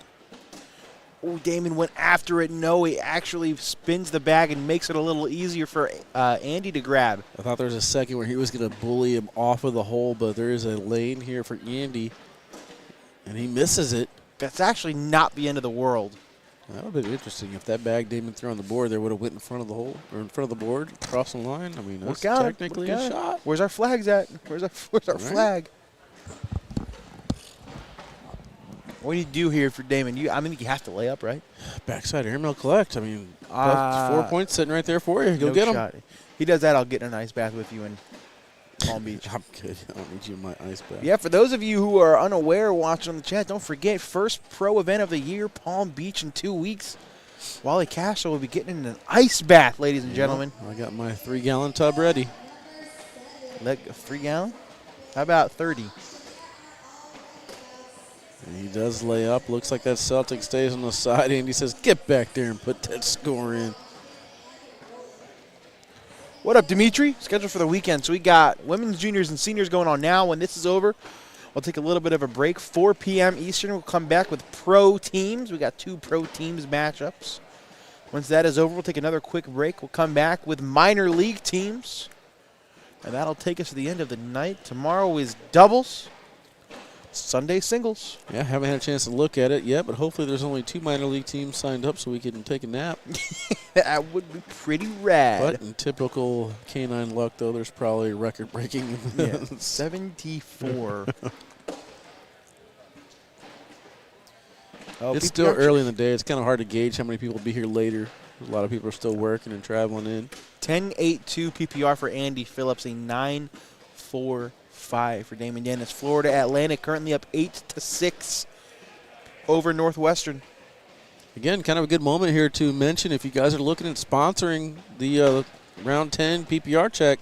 Oh, Damon went after it. No, he actually spins the bag and makes it a little easier for Andy to grab. I thought there was a second where he was going to bully him off of the hole, but there is a lane here for Andy, and he misses it. That's actually not the end of the world. That would have been interesting if that bag Damon threw on the board. There would have went in front of the hole or in front of the board, crossing the line. I mean, that's technically a shot. Where's our flags at? Where's our flag? What do you do here for Damon? You have to lay up, right? Backside airmail collect. I mean, 4 points sitting right there for you. Go no get them. Shot. He does that, I'll get in an ice bath with you in Palm Beach. I'm good. I don't need you in my ice bath. Yeah, for those of you who are unaware watching on the chat, don't forget, first pro event of the year, Palm Beach in 2 weeks. Wally Castro will be getting in an ice bath, ladies and gentlemen. I got my 3-gallon tub ready. Like a 3 gallon? How about 30? And he does lay up. Looks like that Celtic stays on the side. Andy says, get back there and put that score in. What up, Dimitri? Scheduled for the weekend. So we got women's, juniors, and seniors going on now. When this is over, we'll take a little bit of a break. 4 p.m. Eastern, we'll come back with pro teams. We got 2 pro teams matchups. Once that is over, we'll take another quick break. We'll come back with minor league teams. And that'll take us to the end of the night. Tomorrow is doubles. Sunday singles. Yeah, haven't had a chance to look at it yet, but hopefully there's only 2 minor league teams signed up so we can take a nap. That would be pretty rad. But in typical canine luck, though, there's probably a record-breaking. Yeah, 74. It's still early in the day. It's kind of hard to gauge how many people will be here later. A lot of people are still working and traveling in. 10-8-2 PPR for Andy Phillips, a 9-4-5 for Damon Dennis. Florida Atlantic currently up 8-6 over Northwestern. Again, kind of a good moment here to mention if you guys are looking at sponsoring the round 10 PPR check,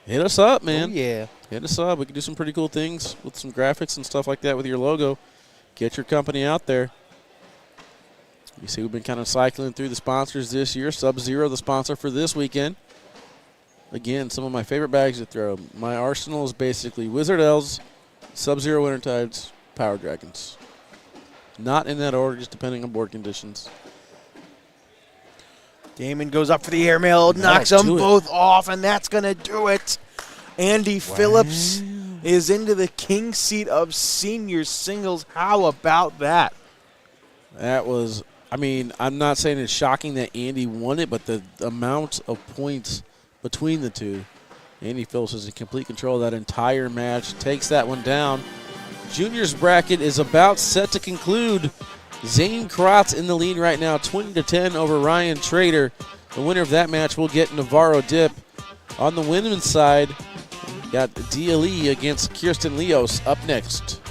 hit us up, man. Oh, yeah. Hit us up. We can do some pretty cool things with some graphics and stuff like that with your logo. Get your company out there. You see we've been kind of cycling through the sponsors this year. Sub-Zero, the sponsor for this weekend. Again, some of my favorite bags to throw. My arsenal is basically Wizard Elves, Sub-Zero Winter Tides, Power Dragons. Not in that order, just depending on board conditions. Damon goes up for the airmail, knocks them both off, and that's going to do it. Andy Phillips is into the king seat of senior singles. How about that? That was, I mean, I'm not saying it's shocking that Andy won it, but the amount of points between the two. Andy Phillips is in complete control of that entire match, takes that one down. Juniors bracket is about set to conclude. Zane Crotz in the lead right now, 20-10 over Ryan Trader. The winner of that match will get Navarro Dip. On the women's side, got DLE against Kirsten Leos up next.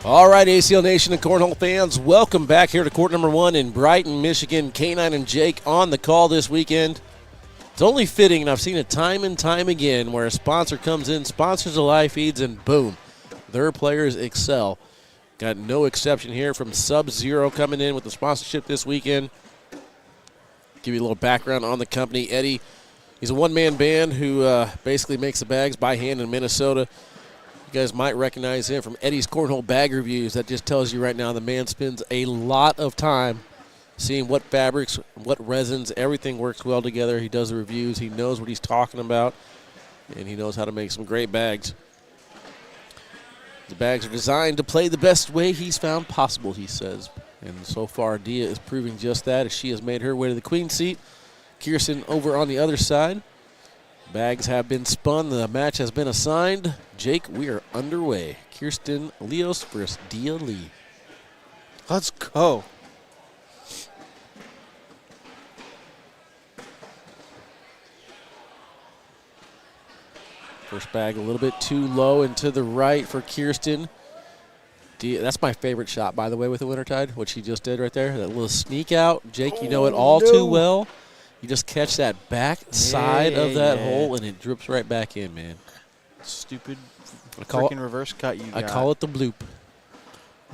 All right, ACL Nation and Cornhole fans, welcome back here to court number 1 in Brighton, Michigan. K9 and Jake on the call this weekend. It's only fitting, and I've seen it time and time again, where a sponsor comes in, sponsors the live feeds, and boom, their players excel. Got no exception here from Sub-Zero coming in with the sponsorship this weekend. Give you a little background on the company. Eddie, he's a one-man band who basically makes the bags by hand in Minnesota. You guys might recognize him from Eddie's Cornhole Bag Reviews. That just tells you right now the man spends a lot of time seeing what fabrics, what resins, everything works well together. He does the reviews. He knows what he's talking about, and he knows how to make some great bags. The bags are designed to play the best way he's found possible, he says. And so far, Dia is proving just that as she has made her way to the queen seat. Kirsten over on the other side. Bags have been spun. The match has been assigned. Jake, we are underway. Kirsten Leos versus Dia Lee. Let's go. First bag a little bit too low and to the right for Kirsten. That's my favorite shot, by the way, with the Wintertide, what she just did right there. That little sneak out. Jake, you know it all too well. You just catch that back side of that hole, and it drips right back in, man. Stupid freaking reverse cut you got. I call it the bloop.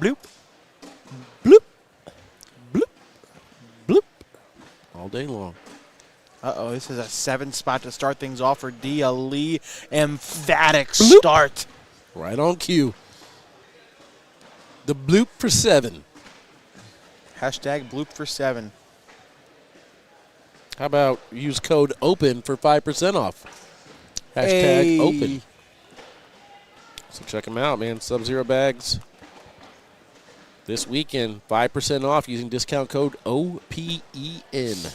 Bloop. Bloop. Bloop. Bloop. All day long. Uh-oh, this is a 7 spot to start things off for Dia Lee. Emphatic bloop. Start. Right on cue. The bloop for 7. Hashtag bloop for 7. How about use code OPEN for 5% off? Hashtag OPEN. So check them out, man. Sub-Zero bags. This weekend, 5% off using discount code OPEN.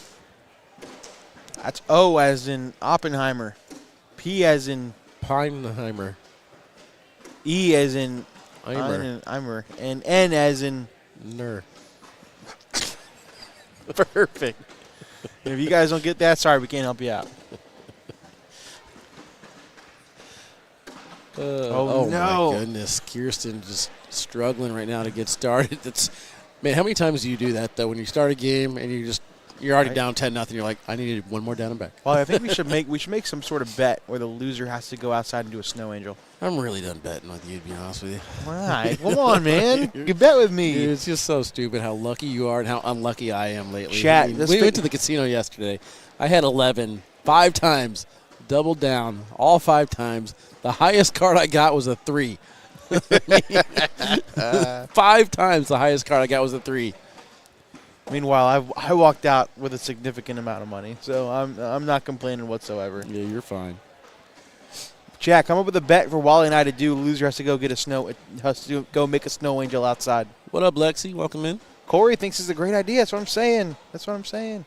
That's O as in Oppenheimer. P as in Pineheimer. E as in Eimer. And N as in Ner. Perfect. If you guys don't get that, sorry, we can't help you out. Oh no. My goodness. Kirsten just struggling right now to get started. Man, how many times do you do that, though, when you start a game and you're already down 10-0, you're like, I need one more down and back. Well, I think we should make some sort of bet where the loser has to go outside and do a snow angel. I'm really done betting with you, to be honest with you. Why? Come on, man. You bet with me. Dude, it's just so stupid how lucky you are and how unlucky I am lately. Chat, I mean, we went to the casino yesterday. I had 11, 5 times, doubled down, all 5 times. The highest card I got was a 3. 5 times the highest card I got was a 3. Meanwhile, I walked out with a significant amount of money, so I'm not complaining whatsoever. Yeah, you're fine. Jack, come up with a bet for Wally and I to do. Loser has to go go make a snow angel outside. What up, Lexi? Welcome in. Corey thinks it's a great idea. That's what I'm saying.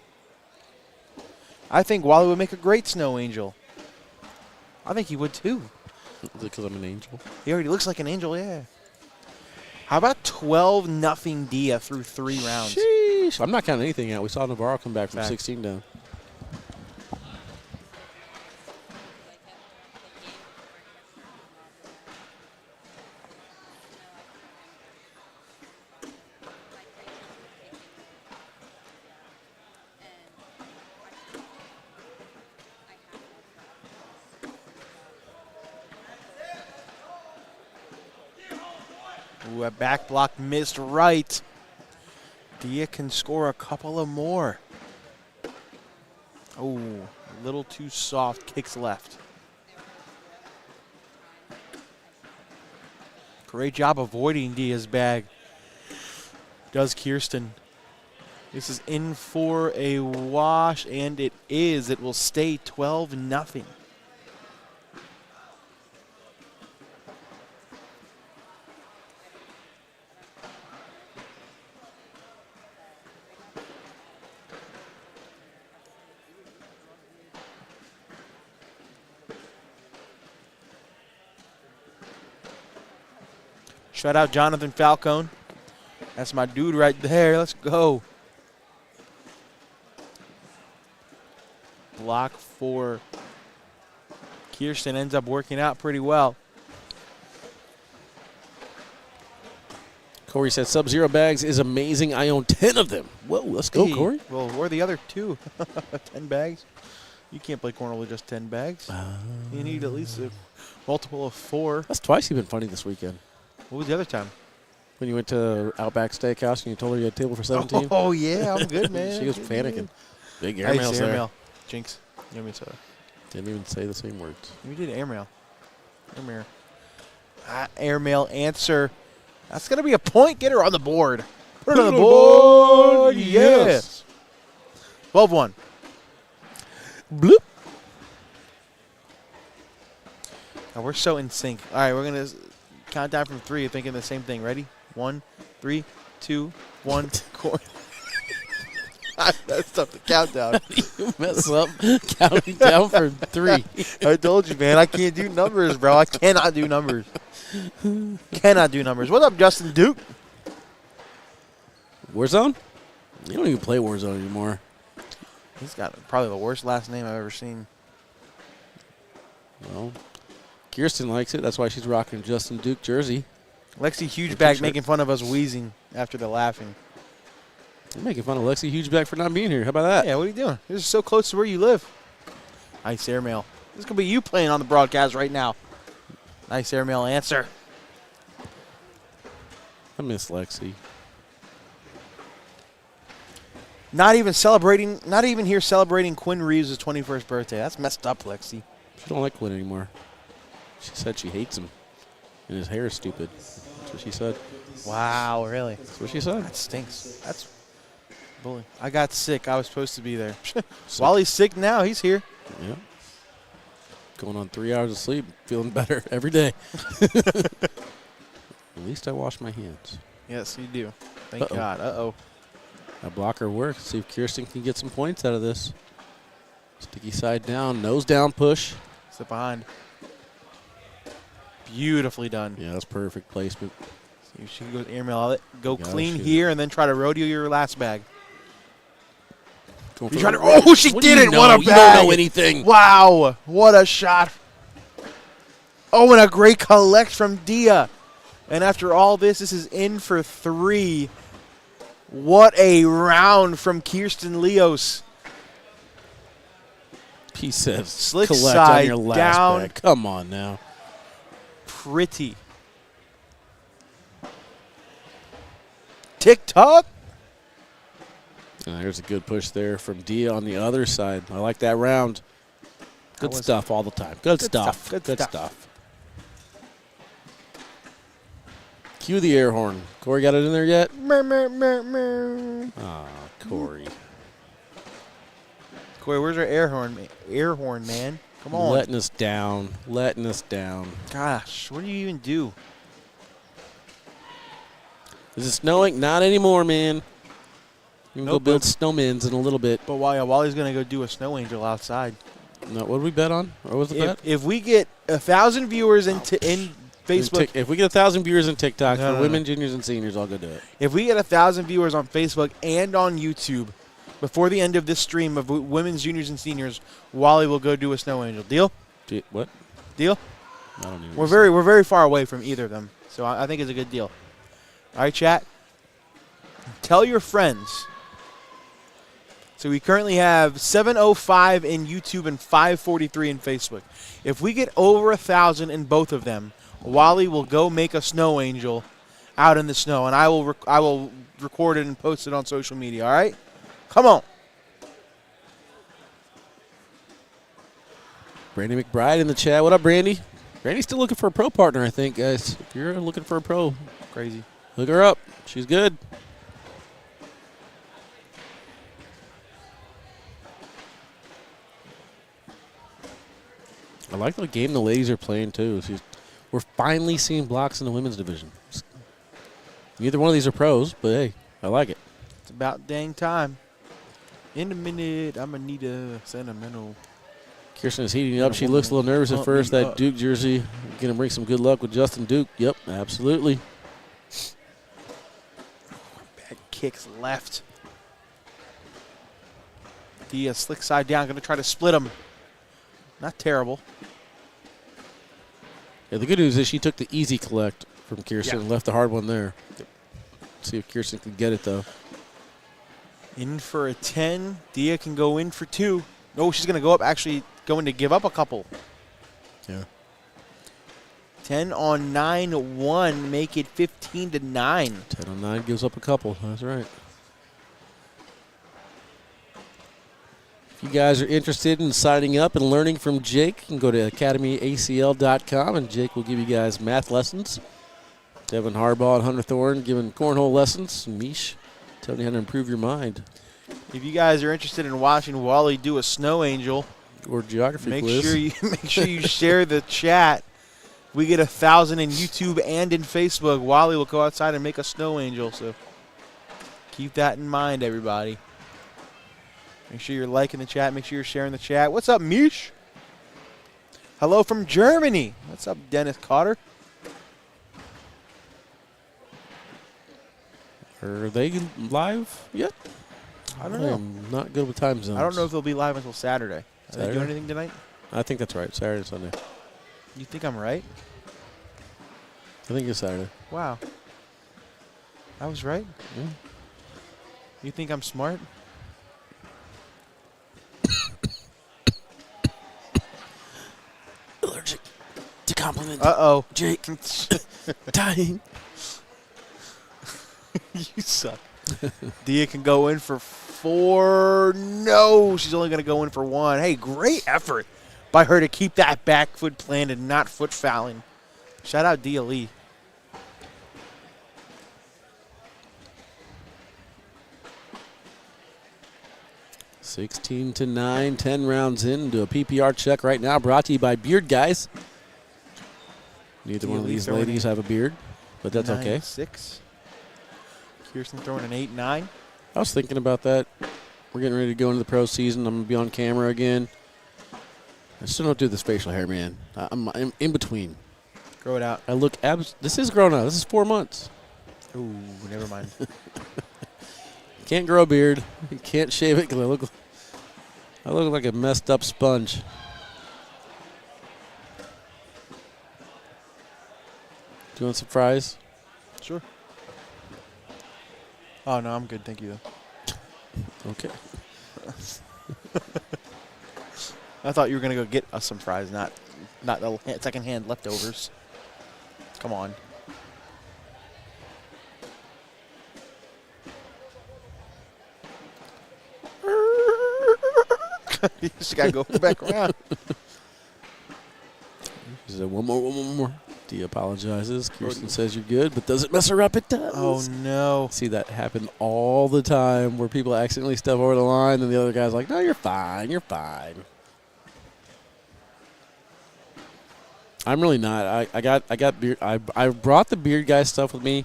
I think Wally would make a great snow angel. I think he would too. Because I'm an angel. He already looks like an angel, yeah. How about 12-0 Dia through 3 rounds? Sheesh. I'm not counting anything out. We saw Navarro come back from 16 down. Ooh, a back block missed right. Dia can score a couple of more. Oh, a little too soft. Kicks left. Great job avoiding Dia's bag. Does Kirsten. This is in for a wash, and it is. It will stay 12-0. Shout out Jonathan Falcone. That's my dude right there. Let's go. Block for Kirsten ends up working out pretty well. Corey said Sub-Zero bags is amazing. I own 10 of them. Whoa, let's go, Corey. Well, where are the other 2? 10 bags? You can't play cornhole with just 10 bags. You need at least a multiple of 4. That's twice you've been funny this weekend. What was the other time? When you went to Outback Steakhouse and you told her you had a table for 17? Oh, yeah, I'm good, man. She was panicking. Big Nice airmails there. airmail. Jinx. Give me a soda. Didn't even say the same words. We did airmail. Airmail. Airmail answer. That's going to be a point getter on the board. Put it on the board. Yes. 12-1. Bloop. Now we're so in sync. All right, we're going to count down from 3, thinking the same thing. Ready? 1, 3, 2, 1. That's tough to count down. You mess up counting down from 3. I told you, man. I can't do numbers, bro. I cannot do numbers. Cannot do numbers. What's up, Justin Duke? Warzone? You don't even play Warzone anymore. He's got probably the worst last name I've ever seen. Well, Kirsten likes it. That's why she's rocking a Justin Duke jersey. Lexi Hugeback making fun of us wheezing after the laughing. You're making fun of Lexi Hugeback for not being here. How about that? Yeah, what are you doing? This is so close to where you live. Nice airmail. This is going to be you playing on the broadcast right now. Nice airmail answer. I miss Lexi. Not even here celebrating Quinn Reeves' 21st birthday. That's messed up, Lexi. She don't like Quinn anymore. She said she hates him. And his hair is stupid. That's what she said. Wow, really? That's what she said. That stinks. That's bullying. I got sick. I was supposed to be there. While he's sick now, he's here. Yeah. Going on 3 hours of sleep, feeling better every day. At least I wash my hands. Yes, you do. Thank God. Uh-oh. That blocker works. See if Kirsten can get some points out of this. Sticky side down, nose down push. Step behind. Beautifully done. Yeah, that's perfect placement. See if she goes airmail. Go clean shoot. here and then try to rodeo your last bag. You're trying to, oh, she did it. What a bag. You don't know anything. Wow. What a shot. Oh, and a great collect from Dia. And after all this is in for 3. What a round from Kirsten Leos. He says, Slick collect side on your last down. bag. Come on now. Pretty. Tick-tock. There's a good push there from Dia on the other side. I like that round. Good stuff all the time. Good stuff. Good stuff. Cue the air horn. Corey got it in there yet? Ah, Corey. Corey, where's our air horn, man? Come on. Letting us down. Letting us down. Gosh, what do you even do? Is it snowing? Not anymore, man. You can go build snowmans in a little bit. But Wally's going to go do a snow angel outside. No, what did we bet on? What was the bet? If we get 1,000 viewers in Facebook. If we get 1,000 viewers in TikTok for women, juniors, and seniors, I'll go do it. If we get 1,000 viewers on Facebook and on YouTube before the end of this stream of women's, juniors, and seniors, Wally will go do a snow angel. Deal? What? Deal? I don't even We're very far away from either of them, so I think it's a good deal. All right, chat. Tell your friends. So we currently have 705 in YouTube and 543 in Facebook. If we get over 1,000 in both of them, Wally will go make a snow angel out in the snow, and I will record it and post it on social media. All right, come on. Brandy McBride in the chat. What up, Brandy? Brandy's still looking for a pro partner, I think, guys. If you're looking for a pro, Crazy. Look her up. She's good. I like the game the ladies are playing, too. We're finally seeing blocks in the women's division. Neither one of these are pros, but, hey, I like it. It's about dang time. In a minute, I'm going to need a sentimental. Kirsten is heating up. She looks a little nervous at first. That Duke jersey going to bring some good luck with Justin Duke. Yep, absolutely. Bad kicks left. The slick side down, going to try to split him. Not terrible. Yeah, the good news is she took the easy collect from Kirsten and left the hard one there. See if Kirsten can get it, though. In for a 10. Dia can go in for 2. No, she's going to go up, actually going to give up a couple. Yeah. 10 on 9-1, make it 15-9. 10 on 9 gives up a couple. That's right. If you guys are interested in signing up and learning from Jake, you can go to academyacl.com, and Jake will give you guys math lessons. Devin Harbaugh and Hunter Thorne giving cornhole lessons. Mish telling you how to improve your mind. If you guys are interested in watching Wally do a snow angel, or geography make quiz. Make sure you share the chat. We get 1,000 in YouTube and in Facebook. Wally will go outside and make a snow angel. So keep that in mind, everybody. Make sure you're liking the chat. Make sure you're sharing the chat. What's up, Mish? Hello from Germany. What's up, Dennis Cotter? Are they live yet? I don't know. I'm not good with time zones. I don't know if they'll be live until Saturday. Are Saturday? they doing anything tonight? I think that's right. Saturday and Sunday. You think I'm right? I think it's Saturday. Wow. I was right? Yeah. You think I'm smart? Allergic to compliment. Uh-oh. Jake. Dying. You suck. Dia can go in for 4. No, she's only going to go in for 1. Hey, great effort by her to keep that back foot planted, not foot fouling. Shout out Dia Lee. (16-9), 10 rounds into a PPR check right now, brought to you by Beard Guys. Neither one of these ladies have a beard, but that's okay. 9-6. Kirsten throwing an 8-9. I was thinking about that. We're getting ready to go into the pro season. I'm going to be on camera again. I still don't do this facial hair, man. I'm in between. Grow it out. I look this is grown out. This is 4 months. Ooh, never mind. Can't grow a beard. Can't shave it because I look like a messed up sponge. Do you want some fries? Sure. Oh, no, I'm good. Thank you. Okay. I thought you were going to go get us some fries, not the secondhand leftovers. Come on. You just got to go back around. She said, one more. Dee apologizes. Kirsten says you're good, but does it mess her up? It does. Oh, no. See that happen all the time where people accidentally step over the line and the other guy's like, no, you're fine. You're fine. I'm really not. I got beard. I brought the Beard Guy stuff with me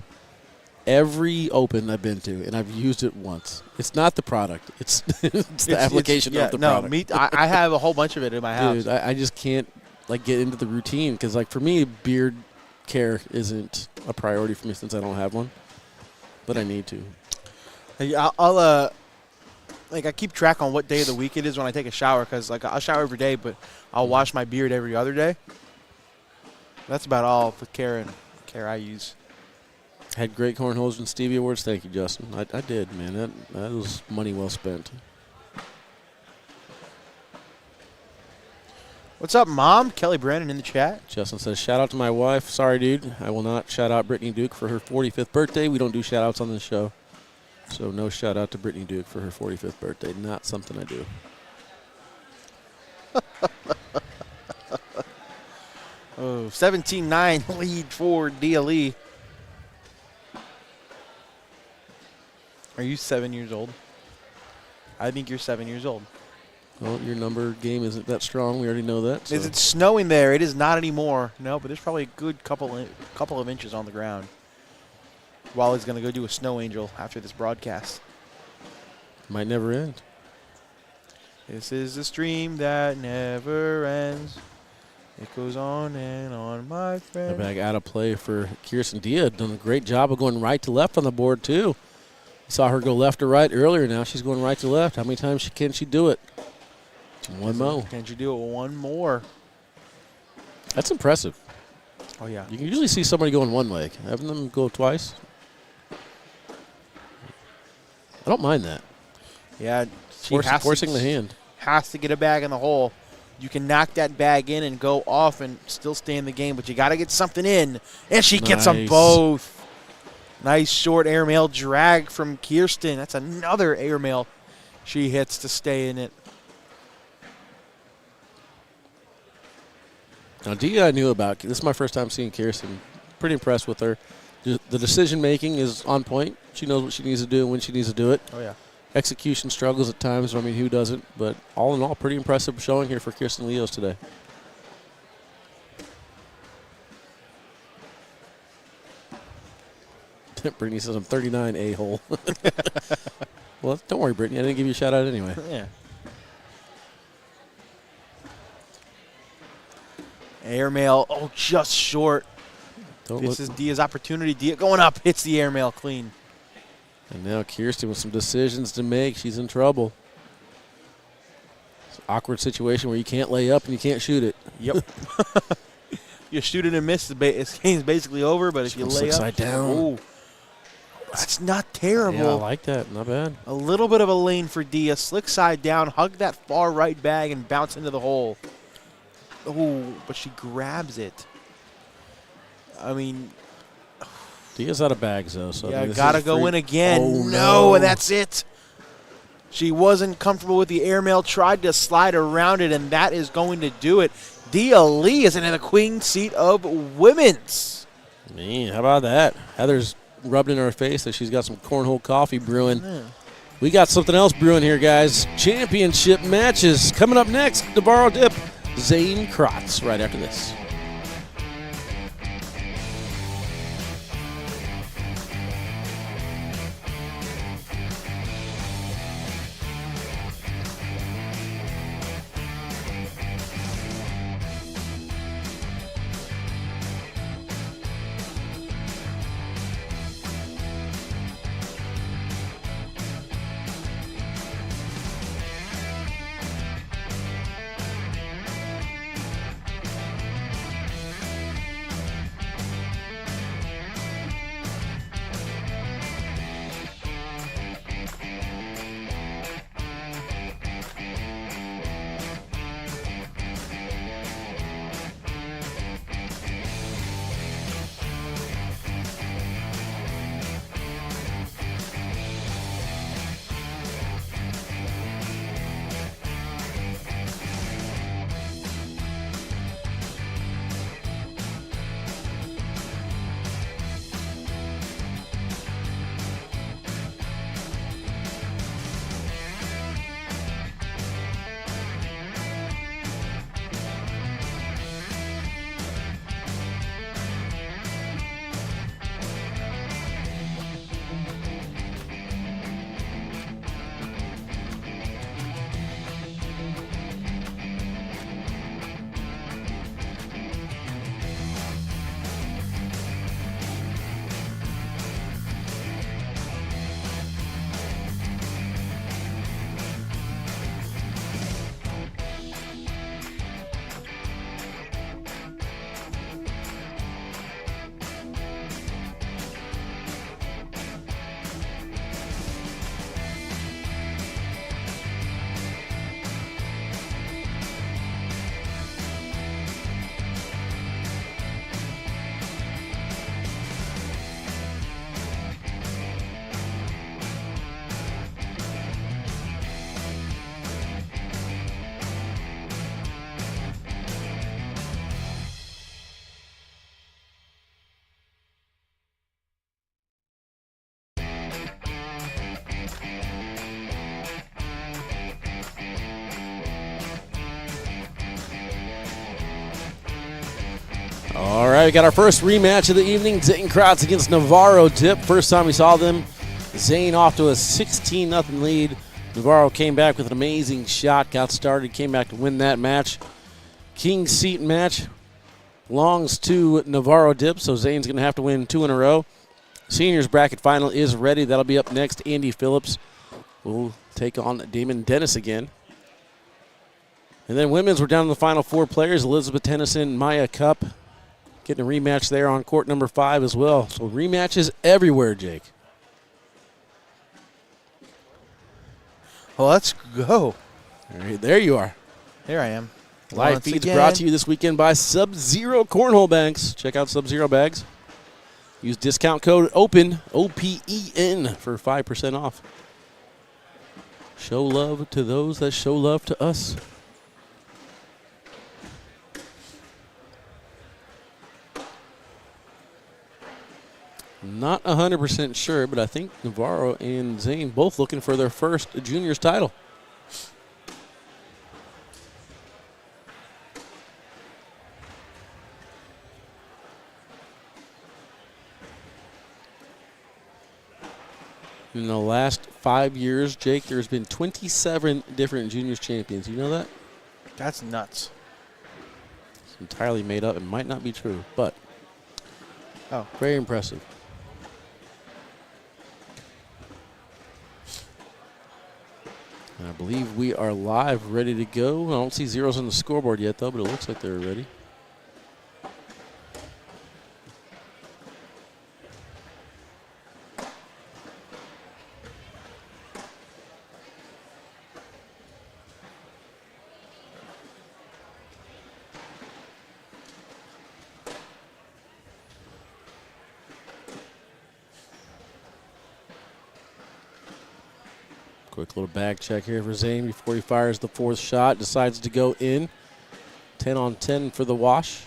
every open I've been to, and I've used it once. It's not the product. It's the application of the product. I have a whole bunch of it in my house. Dude, I just can't get into the routine because for me, beard care isn't a priority for me since I don't have one, but I need to. Hey, I'll I keep track on what day of the week it is when I take a shower because I'll shower every day, but I'll wash my beard every other day. That's about all with care I use. Had great cornholes and Stevie Awards. Thank you, Justin. I did, man. That was money well spent. What's up, Mom? Kelly Brandon in the chat. Justin says, shout out to my wife. Sorry, dude. I will not shout out Brittany Duke for her 45th birthday. We don't do shout outs on this show. So no shout out to Brittany Duke for her 45th birthday. Not something I do. Oh, 17-9 lead for DLE. Are you 7 years old? I think you're 7 years old. Well, your number game isn't that strong. We already know that. So. Is it snowing there? It is not anymore. No, but there's probably a good couple of inches on the ground. Wally's going to go do a snow angel after this broadcast. Might never end. This is a stream that never ends. It goes on and on, my friend. The bag out of play for Kirsten Dia. Done a great job of going right to left on the board, too. Saw her go left to right earlier. Now she's going right to left. How many times can she do it? One more. Can you do it one more? That's impressive. Oh, yeah. You can usually see somebody going one leg. Having them go twice. I don't mind that. Yeah, Forcing the hand. Has to get a bag in the hole. You can knock that bag in and go off and still stay in the game, but you got to get something in. And she gets them both. Nice short airmail drag from Kirsten. That's another airmail she hits to stay in it. Now, Dia I knew about. This is my first time seeing Kirsten. Pretty impressed with her. The decision-making is on point. She knows what she needs to do and when she needs to do it. Oh, yeah. Execution struggles at times. I mean, who doesn't? But all in all, pretty impressive showing here for Kirsten Leos today. Brittany says I'm 39 a-hole. Well, don't worry, Brittany. I didn't give you a shout out anyway. Yeah. Airmail, oh, just short. This is Dia's opportunity. Dia going up, hits the airmail clean. And now Kirsten with some decisions to make. She's in trouble. It's an awkward situation where you can't lay up and you can't shoot it. Yep. You shoot it and miss, the game's basically over, but if you lay up. Side down. Ooh, that's not terrible. Yeah, I like that. Not bad. A little bit of a lane for Dia. Slick side down, hug that far right bag, and bounce into the hole. Oh, but she grabs it. I mean, Dia's out of bags, though. So yeah, I mean, gotta go in again. Oh, no, and that's it. She wasn't comfortable with the airmail, tried to slide around it, and that is going to do it. Dia Lee is in the queen seat of women's. Man, how about that? Heather's rubbed in her face that she's got some cornhole coffee brewing. Yeah. We got something else brewing here, guys. Championship matches coming up next. Navarro Dip, Zane Crotz, right after this. All right, we got our first rematch of the evening. Zane Crotz against Navarro Dip. First time we saw them, Zane off to a 16-0 lead. Navarro came back with an amazing shot, got started, came back to win that match. King's seat match belongs to Navarro Dip, so Zane's going to have to win 2 in a row. Seniors bracket final is ready. That'll be up next. Andy Phillips will take on Damon Dennis again. And then women's, we're down to the final 4 players. Elizabeth Tennyson, Maya Cup, getting a rematch there on court number 5 as well. So rematches everywhere, Jake. Well, let's go. All right, there you are. Here I am. Live Once feeds again. brought to you this weekend by Sub-Zero Cornhole Bags. Check out Sub-Zero Bags. Use discount code OPEN, O-P-E-N, for 5% off. Show love to those that show love to us. Not 100% sure, but I think Navarro and Zane both looking for their first juniors title. In the last 5 years, Jake, there's been 27 different juniors champions. You know that? That's nuts. It's entirely made up. It might not be true, but very impressive. And I believe we are live, ready to go. I don't see zeros on the scoreboard yet, though, but it looks like they're ready. Quick little bag check here for Zane before he fires the fourth shot. Decides to go in. 10 on 10 for the wash.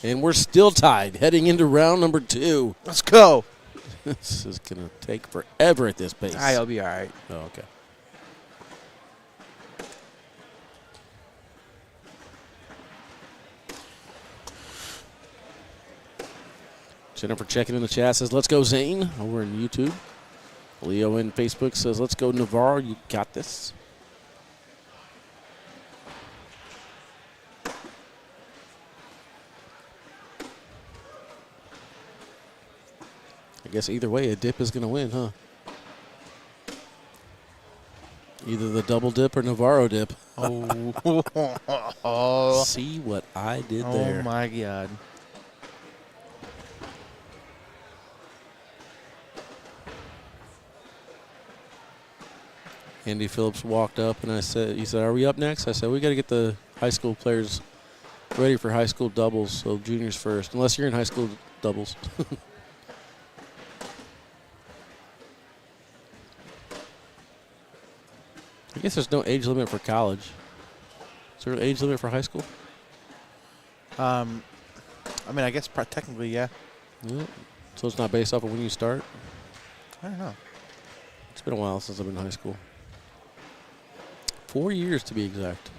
And we're still tied heading into round number 2. Let's go. This is going to take forever at this pace. I'll be all right. Oh, okay. Jennifer checking in the chat says, let's go Zane, over in YouTube. Leo in Facebook says, let's go Navarro, you got this. I guess either way, a dip is going to win, huh? Either the double dip or Navarro dip. Oh. See what I did there. Oh, my God. Andy Phillips walked up and he said, are we up next? I said, we got to get the high school players ready for high school doubles, so juniors first, unless you're in high school doubles. I guess there's no age limit for college. Is there an age limit for high school? I mean, I guess technically, yeah. Yeah. So it's not based off of when you start? I don't know. It's been a while since I've been in high school. 4 years to be exact.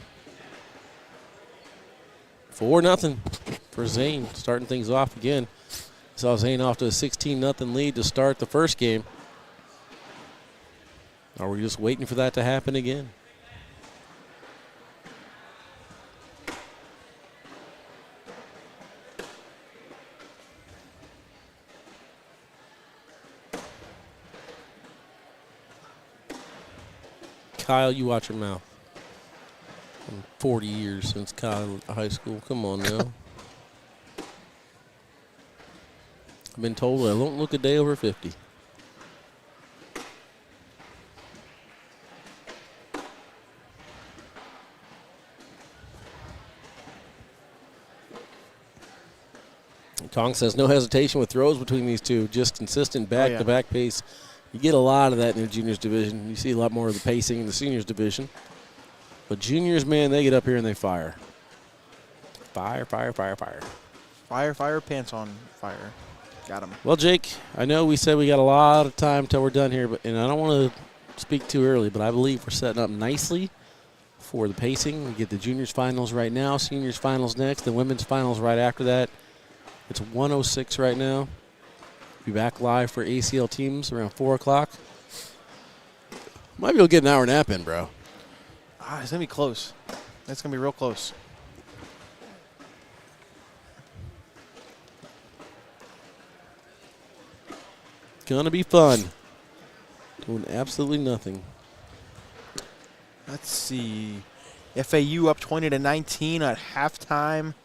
4-0 for Zane, starting things off again. Saw Zane off to a 16-0 lead to start the first game. Are we just waiting for that to happen again? Kyle, you watch your mouth. 40 years since Kyle high school. Come on now. I've been told I don't look a day over 50. Kong says no hesitation with throws between these two. Just consistent back-to-back pace. You get a lot of that in the juniors division. You see a lot more of the pacing in the seniors division. But juniors, man, they get up here and they fire. Fire, fire, fire, fire. Fire, fire, pants on fire. Got him. Well, Jake, I know we said we got a lot of time till we're done here, and I don't want to speak too early, but I believe we're setting up nicely for the pacing. We get the juniors finals right now, seniors finals next, the women's finals right after that. It's 1:06 right now. Be back live for ACL teams around 4 o'clock. Might be able to get an hour nap in, bro. It's going to be close. It's going to be real close. Gonna be fun. Doing absolutely nothing. Let's see. FAU up 20-19 at halftime.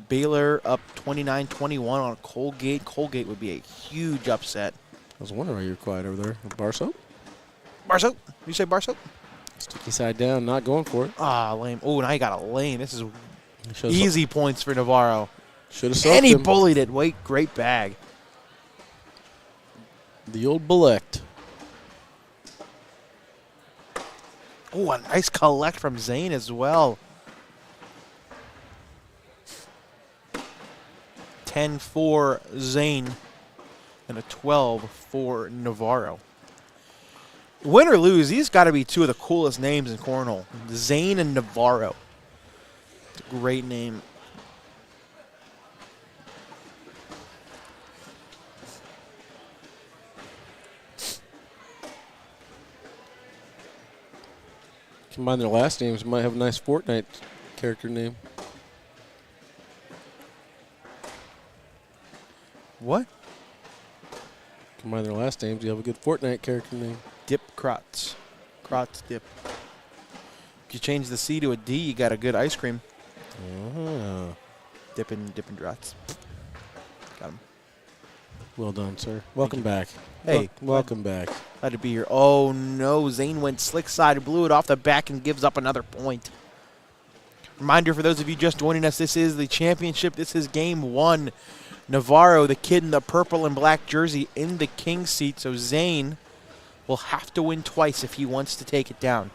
Baylor up 29-21 on Colgate. Colgate would be a huge upset. was wondering why you were quiet over there. Bar soap? Bar soap. You say bar soap? Sticky side down, not going for it. Ah, lame. Oh, now you got a lane. This is Should've easy points for Navarro. Should have soaked And he him. bullied it. Wait, great bag. The old Belect. Oh, a nice collect from Zane as well. 10 for Zane and a 12 for Navarro. Win or lose, these got to be two of the coolest names in cornhole. Zane and Navarro. It's a great name. Combine their last names, might have a nice Fortnite character name. What? Combine their last names, you have a good Fortnite character name. Dip Crotz. Crotz dip. If you change the C to a D, you got a good ice cream. Ah. Dippin' Drots. Got him. Well done, sir. Welcome back. Hey. Welcome back. Glad to be here. Oh, no. Zane went slick side, blew it off the back, and gives up another point. Reminder for those of you just joining us, this is the championship. This is game one. Navarro, the kid in the purple and black jersey, in the king seat. So Zane will have to win twice if he wants to take it down.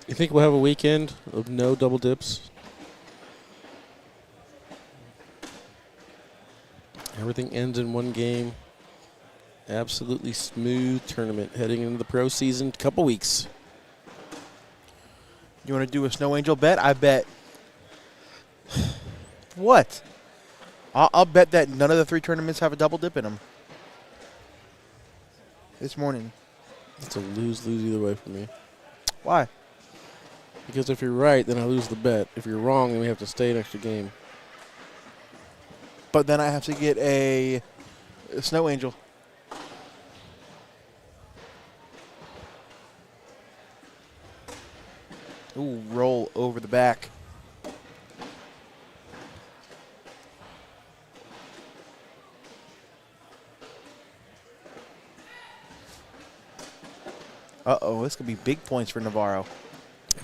You think we'll have a weekend of no double dips? Everything ends in one game. Absolutely smooth tournament heading into the pro season. Couple weeks. You want to do a snow angel bet? I bet. What? I'll bet that none of the three tournaments have a double dip in them. This morning. It's a lose-lose either way for me. Why? Because if you're right, then I lose the bet. If you're wrong, then we have to stay an extra game. But then I have to get a snow angel. Ooh, roll over the back. Uh-oh, this could be big points for Navarro.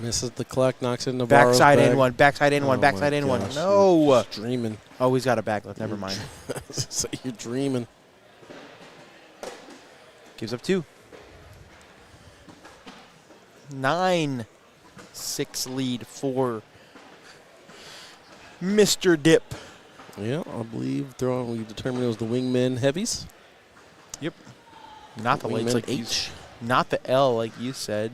Misses the collect, knocks in Navarro's Backside bag. in one, backside in one, Oh backside my in one. gosh, No. you're just dreaming. Oh, he's got a back left. Never mind. So you're dreaming. Gives up 2. 9-6 lead for Mr. Dip. Yeah, I believe we determined it was the wingmen heavies. Yep. Not the Wingmen legs like you, H. not the L like you said.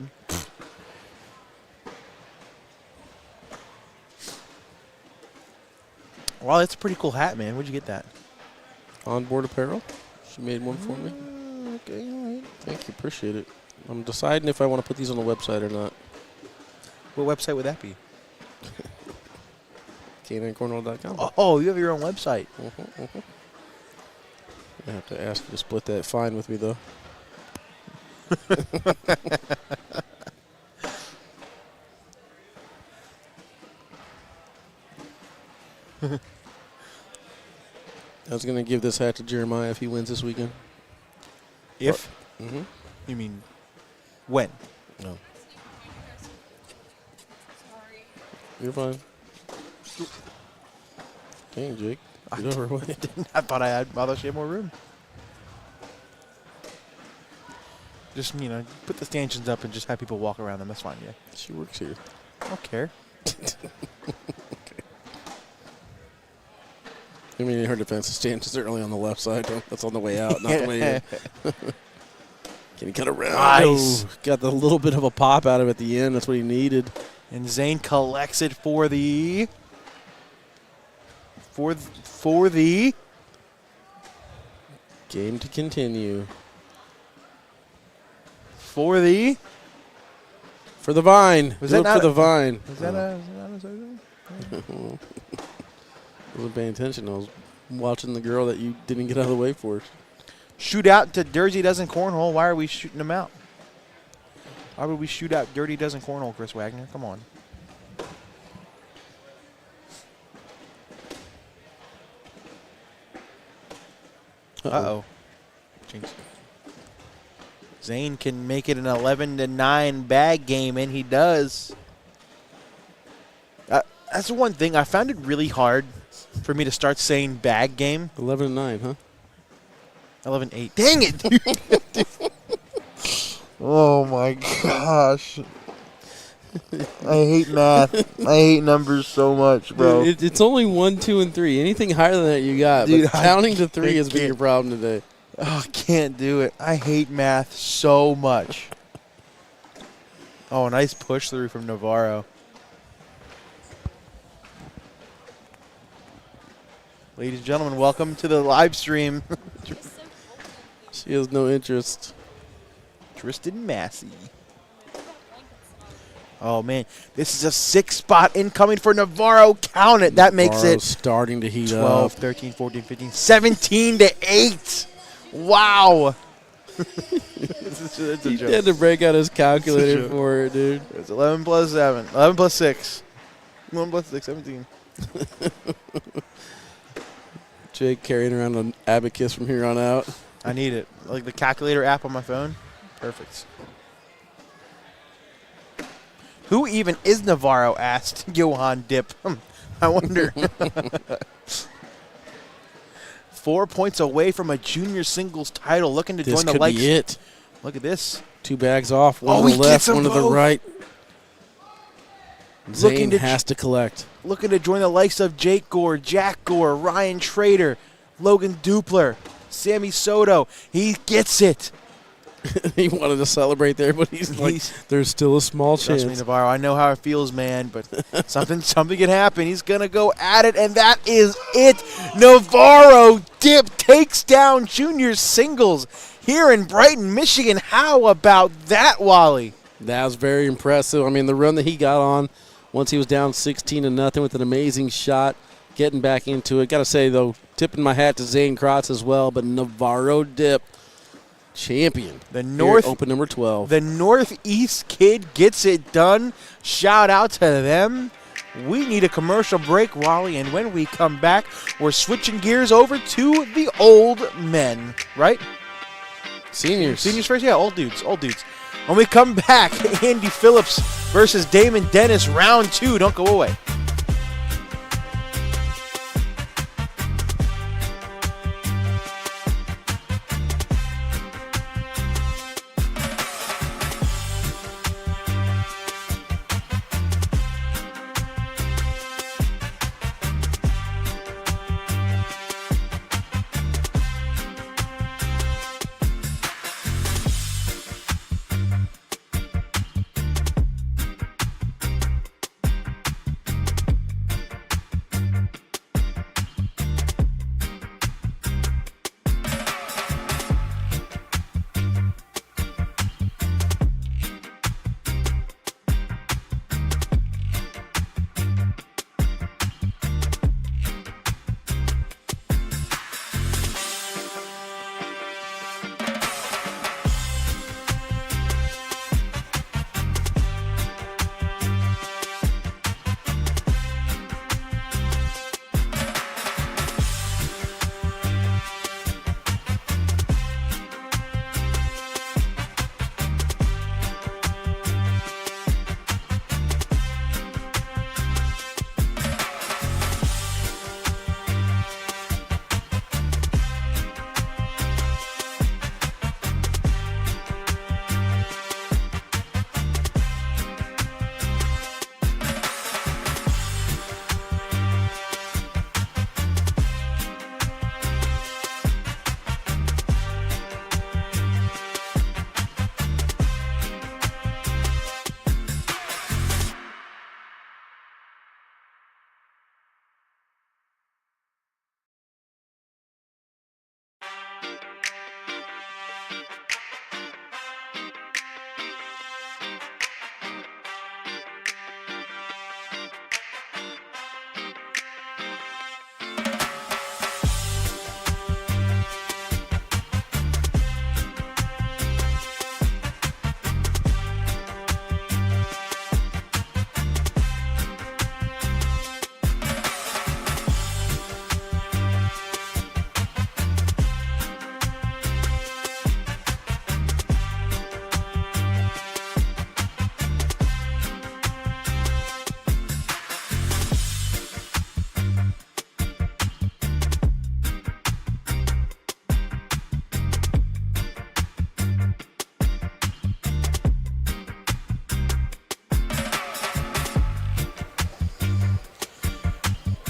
Wow, that's a pretty cool hat, man. Where'd you get that? Onboard apparel. She made one for me. Okay, all right. Thank you, appreciate it. I'm deciding if I want to put these on the website or not. What website would that be? K9cornhole.com. Oh, you have your own website. I have to ask you to split that fine with me, though. I was going to give this hat to Jeremiah if he wins this weekend. If? Mm-hmm. You mean when? No. You're fine. Dang, Jake. Get over away. I thought I thought she had more room. Just, put the stanchions up and just have people walk around them. That's fine, yeah. She works here. I don't care. I mean, in her defense, the stanchions are only on the left side. That's on the way out, not the way in. Can he cut around? Nice. Oh, got the little bit of a pop out of it at the end. That's what he needed. And Zane collects it for the Game to continue. For the vine. Was Look that not for the vine. Is that a I wasn't paying attention. I was watching the girl that you didn't get out of the way for. shoot out to Dirty Dozen Cornhole. Why are we shooting them out? Why would we shoot out Dirty Dozen Cornhole, Chris Wagner? Come on. Uh-oh. Jinx. Zane can make it an 11-9 bag game, and he does. That's the one thing. I found it really hard for me to start saying bag game. 11-9, huh? 11-8. Dang it, dude. Oh, my gosh. I hate math. I hate numbers so much, bro. Dude, it's only 1, 2, and 3. Anything higher than that you got. Dude, but counting to 3 has been your problem today. Oh, I can't do it. I hate math so much. Oh, nice push through from Navarro. Ladies and gentlemen, welcome to the live stream. She has no interest. Tristan Massey. Oh, man. This is a 6-spot incoming for Navarro. Count it. That makes Navarro's it starting to heat 12, up. 13, 14, 15, 17-8. Wow. It's a He joke. had to break out his calculator for it, dude. It's 11 plus 7. 11 plus 6. 1 plus 6, 17. Jake carrying around an abacus from here on out. I need it. Like the calculator app on my phone. Perfect. Who even is Navarro? Asked Johan Dip. I wonder. 4 points away from a junior singles title. Looking to This join the could likes. be it. Look at this. 2 bags off, one Oh, to he the left, gets them one to the both. right. Looking Zane to has to collect. Looking to join the likes of Jake Gore, Jack Gore, Ryan Trader, Logan Dupler, Sammy Soto. He gets it. He wanted to celebrate there, but he's like, there's still a small chance. Trust me, Navarro. I know how it feels, man, but something can happen. He's going to go at it, and that is it. Navarro Dip takes down junior singles here in Brighton, Michigan. How about that, Wally? That was very impressive. I mean, the run that he got on once he was down 16-0 with an amazing shot, getting back into it. Got to say, though, tipping my hat to Zane Crotz as well, but Navarro Dip, champion. Open number 12. The Northeast kid gets it done. Shout out to them. We need a commercial break, Wally, and when we come back, we're switching gears over to the old men, right? Seniors. Seniors first? Yeah, old dudes. When we come back, Andy Phillips versus Damon Dennis, round 2. Don't go away.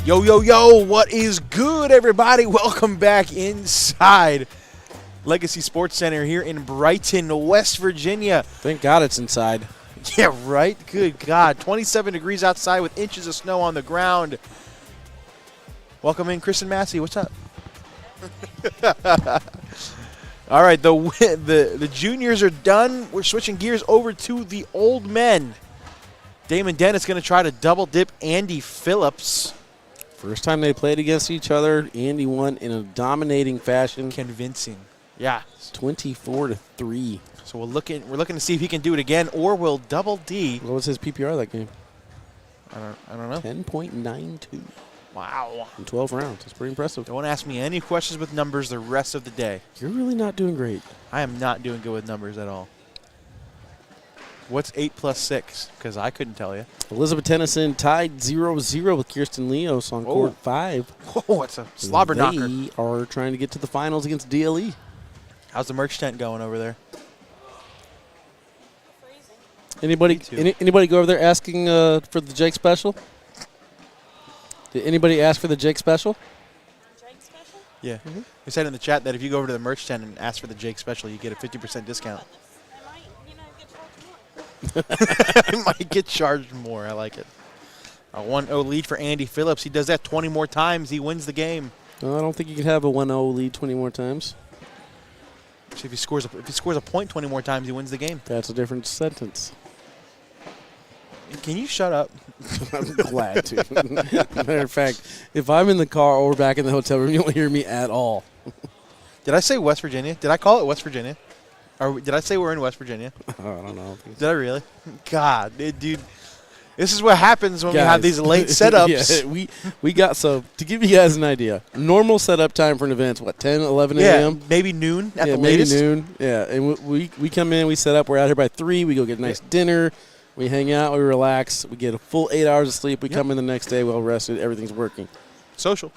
Yo, yo, yo, what is good, everybody? Welcome back inside Legacy Sports Center here in Brighton, West Virginia. Thank God it's inside. Yeah, right? Good God. 27 degrees outside with inches of snow on the ground. Welcome in, Chris and Massey. What's up? All right, the juniors are done. We're switching gears over to the old men. Damon Dennis going to try to double dip Andy Phillips. First time they played against each other, Andy won in a dominating fashion. Convincing. Yeah. 24-3. So we're looking to see if he can do it again, or will Double D. What was his PPR that game? I don't know. 10.92 Wow. in 12 rounds. That's pretty impressive. Don't ask me any questions with numbers the rest of the day. You're really not doing great. I am not doing good with numbers at all. What's 8 plus 6? Because I couldn't tell you. Elizabeth Tennyson tied 0-0 with Kirsten Leos on court 5. Whoa, it's a slobber knocker. They are trying to get to the finals against DLE. How's the merch tent going over there? Anybody go over there asking for the Jake special? Did anybody ask for the Jake special? Jake special? Yeah. We said in the chat that if you go over to the merch tent and ask for the Jake special, you get a 50% discount. I might, get charged more. I might get charged more. I like it. A 1-0 lead for Andy Phillips. He does that 20 more times. He wins the game. No, I don't think you could have a 1-0 lead 20 more times. So if he scores a point 20 more times, he wins the game. That's a different sentence. Can you shut up? I'm glad to. Matter of fact, if I'm in the car or back in the hotel room, you won't hear me at all. Did I say West Virginia? Did I call it West Virginia? Or did I say we're in West Virginia? I don't know. Did I really? God, dude. This is what happens when we have these late setups. Yeah, we got, so to give you guys an idea, normal setup time for an event is what, 10, 11 a.m.? Yeah, maybe noon at the maybe latest. Noon. Yeah, and we come in, we set up, we're out here by 3, we go get a nice dinner, we hang out, we relax, we get a full 8 hours of sleep, we come in the next day well rested, everything's working. Social.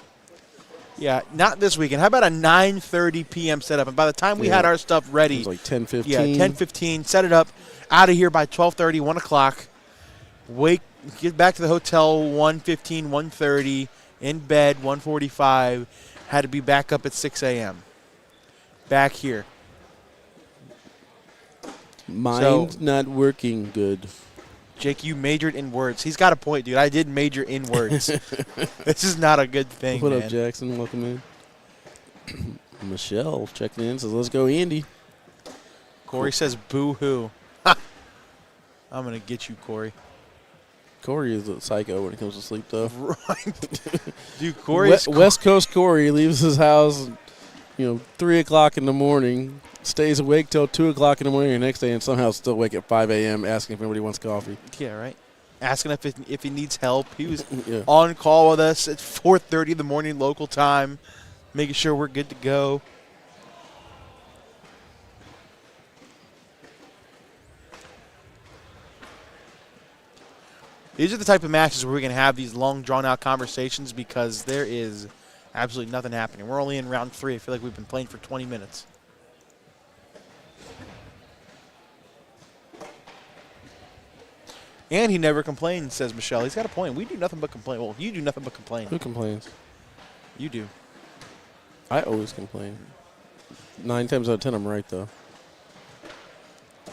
Yeah, not this weekend. How about a 9:30 p.m. setup? And by the time we had our stuff ready, it was like 10:15. Yeah, 10:15. Set it up, out of here by 12:30, 1 o'clock. Get back to the hotel 1:15, 1:30. In bed 1:45. Had to be back up at 6 a.m. Back here. Mind not working good. Jake, you majored in words. He's got a point, dude. I did major in words. This is not a good thing, What man. up, Jackson? Welcome in. Michelle checking in, says, let's go, Andy. Corey says, boo-hoo. I'm going to get you, Corey. Corey is a psycho when it comes to sleep, though. Right. Dude, Corey's West Coast Corey leaves his house, 3 o'clock in the morning, stays awake till 2 o'clock in the morning the next day, and somehow still awake at 5 a.m. asking if anybody wants coffee. Yeah, right. Asking if he needs help. He was Yeah. on call with us at 4:30 in the morning local time, making sure we're good to go. These are the type of matches where we can have these long, drawn-out conversations because there is absolutely nothing happening. We're only in round 3. I feel like we've been playing for 20 minutes. And he never complains, says Michelle. He's got a point. We do nothing but complain. Well, you do nothing but complain. Who complains? You do. I always complain. 9 times out of 10, I'm right, though.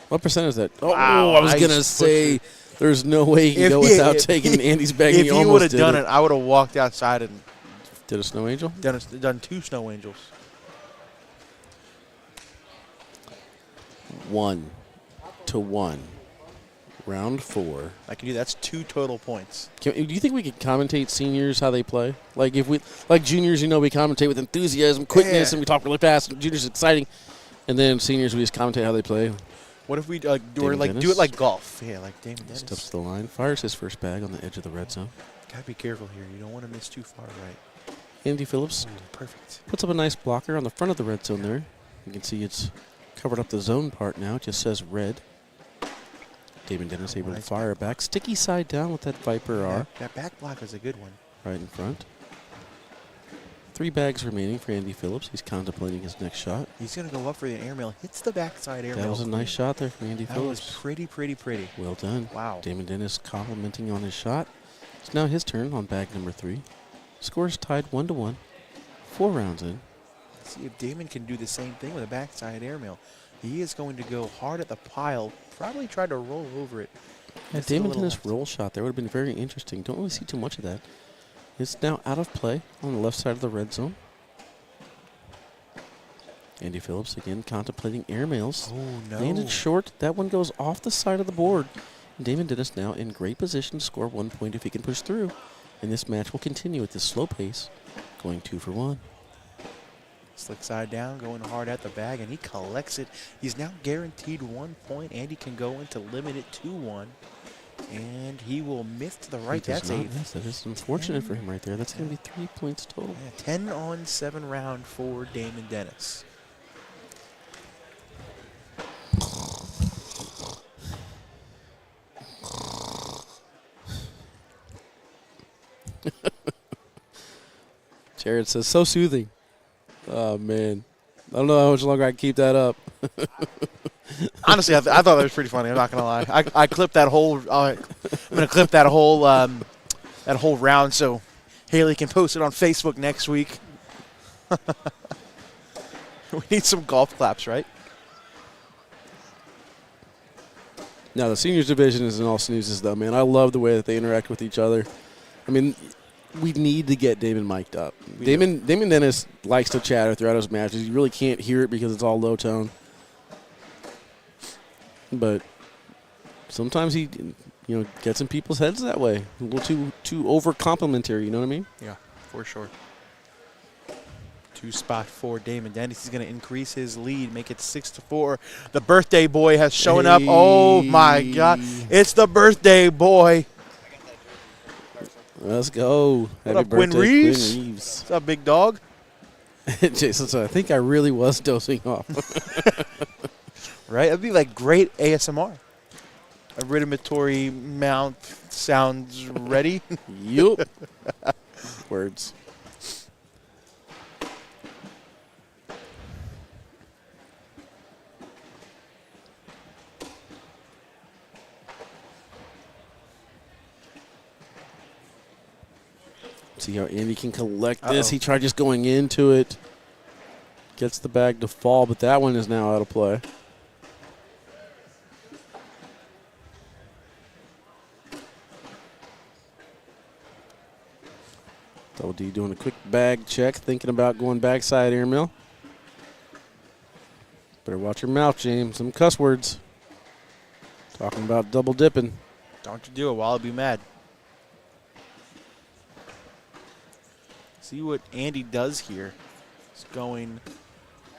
What percent is that? Oh, Wow, I was nice going to say there's no way he can go without taking Andy's bag. If he would have done it, I would have walked outside and Did a snow angel? done 2 snow angels. 1-1. Round 4. I can do that's 2 total points. Do you think we could commentate seniors how they play? Like if we, like juniors, we commentate with enthusiasm, quickness, and we talk really fast. And juniors, exciting, and then seniors, we just commentate how they play. What if we do Dennis? it like golf? Yeah, like Damon Dennis. Steps to the line, fires his first bag on the edge of the red zone. Gotta be careful here. You don't want to miss too far right. Andy Phillips Perfect. puts up a nice blocker on the front of the red zone there. You can see it's covered up the zone part now. It just says red. Damon Dennis able to fire back. Sticky side down with that Viper R. That back block is a good one. Right in front. 3 bags remaining for Andy Phillips. He's contemplating his next shot. He's going to go up for the airmail. Hits the backside airmail. That was a nice shot there from Andy That Phillips. was pretty, pretty, pretty. Well done. Wow. Damon Dennis complimenting on his shot. It's now his turn on bag number 3. Scores tied 1-1. 4 rounds in. See if Damon can do the same thing with a backside airmail. He is going to go hard at the pile, probably try to roll over it. Yeah, Just a Damon little Dennis left. roll shot there would have been very interesting. Don't really see too much of that. It's now out of play on the left side of the red zone. Andy Phillips again contemplating airmails. Oh, no. Landed short. That one goes off the side of the board. Damon Dennis now in great position to score 1 point if he can push through. And this match will continue at this slow pace, going 2 for 1. Slick side down, going hard at the bag, and he collects it. He's now guaranteed 1 point. Andy can go in to limit it to 1. And he will miss to the right. He does That's not a miss. That is unfortunate for him right there. That's going to be 3 points total. 10-on-7 round for Damon Dennis. Jared says, so soothing. Oh, man. I don't know how much longer I can keep that up. Honestly, I thought that was pretty funny. I'm not gonna lie. I clipped that whole. I'm gonna clip that whole round so Haley can post it on Facebook next week. We need some golf claps, right? Now, the seniors division is in all snoozes, though, man. I love the way that they interact with each other. I mean, we need to get Damon mic'd up. Damon Dennis likes to chatter throughout his matches. You really can't hear it because it's all low tone. But sometimes he, gets in people's heads that way. A little too over complimentary. You know what I mean? Yeah, for sure. 2 spot for Damon Dennis. He's going to increase his lead, make it 6-4. The birthday boy has shown up. Oh my God! It's the birthday boy. Let's go. What Happy up, Quinn birthday, Reeves? Quinn Reeves. What's up, big dog? Jason said, I think I really was dozing off. Right? That'd be like great ASMR. A ridimatory mount sounds ready. Yup. Words. See how Andy can collect this. He tried just going into it. Gets the bag to fall, but that one is now out of play. Double D doing a quick bag check, thinking about going backside airmail. Better watch your mouth, James. Some cuss words. Talking about double dipping. Don't you do it, Wall. I'll be mad. See what Andy does here. He's going.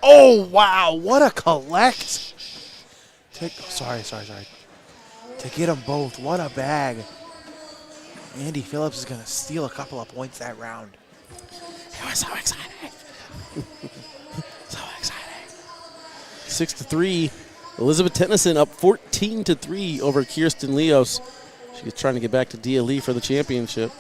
Oh, wow. What a collect. Sorry. To get them both. What a bag. Andy Phillips is going to steal a couple of points that round. It was so exciting. So exciting. 6-3. Elizabeth Tennyson up 14-3 over Kirsten Leos. She's trying to get back to DLE for the championship.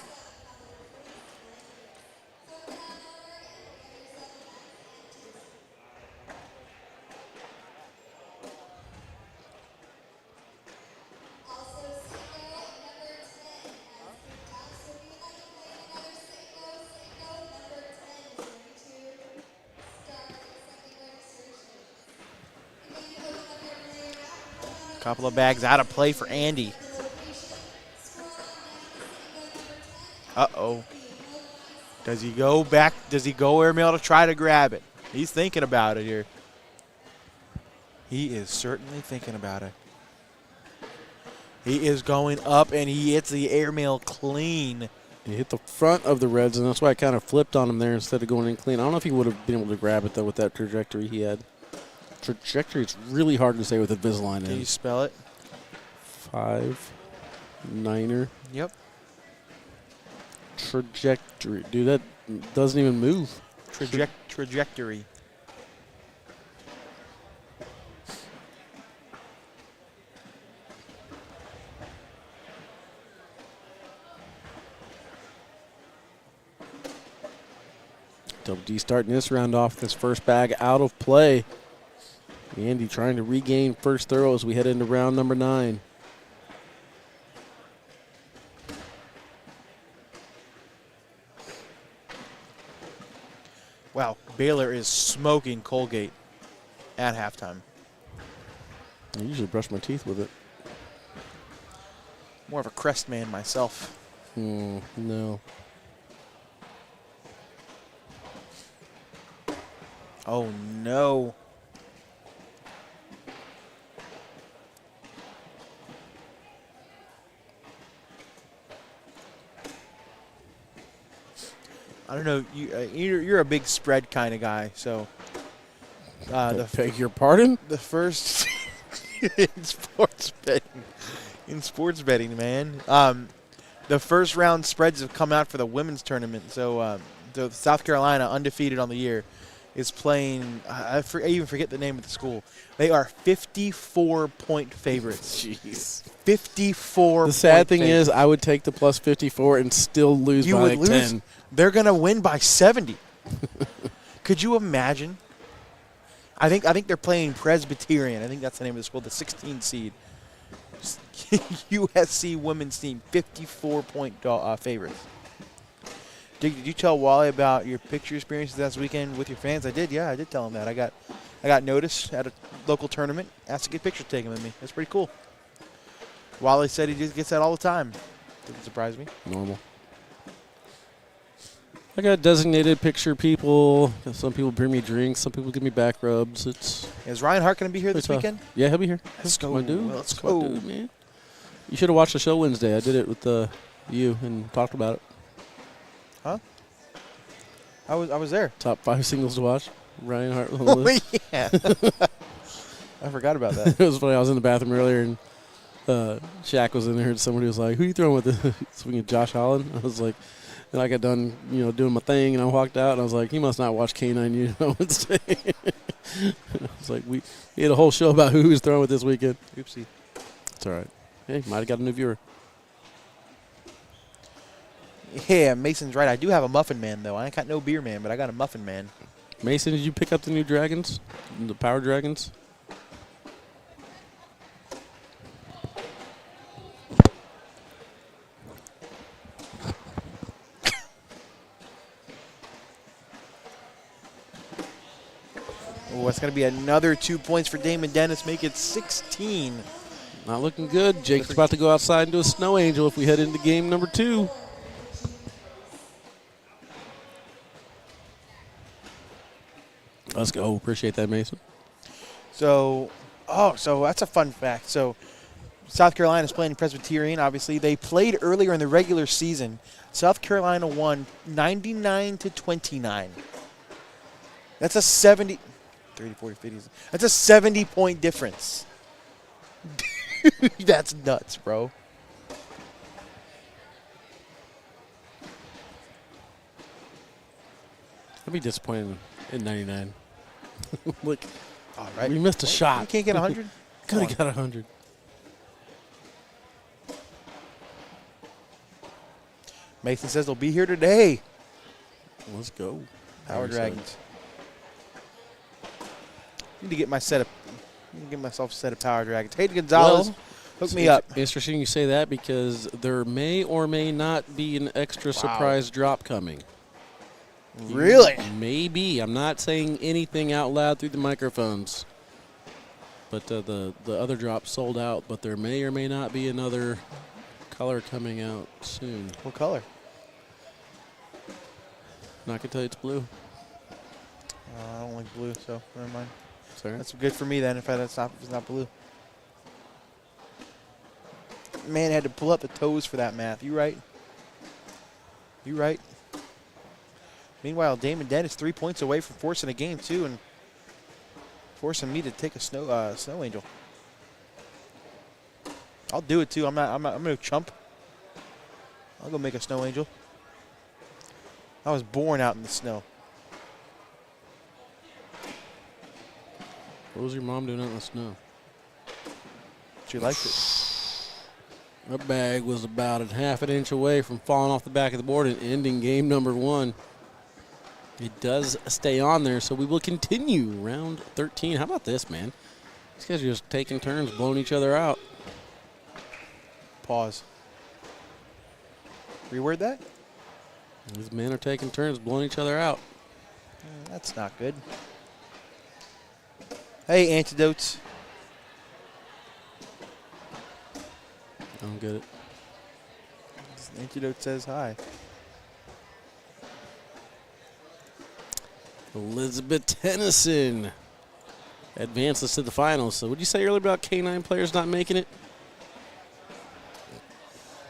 Couple of bags out of play for Andy. Uh-oh. Does he go back? Does he go airmail to try to grab it? He's thinking about it here. He is certainly thinking about it. He is going up, and he hits the airmail clean. He hit the front of the Reds, and that's why I kind of flipped on him there instead of going in clean. I don't know if he would have been able to grab it, though, with that trajectory he had. Trajectory, it's really hard to say with Invisalign in. Can you spell it? 5-9er. Yep. Trajectory. Dude, that doesn't even move. Trajectory. Double D starting this round off, this first bag out of play. Andy trying to regain first throw as we head into round number 9. Baylor is smoking Colgate at halftime. I usually brush my teeth with it. More of a Crest man myself. No. Oh, no. I don't know. You're a big spread kind of guy, so Beg your pardon? the first in sports betting, man. The first round spreads have come out for the women's tournament. So the South Carolina, undefeated on the year, is playing. I even forget the name of the school. They are 54-point favorites. Jeez. 54. The sad thing is, I would take the plus 54 and still lose You by would like lose. 10. They're gonna win by 70. Could you imagine? I think they're playing Presbyterian. I think that's the name of the school, the 16 seed. USC women's team, 54-point favorites. Did you tell Wally about your picture experiences last weekend with your fans? I did. Yeah, I did tell him that. I got noticed at a local tournament. Asked to get pictures taken with me. That's pretty cool. Wally said he just gets that all the time. Didn't surprise me. Normal. I got designated picture people. Some people bring me drinks. Some people give me back rubs. Is Ryan Hart going to be here this tough. weekend? Yeah, he'll be here. Let's go. My dude. Let's That's my go. dude, man. You should have watched the show Wednesday. I did it with you and talked about it. Huh? I was there. Top 5 singles to watch. Ryan Hart. Was on the Oh, list. yeah. I forgot about that. It was funny. I was in the bathroom earlier and Shaq was in there and somebody was like, "Who you throwing with?" Swinging Josh Holland. I was like, and I got done, doing my thing, and I walked out and I was like, he must not watch K9 Wednesday. I was like, we had a whole show about who was throwing with this weekend. Oopsie. It's all right. Hey, might have got a new viewer. Yeah, Mason's right. I do have a muffin man, though. I ain't got no beer man, but I got a muffin man. Mason, did you pick up the new dragons? The power dragons? Oh, it's going to be another 2 points for Damon Dennis. Make it 16. Not looking good. Jake's about to go outside and do a snow angel if we head into game number 2. Let's go. Appreciate that, Mason. So that's a fun fact. So South Carolina's playing Presbyterian, obviously. They played earlier in the regular season. South Carolina won 99-29. That's a 70 – 30, 40, 50. That's a 70-point difference. That's nuts, bro. I'd be disappointed in 99. Look, All right. we missed a shot. You can't get 100? Could have got 100. Mason says they'll be here today. Let's go. Power Very excited. Dragons. Need to get myself a set of Power Dragons. Hayden Gonzalez, hook me up. Interesting you say that because there may or may not be an extra surprise drop coming. Really? Maybe. I'm not saying anything out loud through the microphones. But the other drop sold out, but there may or may not be another color coming out soon. What color? Not gonna tell you it's blue. I don't like blue, so never mind. Sorry. That's good for me then if it's not blue. Man, had to pull up the toes for that math. You right? You right? Meanwhile, Damon Dennis 3 points away from forcing a game too, and forcing me to take a snow angel. I'll do it too. I'm gonna chump. I'll go make a snow angel. I was born out in the snow. What was your mom doing out in the snow? She liked it. That bag was about a half an inch away from falling off the back of the board and ending game number 1. It does stay on there, so we will continue round 13. How about this, man? These guys are just taking turns blowing each other out. Pause. Reword that? These men are taking turns blowing each other out. That's not good. Hey, Antidotes. I don't get it. Antidote says hi. Elizabeth Tennyson advances to the finals. So, what did you say earlier about K9 players not making it?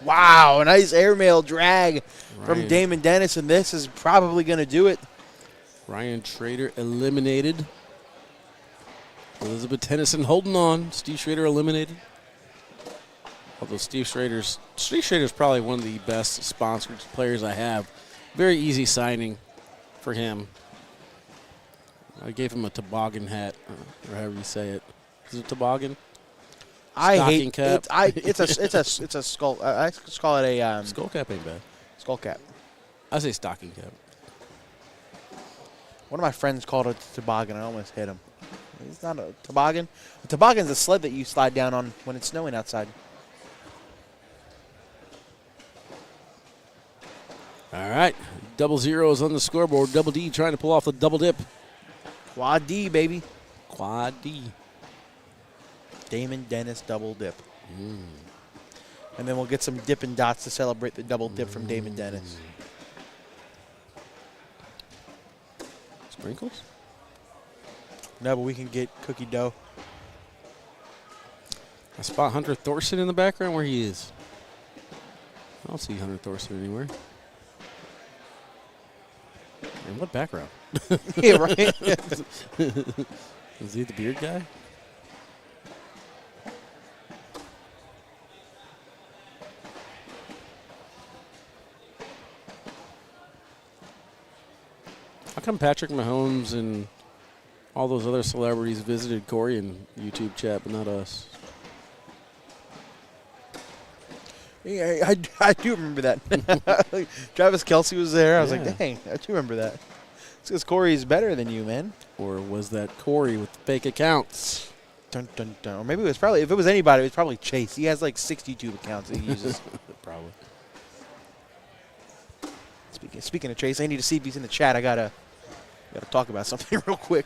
Wow, a nice airmail drag from Ryan. Damon Dennis, and this is probably going to do it. Ryan Trader eliminated. Elizabeth Tennyson holding on. Steve Schrader eliminated. Although Steve Schrader's probably one of the best sponsored players I have. Very easy signing for him. I gave him a toboggan hat, or however you say it. Is it toboggan? I Stocking hate cap. it's a skull. I just call it a Skull cap ain't bad. skull cap. I say stocking cap. One of my friends called it a toboggan. I almost hit him. It's not a toboggan. A toboggan's a sled that you slide down on when it's snowing outside. All right, double zeros on the scoreboard. Double D trying to pull off the double dip. Quad D, baby. Quad D. Damon Dennis double dip. And then we'll get some Dippin' Dots to celebrate the double dip from Damon Dennis. Sprinkles? No, but we can get cookie dough. I spot Hunter Thorson in the background where he is. I don't see Hunter Thorson anywhere. In what background? Yeah, right? Is he the beard guy? How come Patrick Mahomes and all those other celebrities visited Corey in YouTube chat, but not us? Yeah, I do remember that. Travis Kelce was there. I was like, Yeah. dang, I do remember that. It's because Corey's better than you, man. Or was that Corey with the fake accounts? Dun, dun, dun. Or maybe it was probably, if it was anybody, it was probably Chase. He has like 62 accounts that he uses. Probably. Speaking of Chase, I need to see if he's in the chat. I gotta talk about something real quick.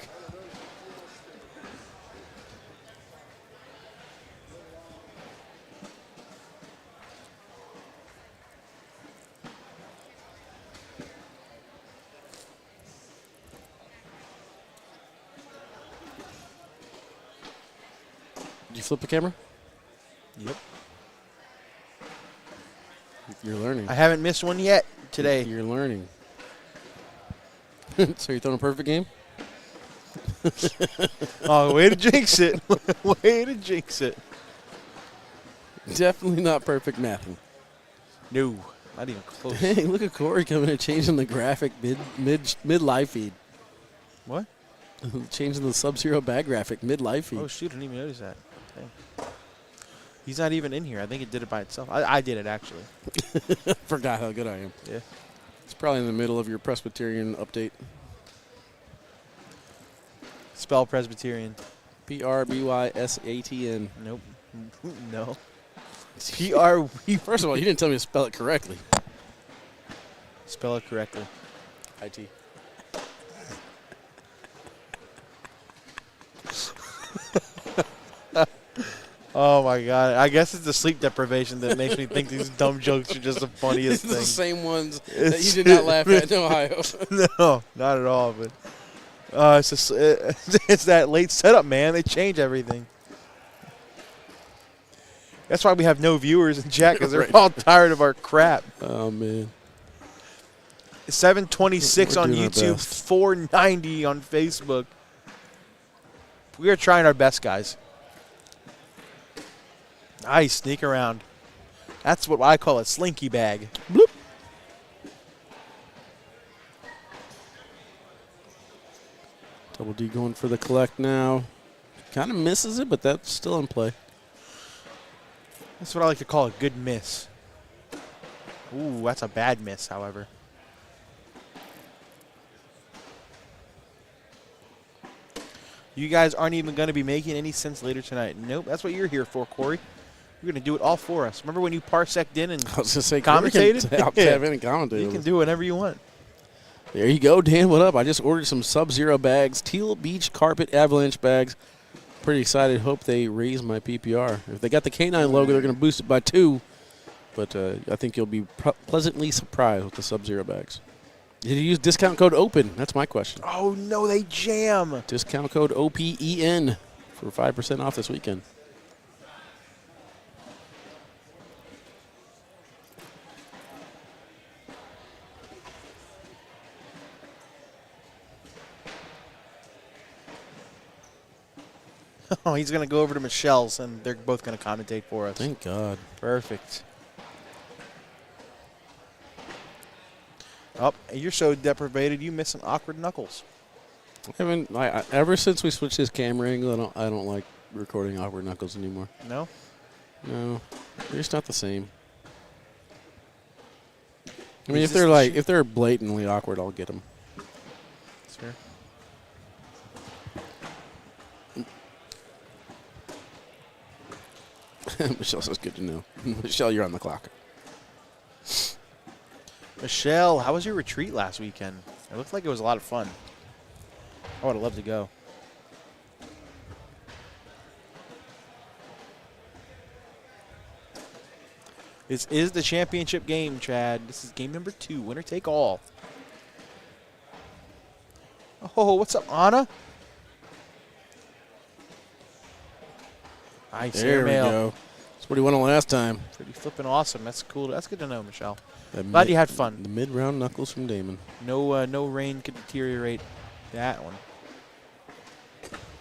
Did you flip the camera? Yep. You're learning. I haven't missed one yet today. You're learning. So you're throwing a perfect game? Oh, way to jinx it. Way to jinx it. Definitely not perfect mathing. No, not even close. Hey, look at Corey coming and changing the graphic mid live feed. What? Changing the Sub-Zero bag graphic mid live feed. Oh, shoot, I didn't even notice that. Dang. He's not even in here. I think it did it by itself. I did it, actually. Forgot how good I am. Yeah. It's probably in the middle of your Presbyterian update. Spell Presbyterian. PRBYSATN. Nope. No. First of all, you didn't tell me to spell it correctly. Spell it correctly. IT. Oh, my God. I guess it's the sleep deprivation that makes me think these dumb jokes are just the funniest These are the thing. same ones that you did not laugh at in Ohio. No, not at all. But it's that late setup, man. They change everything. That's why we have no viewers in chat, because they're Right. all tired of our crap. Oh, man. 726 We're on doing our YouTube, best. 490 on Facebook. We are trying our best, guys. Nice, sneak around. That's what I call a slinky bag. Bloop. Double D going for the collect now. Kind of misses it, but that's still in play. That's what I like to call a good miss. Ooh, that's a bad miss, however. You guys aren't even going to be making any sense later tonight. Nope, that's what you're here for, Corey. You're going to do it all for us. Remember when you parsec'd in and I was going to say, commentated? I'll tab in and commentate. you can do whatever you want. There you go, Dan. What up? I just ordered some Sub-Zero bags, Teal Beach Carpet Avalanche bags. Pretty excited. Hope they raise my PPR. If they got the K9 logo, they're going to boost it by 2. But I think you'll be pleasantly surprised with the Sub-Zero bags. Did you use discount code OPEN? That's my question. Oh, no, they jam. Discount code OPEN for 5% off this weekend. Oh, he's going to go over to Michelle's, and they're both going to commentate for us. Thank God. Perfect. Oh, you're so deprivated, you missing awkward knuckles. Ever since we switched this camera angle, I don't like recording awkward knuckles anymore. No? No, they're just not the same. I mean, if they're blatantly awkward, I'll get them. Sure. Michelle says, good to know. Michelle, you're on the clock. Michelle, how was your retreat last weekend? It looked like it was a lot of fun. I would have loved to go. This is the championship game, Chad. This is game number 2. Winner take all. Oh, what's up, Anna? Nice There we airmail. go. That's what he won on last time. Pretty flipping awesome. That's cool. That's good to know, Michelle. Glad you had fun. The mid-round knuckles from Damon. No, no rain could deteriorate that one.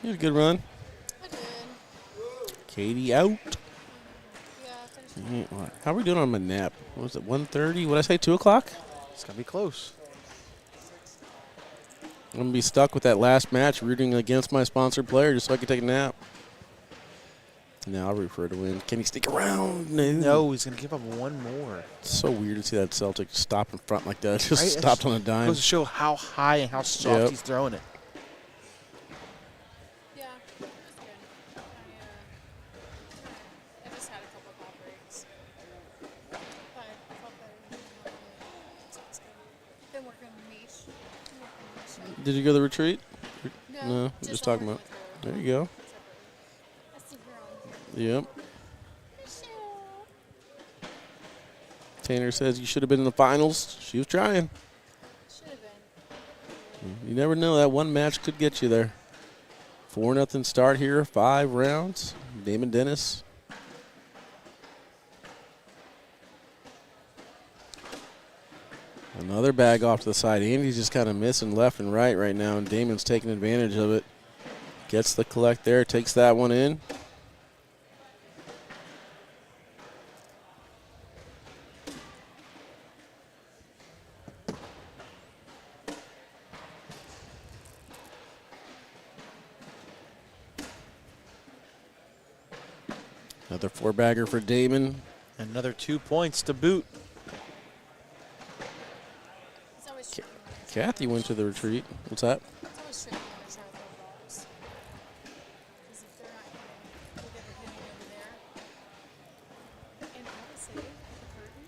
You had a good run. I did. Katie out. Yeah, I finished. How are we doing on my nap? What was it, 1:30? What did I say, 2 o'clock? It's going to be close. I'm going to be stuck with that last match rooting against my sponsored player just so I can take a nap. No, I'll root for her to win. Can he stick around? No, he's going to give up one more. It's so weird to see that Celtic stop in front like that. Just Right? stopped on a dime. Goes to show how high and how soft he's throwing it. Yeah, it was good. I just had a couple of ball breaks. But I felt better. So it's good. Been working niche. Did you go to the retreat? No, just talking about. There you go. I see her on. Yep. Tanner says you should have been in the finals. She was trying. Should have been. You never know. That one match could get you there. 4-0 start here. 5 rounds. Damon Dennis. Another bag off to the side. Andy's just kind of missing left and right now, and Damon's taking advantage of it. Gets the collect there. Takes that one in. Another 4-bagger for Damon. Another 2 points to boot. It's always tricky. Kathy went to the retreat. What's that? It's always tricky when they're trying to throw balls. Because if they're not hitting, we'll get it hitting over there. And honestly, the curtain,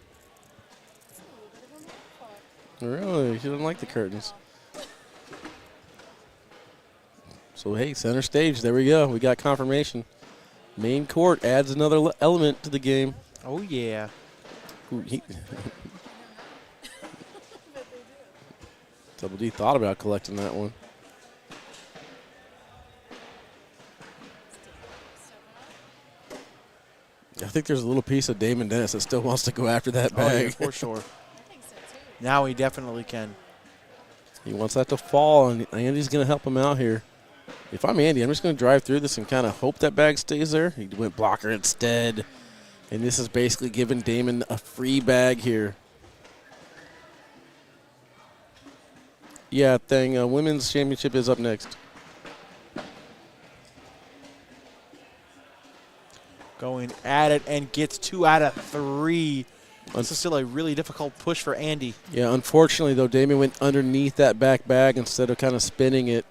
it's a little bit of a mud fuck. Really? She doesn't like the curtains. So, hey, center stage. There we go. We got confirmation. Main court adds another element to the game. Oh, yeah. Double D thought about collecting that one. I think there's a little piece of Damon Dennis that still wants to go after that bag. Oh, yeah, for sure. I think so too. Now he definitely can. He wants that to fall, and Andy's going to help him out here. If I'm Andy, I'm just going to drive through this and kind of hope that bag stays there. He went blocker instead. And this is basically giving Damon a free bag here. Yeah, women's championship is up next. Going at it and gets 2 out of 3. This is still a really difficult push for Andy. Yeah, unfortunately, though, Damon went underneath that back bag instead of kind of spinning it.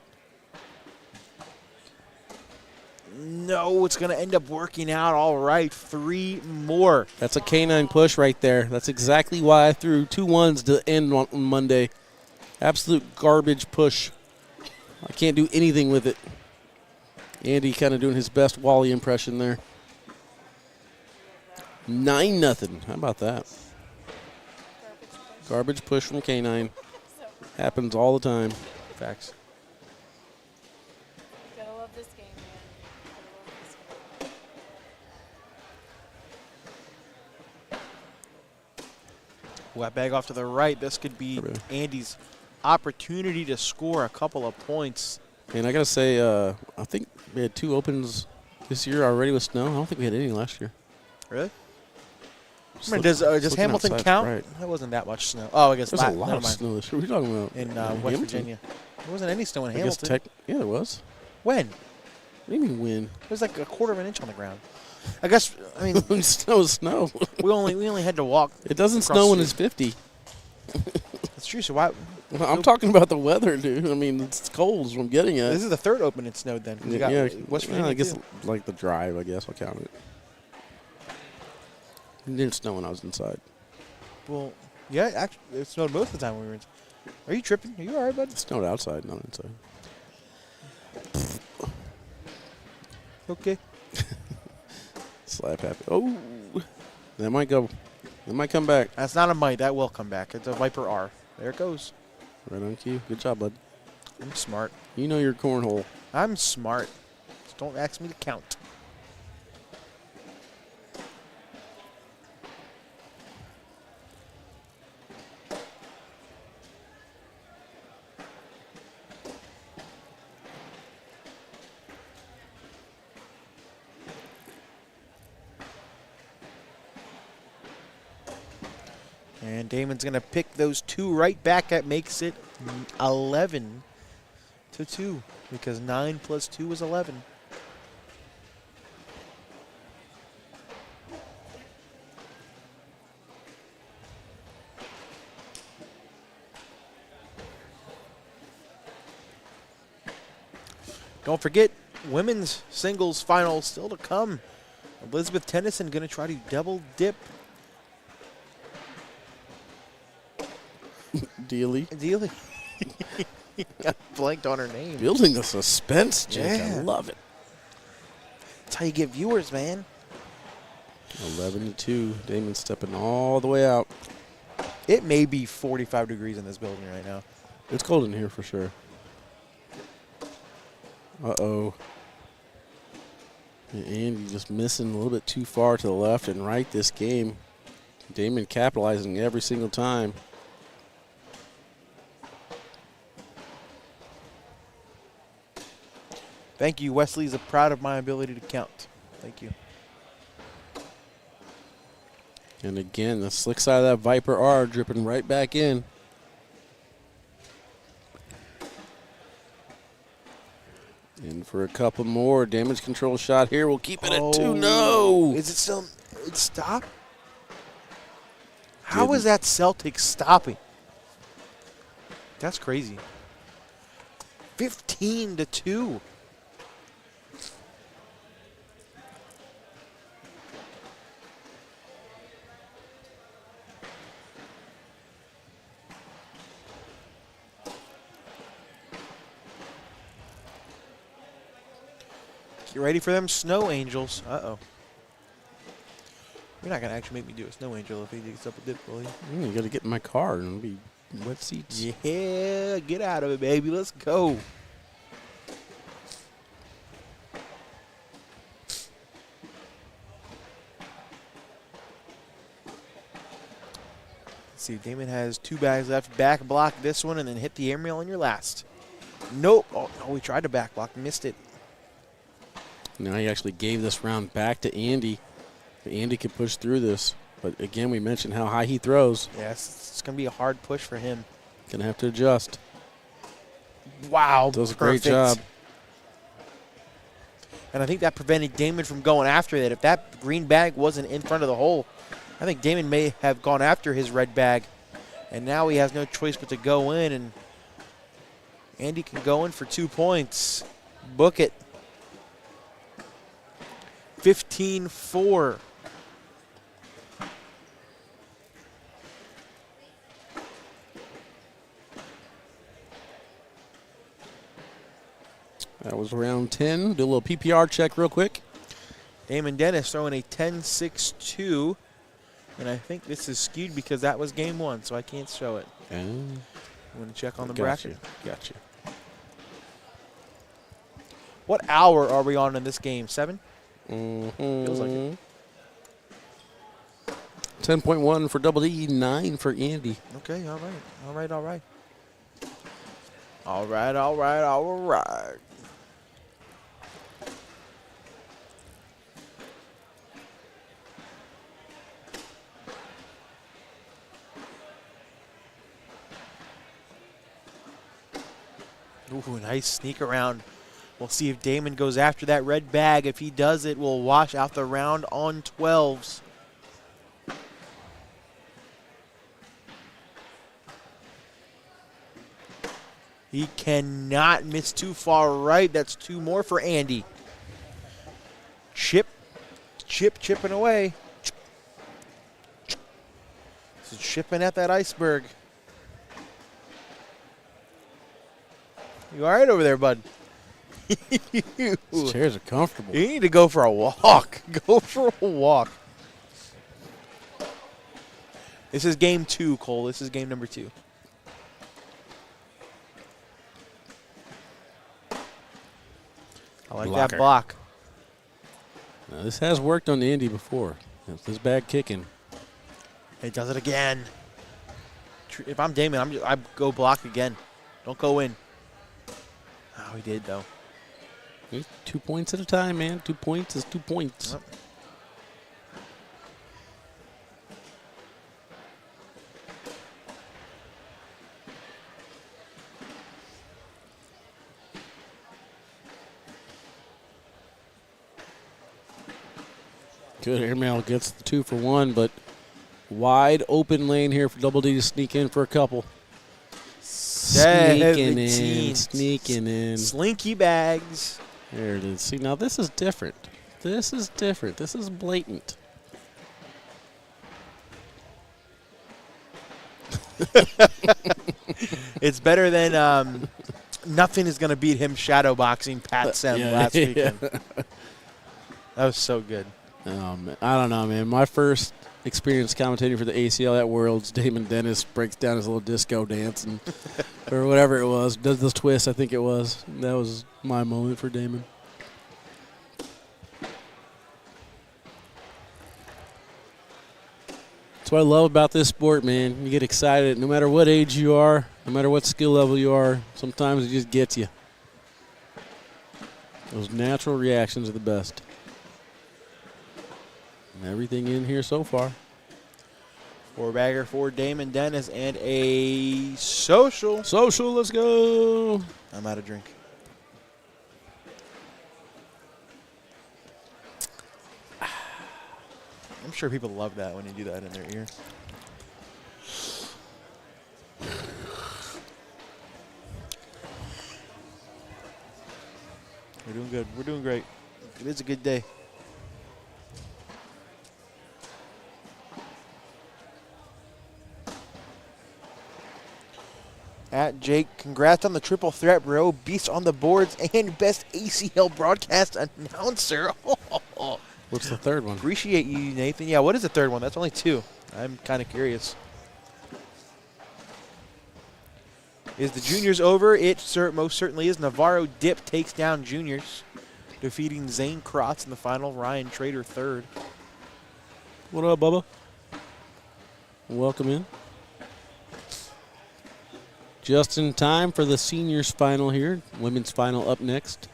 No, it's going to end up working out all right. 3 more. That's a K9 push right there. That's exactly why I threw 2 1s to end on Monday. Absolute garbage push. I can't do anything with it. Andy kind of doing his best Wally impression there. 9-0. How about that? Garbage push from K9. Happens all the time. Facts. Gotta love this game, man. Gotta love this game. Wet bag off to the right. This could be Andy's opportunity to score a couple of points. And I got to say, I think we had 2 opens this year already with snow. I don't think we had any last year. Really? Just I mean, look- does just looking Hamilton outside, count? right. That wasn't that much snow. Oh, I guess There's a not. lot Never of mind. snow this year. What are you talking about? In West Hamilton? Virginia. There wasn't any snow in I guess Hamilton. yeah, there was. When? What do you mean when? It was like a quarter of an inch on the ground. I guess, I mean, Snow is snow. we only had to walk. It doesn't across snow when the- it's 50. That's true. So why? I'm talking about the weather, dude. I mean, it's cold is what I'm getting at. This is the third open it snowed then. 'Cause you got yeah, West well, Virginia I guess too. like the drive, I guess I'll count it. It didn't snow when I was inside. Well, yeah, actually, it snowed most of the time when we were inside. Are you tripping? Are you all right, bud? It snowed outside, not inside. Okay. Slap happy. Oh, that might go. That might come back. That's not a might. That will come back. It's a Viper R. There it goes. Right on cue. Good job, bud. I'm smart. You know your cornhole. I'm smart. Just don't ask me to count. And Damon's going to pick those 2 right back. That makes it 11-2 because 9 plus 2 is 11. Don't forget, women's singles final still to come. Elizabeth Tennyson going to try to double dip. Dealy. Ideally. Got blanked on her name. Building the suspense, Jake. I Yeah. love it. That's how you get viewers, man. 11-2. Damon stepping all the way out. It may be 45 degrees in this building right now. It's cold in here for sure. Uh-oh. And Andy just missing a little bit too far to the left and right this game. Damon capitalizing every single time. Thank you, Wesley's proud of my ability to count. Thank you. And again, the slick side of that Viper R dripping right back in. In for a couple more. Damage control shot here. We'll keep it at 2. No. Is it still? It stopped? How is that Celtic stopping? That's crazy. 15-2. Get ready for them snow angels. Uh-oh. You're not going to actually make me do a snow angel if he gets up a dip, will you? You got to get in my car and it'll be wet seats. Yeah, get out of it, baby. Let's go. Let's see, Damon has 2 bags left. Back block this one and then hit the aerial on your last. Nope. Oh, no, we tried to back block. Missed it. Now he actually gave this round back to Andy. Andy can push through this. But again, we mentioned how high he throws. Yes, it's going to be a hard push for him. Gonna have to adjust. Wow. Does a great perfect. job. And I think that prevented Damon from going after it. If that green bag wasn't in front of the hole, I think Damon may have gone after his red bag. And now he has no choice but to go in. And Andy can go in for 2 points. Book it. 15-4. was round 10. Do a little PPR check real quick. Damon Dennis throwing a 10-6-2. And I think this is skewed because that was game 1, so I can't show it. I'm going to check on the bracket. Gotcha. What hour are we on in this game? 7? Mm-hmm. Feels like it. 10.1 for Double D, 9 for Andy. Okay, all right. All right. Ooh, nice sneak around. We'll see if Damon goes after that red bag. If he does, it will wash out the round on 12s. He cannot miss too far right. That's 2 more for Andy. Chipping away. So chipping at that iceberg. You all right over there, bud? These chairs are comfortable. You need to go for a walk. Go for a walk. This is game 2, Cole. This is game number 2. I like Blocker. that block. Now, this has worked on Andy before. It's this bag kicking. It does it again. If I'm Damon, I go block again. Don't go in. Oh, he did, though. 2 points at a time, man. 2 points is 2 points. Yep. Good airmail gets the 2 for 1, but wide open lane here for Double D to sneak in for a couple. Sneaking in. Slinky bags. There it is. See, now this is different. This is different. This is blatant. It's better than nothing is going to beat him shadowboxing Pat Sem last weekend. That was so good. I don't know, man. My first experience commentating for the ACL at Worlds, Damon Dennis breaks down his little disco dance and or whatever it was, does this twist, I think it was. That was my moment for Damon. That's what I love about this sport, man. You get excited no matter what age you are, no matter what skill level you are. Sometimes it just gets you. Those natural reactions are the best. And everything in here so far. 4-bagger for Damon Dennis and a social. Social, let's go. I'm out of drink. I'm sure people love that when you do that in their ear. We're doing good. We're doing great. It is a good day. At Jake, congrats on the triple threat, bro. Beast on the boards and best ACL broadcast announcer. What's the third one? Appreciate you, Nathan. Yeah, what is the third one? That's only 2. I'm kind of curious. Is the juniors over? It most certainly is. Navarro Dip takes down juniors, defeating Zane Crotz in the final. Ryan Trader third. What up, Bubba? Welcome in. Just in time for the seniors final here. Women's final up next.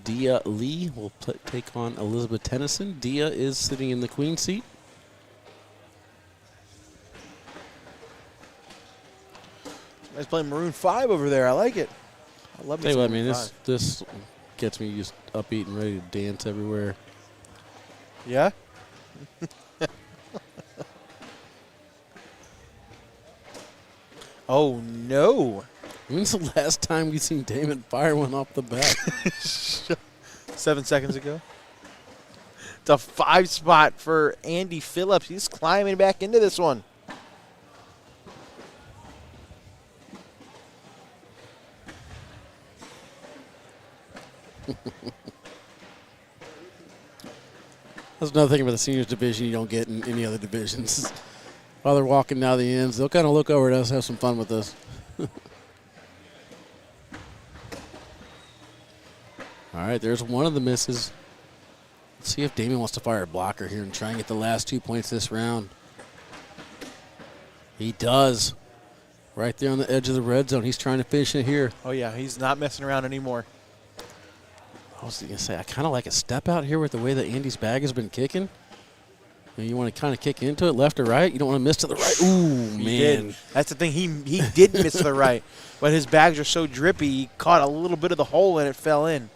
Dia Lee will take on Elizabeth Tennyson. Dia is sitting in the queen seat. Guys playing Maroon 5 over there. I like it. I love Tell this. you what, man, Maroon 5. this gets me just upbeat and ready to dance everywhere. Yeah? Oh, no. When's the last time we seen Damon fire one off the bat? 7 seconds ago. It's a 5 spot for Andy Phillips. He's climbing back into this one. That's another thing about the seniors division you don't get in any other divisions. While they're walking down the ends, they'll kind of look over at us, have some fun with us. All right, there's one of the misses. Let's see if Damon wants to fire a blocker here and try and get the last 2 points this round. He does. Right there on the edge of the red zone. He's trying to finish it here. Oh, yeah, he's not messing around anymore. I was going to say, I kind of like a step out here with the way that Andy's bag has been kicking. You want to kind of kick into it left or right. You don't want to miss to the right. Ooh, He man. did. That's the thing. He did miss to the right, but his bags are so drippy, he caught a little bit of the hole and it fell in.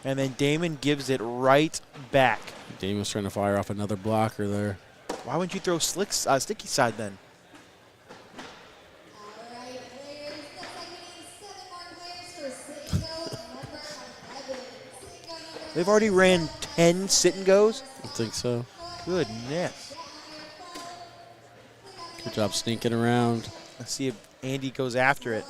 And then Damon gives it right back. Damon's trying to fire off another blocker there. Why wouldn't you throw sticky side then? They've already ran 10 sit-and-goes? I think so. Goodness. Good job sneaking around. Let's see if Andy goes after it.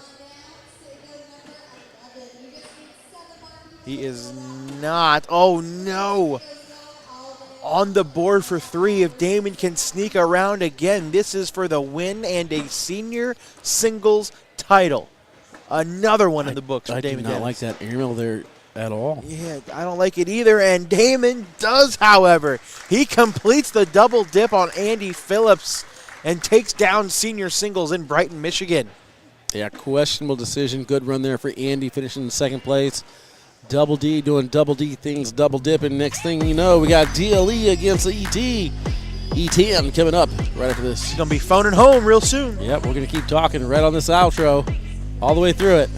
He is not. Oh, no. On the board for 3. If Damon can sneak around again, this is for the win and a senior singles title. Another one in the books for I Damon do not Dennis. like that aerial there at all. Yeah, I don't like it either, and Damon does, however. He completes the double dip on Andy Phillips and takes down senior singles in Brighton, Michigan. Yeah, questionable decision. Good run there for Andy, finishing in second place. Double D doing double D things, double dipping. Next thing you know, we got DLE against ET. ETN coming up right after this. He's going to be phoning home real soon. Yep, we're going to keep talking right on this outro all the way through it.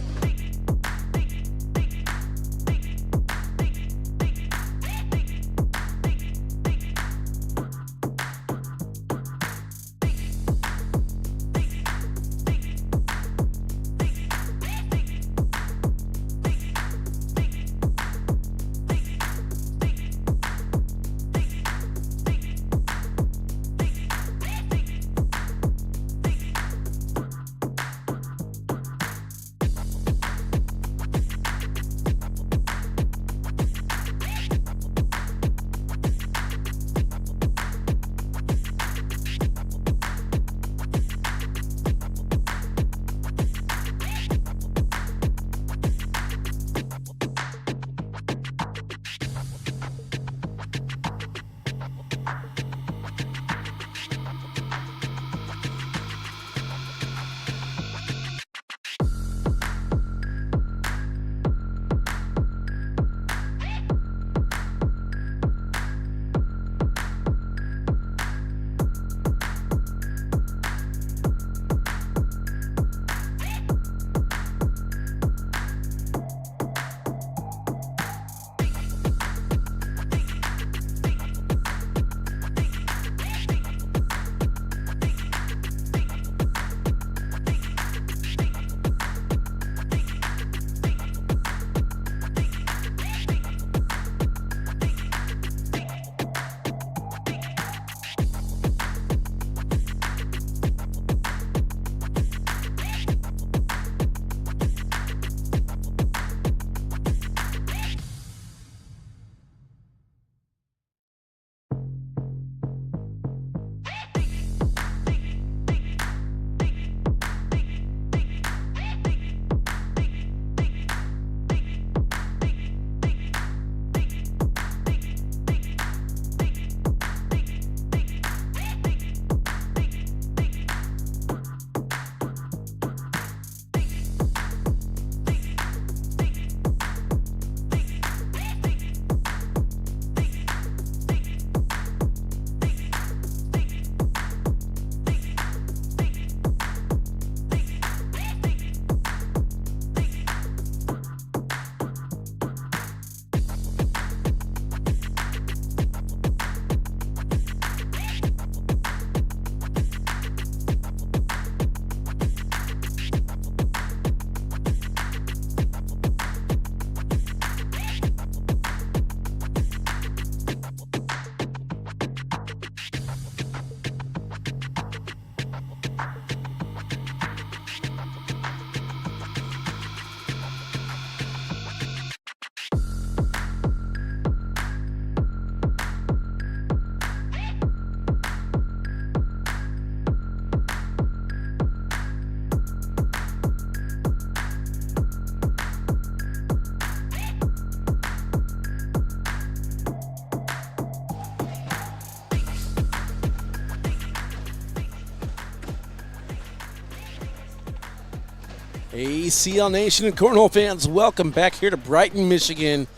ACL Nation and Cornhole fans, welcome back here to Brighton, Michigan,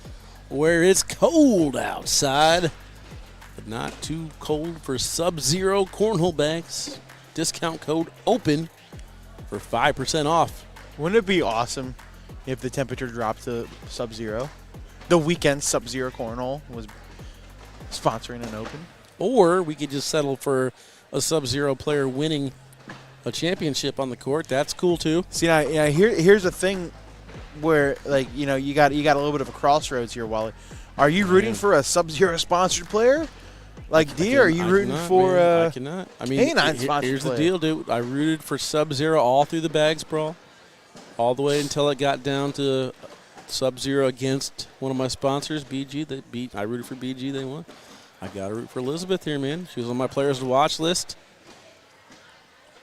where it's cold outside, but not too cold for Sub-Zero cornhole bags. Discount code OPEN for 5% off. Wouldn't it be awesome if the temperature dropped to Sub-Zero? The weekend Sub-Zero cornhole was sponsoring an Open. Or we could just settle for a Sub-Zero player winning a championship on the court. That's cool too. See, here's the thing where, like, you got a little bit of a crossroads here, Wally. Are you rooting for a Sub-Zero sponsored player? Like D, are you rooting for I cannot. I mean, Canine sponsored here's player? the deal, dude. I rooted for Sub-Zero all through the bags brawl, all the way until it got down to Sub-Zero against one of my sponsors, BG. I rooted for BG. They won. I got to root for Elizabeth here, man. She was on my players to watch list.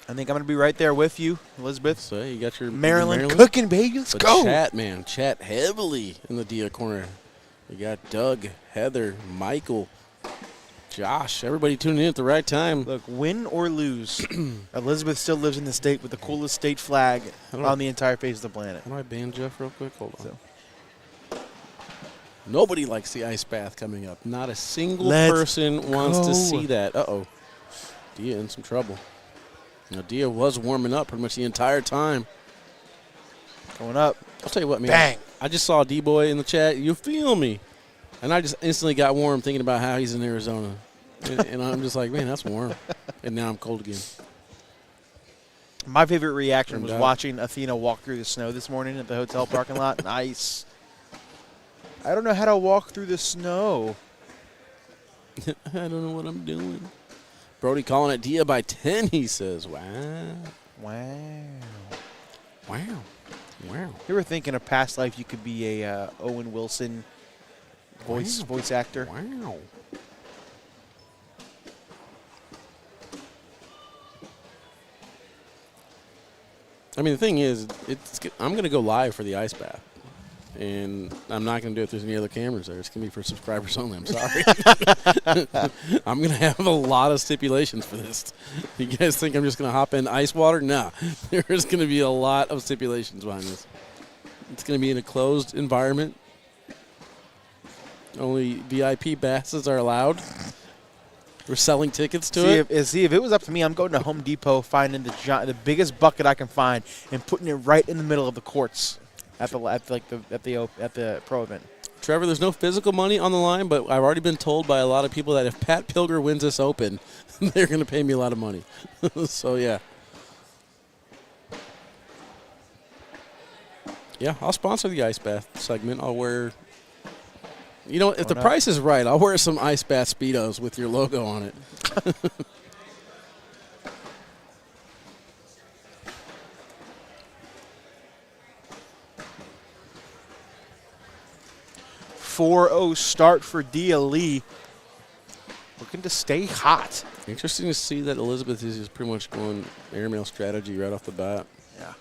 I think I'm going to be right there with you, Elizabeth. So you got your Maryland cooking, baby. Let's but go. Chat heavily in the Dia corner. You got Doug, Heather, Michael, Josh, everybody tuning in at the right time. Look, win or lose, Elizabeth still lives in the state with the coolest state flag on the entire face of the planet. How do I ban Jeff real quick? Hold on. Nobody likes the ice bath coming up. Not a single person wants to see that. Uh-oh. Dia in some trouble. Now, Dia was warming up pretty much the entire time. Going up. I'll tell you what, man. Bang. I just saw D-Boy in the chat. You feel me? And I just instantly got warm thinking about how he's in Arizona. and I'm just like, man, that's warm. And now I'm cold again. My favorite reaction was watching Athena walk through the snow this morning at the hotel parking lot. Nice. I don't know how to walk through the snow. I don't know what I'm doing. Brody calling it Dia by 10, he says. Wow. Wow. Wow. Wow. You ever think in a past life you could be a Owen Wilson voice actor? Wow. I mean, the thing is, I'm going to go live for the ice bath. And I'm not going to do it if there's any other cameras there. It's going to be for subscribers only. I'm sorry. I'm going to have a lot of stipulations for this. You guys think I'm just going to hop in ice water? No. There's going to be a lot of stipulations behind this. It's going to be in a closed environment. Only VIP passes are allowed. We're selling tickets to it. If it was up to me, I'm going to Home Depot, finding the biggest bucket I can find, and putting it right in the middle of the courts. At the pro event. Trevor, there's no physical money on the line, but I've already been told by a lot of people that if Pat Pilger wins this Open, they're going to pay me a lot of money. So, yeah. Yeah, I'll sponsor the ice bath segment. I'll wear, if the price is right, I'll wear some ice bath Speedos with your logo on it. 4-0 start for Dia Lee. Looking to stay hot. Interesting to see that Elizabeth is just pretty much going airmail strategy right off the bat. Yeah.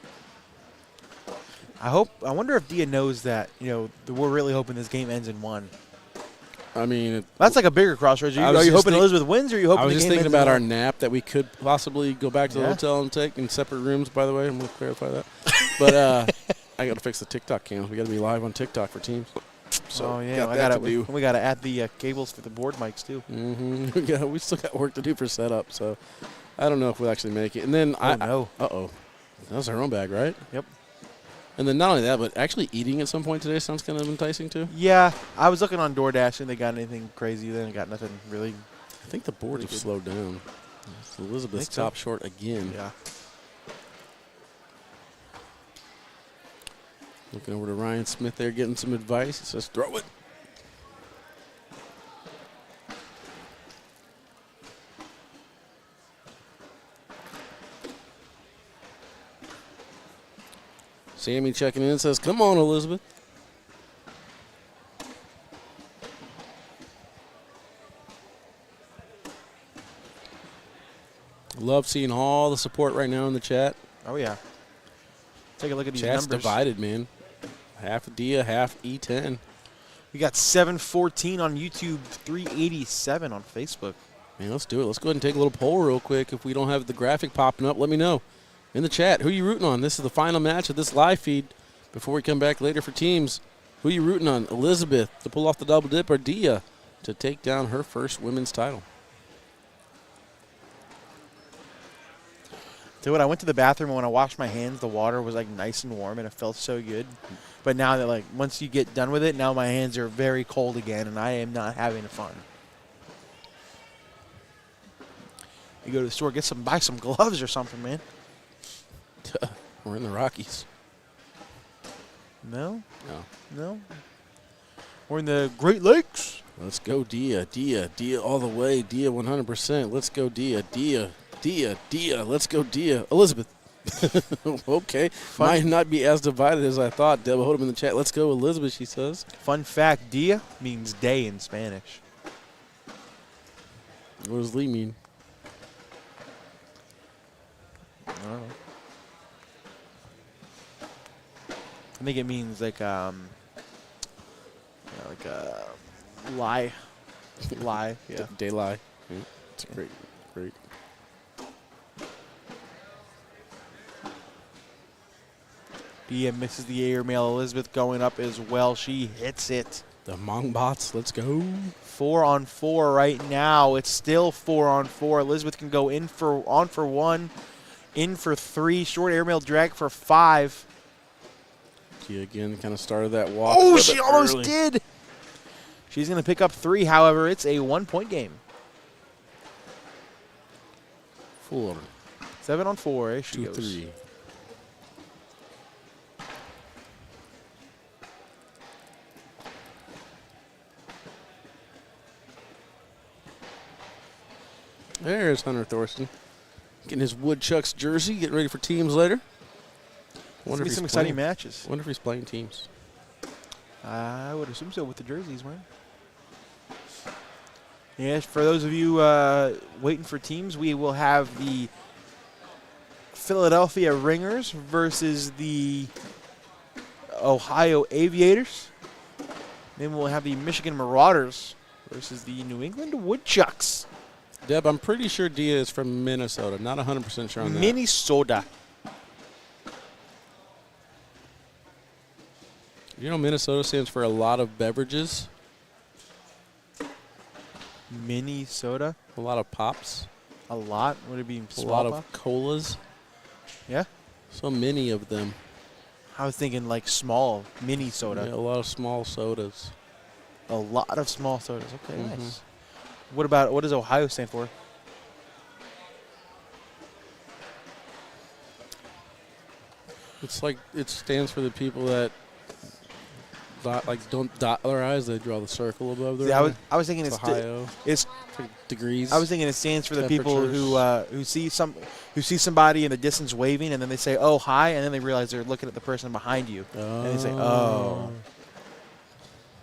I wonder if Dia knows that, we're really hoping this game ends in 1. I mean, that's like a bigger crossroads. Are you hoping Elizabeth wins, or are you hoping I was the just game thinking ends about in our 1? nap that we could possibly go back to the hotel and take in separate rooms, by the way. I'm going to clarify that. But I got to fix the TikTok cams. We got to be live on TikTok for teams. So we got to add the cables for the board mics too. Mm-hmm. We still got work to do for setup, so I don't know if we'll actually make it. And then that was our own bag, right? Yep. And then not only that, but actually eating at some point today sounds kind of enticing too. Yeah, I was looking on DoorDash and they got anything crazy. They got nothing really. I think the boards have slowed down. So Elizabeth stopped short again. Yeah. Looking over to Ryan Smith there, getting some advice. He says, throw it. Sammy checking in, says, come on, Elizabeth. Love seeing all the support right now in the chat. Oh, yeah. Take a look at these Chat's numbers. Divided, man. Half Dia, half E10. We got 714 on YouTube, 387 on Facebook. Man, let's do it. Let's go ahead and take a little poll real quick. If we don't have the graphic popping up, let me know. In the chat, who you rooting on? This is the final match of this live feed. Before we come back later for teams, who you rooting on? Elizabeth to pull off the double dip or Dia to take down her first women's title? So when I went to the bathroom and when I washed my hands, the water was like nice and warm and it felt so good. But now that like once you get done with it, now my hands are very cold again and I am not having fun. You go to the store, buy some gloves or something, man. We're in the Rockies. No? No. No? We're in the Great Lakes. Let's go, Dia. Dia all the way. Dia 100%. Let's go, Dia. Dia. Let's go, Dia. Elizabeth. Okay. Might not be as divided as I thought. Deb, hold him in the chat. Let's go, Elizabeth, she says. Fun fact, dia means day in Spanish. What does Lee mean? I don't know. I think it means like lie. Lie, yeah. Day lie. Yeah. It's great. Dia misses the airmail. Elizabeth going up as well. She hits it. The Mongbots, let's go. 4-on-4 right now. It's still 4-on-4. Elizabeth can go on for 1, in for 3. Short airmail drag for 5. She again kind of started that walk. Oh, she almost did. She's going to pick up 3. However, it's a 1-point game. Full order. 7-on-4. She 2-3. goes. There's Hunter Thorsten getting his Woodchucks jersey, getting ready for teams later. Wonder if some exciting matches. Wonder if he's playing teams. I would assume so with the jerseys wearing. Yes, for those of you waiting for teams, we will have the Philadelphia Ringers versus the Ohio Aviators. Then we'll have the Michigan Marauders versus the New England Woodchucks. Deb, I'm pretty sure Dia is from Minnesota. Not 100% sure on that. Minnesota. You know Minnesota stands for a lot of beverages. Minnesota. A lot of pops. A lot? Would it be A small lot pop? of colas. Yeah? So many of them. I was thinking like small, mini soda. Yeah, a lot of small sodas. A lot of small sodas. Okay, Mhm. nice. What does Ohio stand for? It's like it stands for the people that don't dot their eyes. They draw the circle above their Yeah, eye. I was thinking It's Ohio. it's Degrees. I was thinking it stands for the people who see somebody in the distance waving and then they say, "Oh, hi," and then they realize they're looking at the person behind you. And they say, "Oh."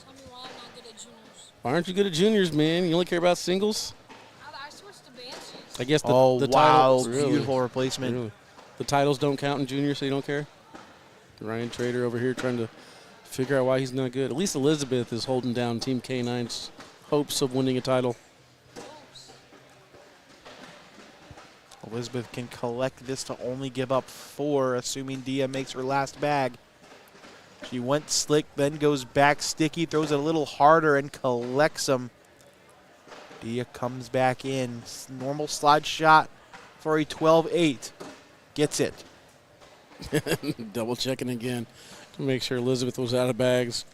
Tell me why I'm not good at juniors. Why aren't you good at juniors, man? You only care about singles? I switched to bands. I guess the, Oh, the wow, titles, really, beautiful replacement. really. The titles don't count in juniors, so you don't care? Ryan Trader over here trying to figure out why he's not good. At least Elizabeth is holding down Team K9's hopes of winning a title. Elizabeth can collect this to only give up 4, assuming Dia makes her last bag. She went slick, then goes back sticky, throws it a little harder, and collects them. Dia comes back in. Normal slide shot for a 12-8. Gets it. Double checking again to make sure Elizabeth was out of bags.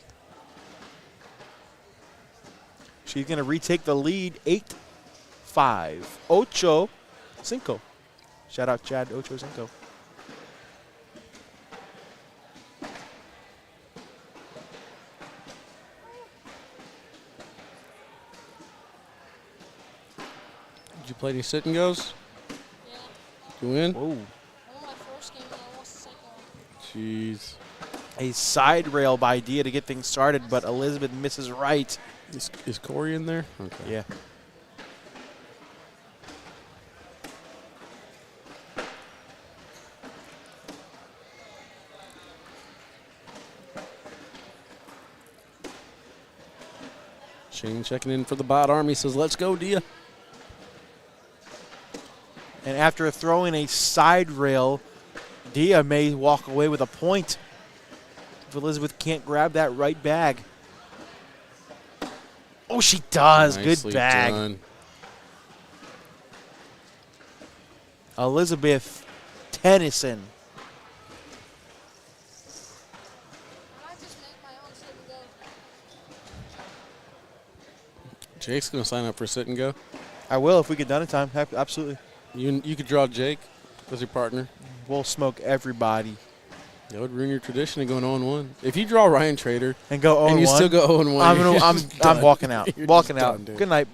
She's going to retake the lead 8-5. Ocho Cinco. Shout out Chad Ocho Cinco. Did you play any sit and goes? Yeah. You win? Whoa. I won my first game, and I lost the second one. Jeez. A side rail by Dia to get things started, but Elizabeth misses right. Is Corey in there? Okay. Yeah. Shane checking in for the bot army, says, let's go, Dia. And after throwing a side rail Dia may walk away with a point if Elizabeth can't grab that right bag. Oh, she does. Nicely Good bag. done. Elizabeth Tennyson. I just make my own sit and go. Jake's going to sign up for sit and go. I will if we get done in time. Absolutely. You could draw Jake as your partner. We'll smoke everybody. That would ruin your tradition of going 0-1. If you draw Ryan Trader And go 0-1. and you still go 0-1, I'm walking out. You're Walking just out. done, dude. Good night.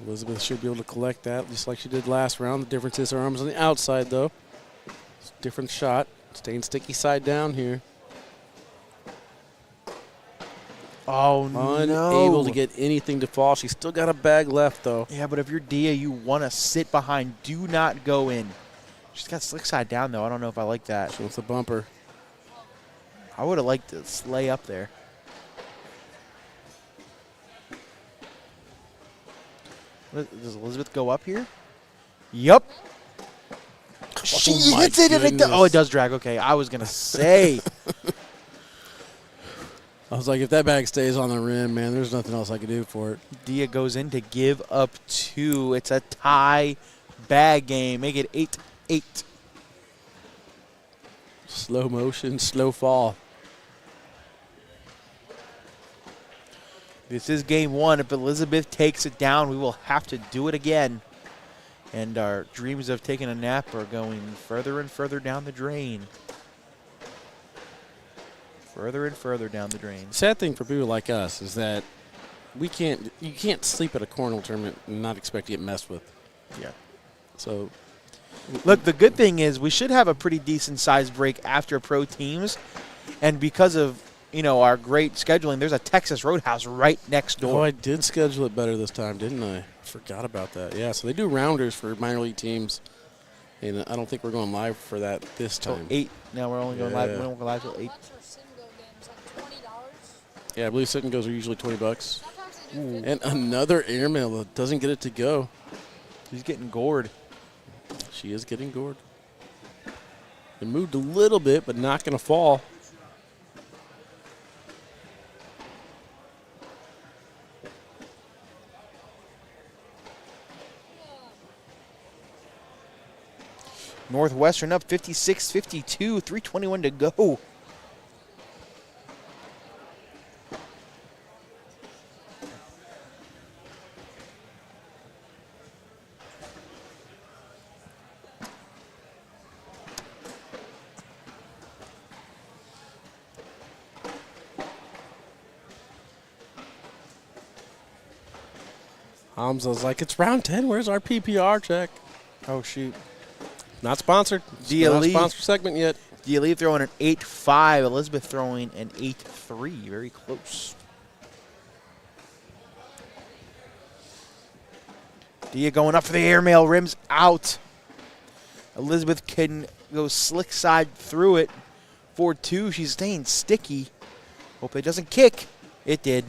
Elizabeth should be able to collect that just like she did last round. The difference is her arm's on the outside, though. It's a different shot. Staying sticky side down here. Oh, Unable to get anything to fall. She's still got a bag left, though. Yeah, but if you're Dia, you want to sit behind. Do not go in. She's got slick side down, though. I don't know if I like that. She wants a bumper. I would have liked to slay up there. Does Elizabeth go up here? Yup. She my hits it. And it goodness. oh, it does drag. Okay, I was going to say. I was like, if that bag stays on the rim, man, there's nothing else I can do for it. Dia goes in to give up 2. It's a tie bag game. Make it 8-8. Slow motion, slow fall. This is game 1. If Elizabeth takes it down, we will have to do it again. And our dreams of taking a nap are going further and further down the drain. Further and further down the drain. Sad thing for people like us is that you can't sleep at a cornhole tournament and not expect to get messed with. Yeah. So, Look, the good thing is we should have a pretty decent sized break after pro teams. And because of, our great scheduling, there's a Texas Roadhouse right next door. oh, I did schedule it better this time, didn't I? Forgot about that. Yeah, so they do rounders for minor league teams. And I don't think we're going live for that this Till time. 8. Now we're only going live. Yeah. We don't go live till 8. How much are sit and go games? Like $20? Yeah, I believe sit and goes are usually $20. Sometimes they do Ooh. 50. And another airmail that doesn't get it to go. He's getting gored. She is getting gored. It moved a little bit, but not going to fall. Northwestern up 56-52, 3:21 to go. Hamza's like, it's round 10. Where's our PPR check? Oh, shoot. Not sponsored. It's Dia not a Lee. sponsored segment yet. Dia Lee throwing an 8-5. Elizabeth throwing an 8-3. Very close. Dia going up for the airmail. Rims out. Elizabeth can go slick side through it. 4-2. She's staying sticky. Hope it doesn't kick. It did.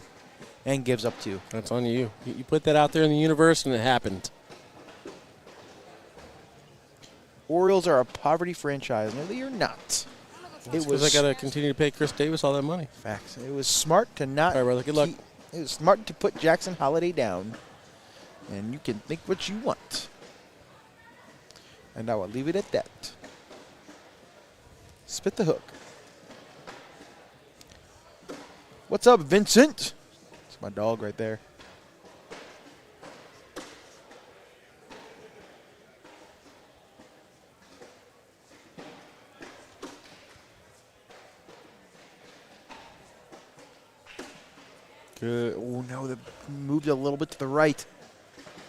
And gives up 2. That's on you. You put that out there in the universe, and it happened. Orioles are a poverty franchise. No, they are not. It Because was I got to continue to pay Chris Davis all that money. facts. It was smart to not. All right, brother. Good luck. It was smart to put Jackson Holiday down, and you can think what you want. And I will leave it at that. Spit the hook. What's up, Vincent? It's my dog right there. Good. Oh, no, that moved a little bit to the right.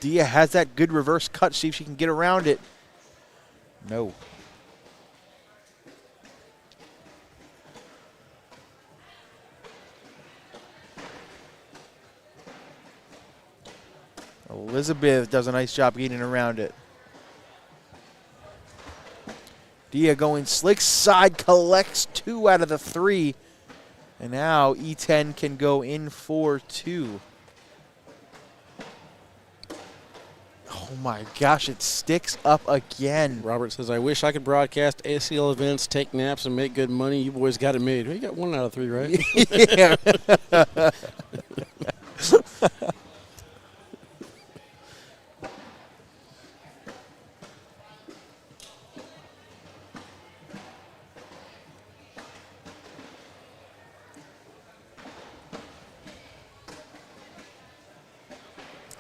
Dia has that good reverse cut. See if she can get around it. No. Elizabeth does a nice job getting around it. Dia going slick side, collects 2 out of the 3. And now E10 can go in for 2. Oh, Oh my gosh, it sticks up again. Robert says, I wish I could broadcast ACL events, take naps, and make good money. You boys got it made. Well, you got 1 out of 3, right? Yeah.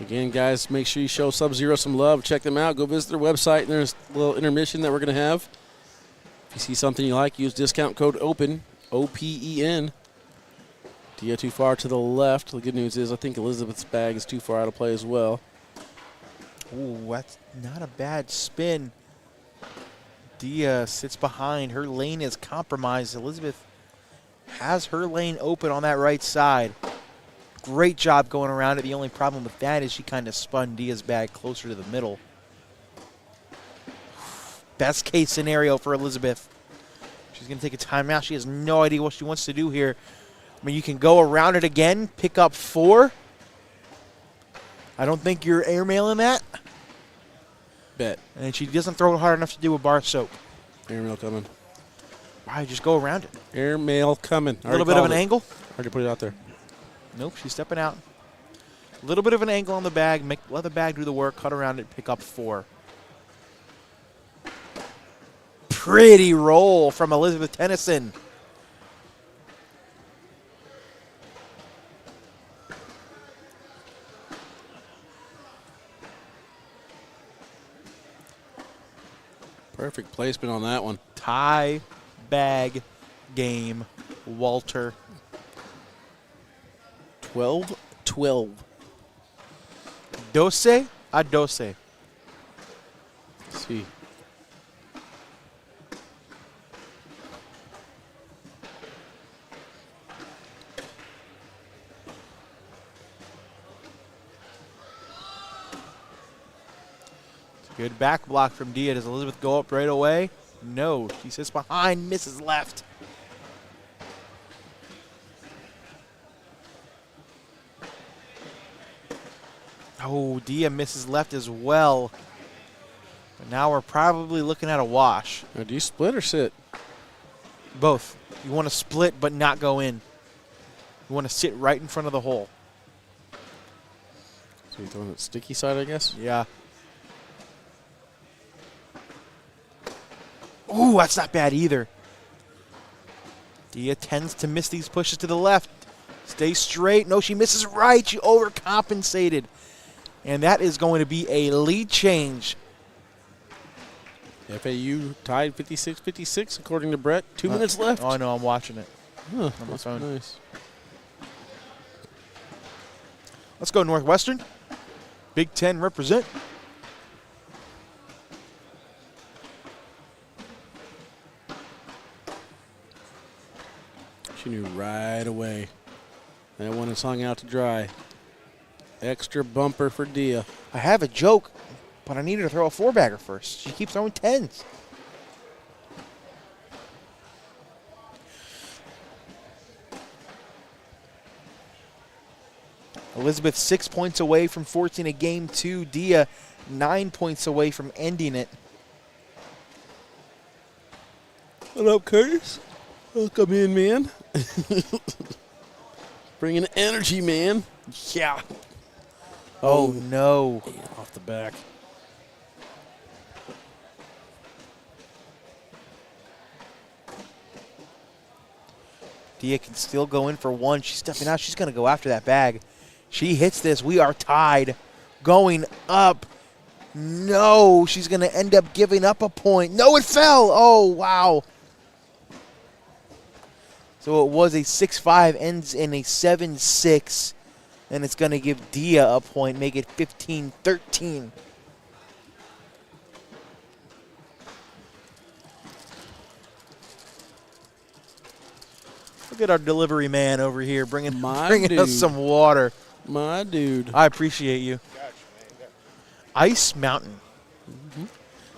Again, guys, make sure you show Sub-Zero some love. Check them out. Go visit their website, and there's a little intermission that we're going to have. If you see something you like, use discount code OPEN, O-P-E-N. Dia too far to the left. The good news is I think Elizabeth's bag is too far out of play as well. Ooh, that's not a bad spin. Dia sits behind. Her lane is compromised. Elizabeth has her lane open on that right side. Great job going around it. The only problem with that is she kind of spun Dia's bag closer to the middle. Best case scenario for Elizabeth. She's going to take a timeout. She has no idea what she wants to do here. I mean, you can go around it again, pick up 4. I don't think you're airmailing that. Bet. And she doesn't throw it hard enough to do a bar soap. Airmail coming. Why, just go around it. Airmail coming. A little bit of an angle. Already put it out there. Nope, she's stepping out. A little bit of an angle on the bag. Let the bag do the work. Cut around it. Pick up 4. Pretty roll from Elizabeth Tennyson. Perfect placement on that one. Tie, bag, game, Walter. 12-12. Doce a doce. Let's see. Good back block from Dia. Does Elizabeth go up right away? No. She sits behind, misses left. Oh, Dia misses left as well. But now we're probably looking at a wash. Now, do you split or sit? Both. You want to split but not go in. You want to sit right in front of the hole. So you're throwing it sticky side, I guess? Yeah. Ooh, that's not bad either. Dia tends to miss these pushes to the left. Stay straight. No, she misses right. She overcompensated. And that is going to be a lead change. FAU tied 56-56 according to Brett. 2 minutes left. Oh, I know. I'm watching it. Huh, on my that's phone. nice. Let's go Northwestern. Big Ten represent. She knew right away. That one is hung out to dry. Extra bumper for Dia. I have a joke, but I need her to throw a 4-bagger first. She keeps throwing 10s. Elizabeth 6 points away from forcing a game 2. Dia 9 points away from ending it. What up, Curtis? Welcome in, man. Bringing energy, man. Yeah. Oh, no. Yeah, off the back. Dia can still go in for 1. She's stepping out. She's going to go after that bag. She hits this. We are tied. Going up. No, she's going to end up giving up a point. No, it fell. Oh, wow. So it was a 6-5, ends in a 7-6. And it's going to give Dia a point, make it 15-13. Look at our delivery man over here bringing us some water. My dude. I appreciate you. Ice Mountain. Mm-hmm.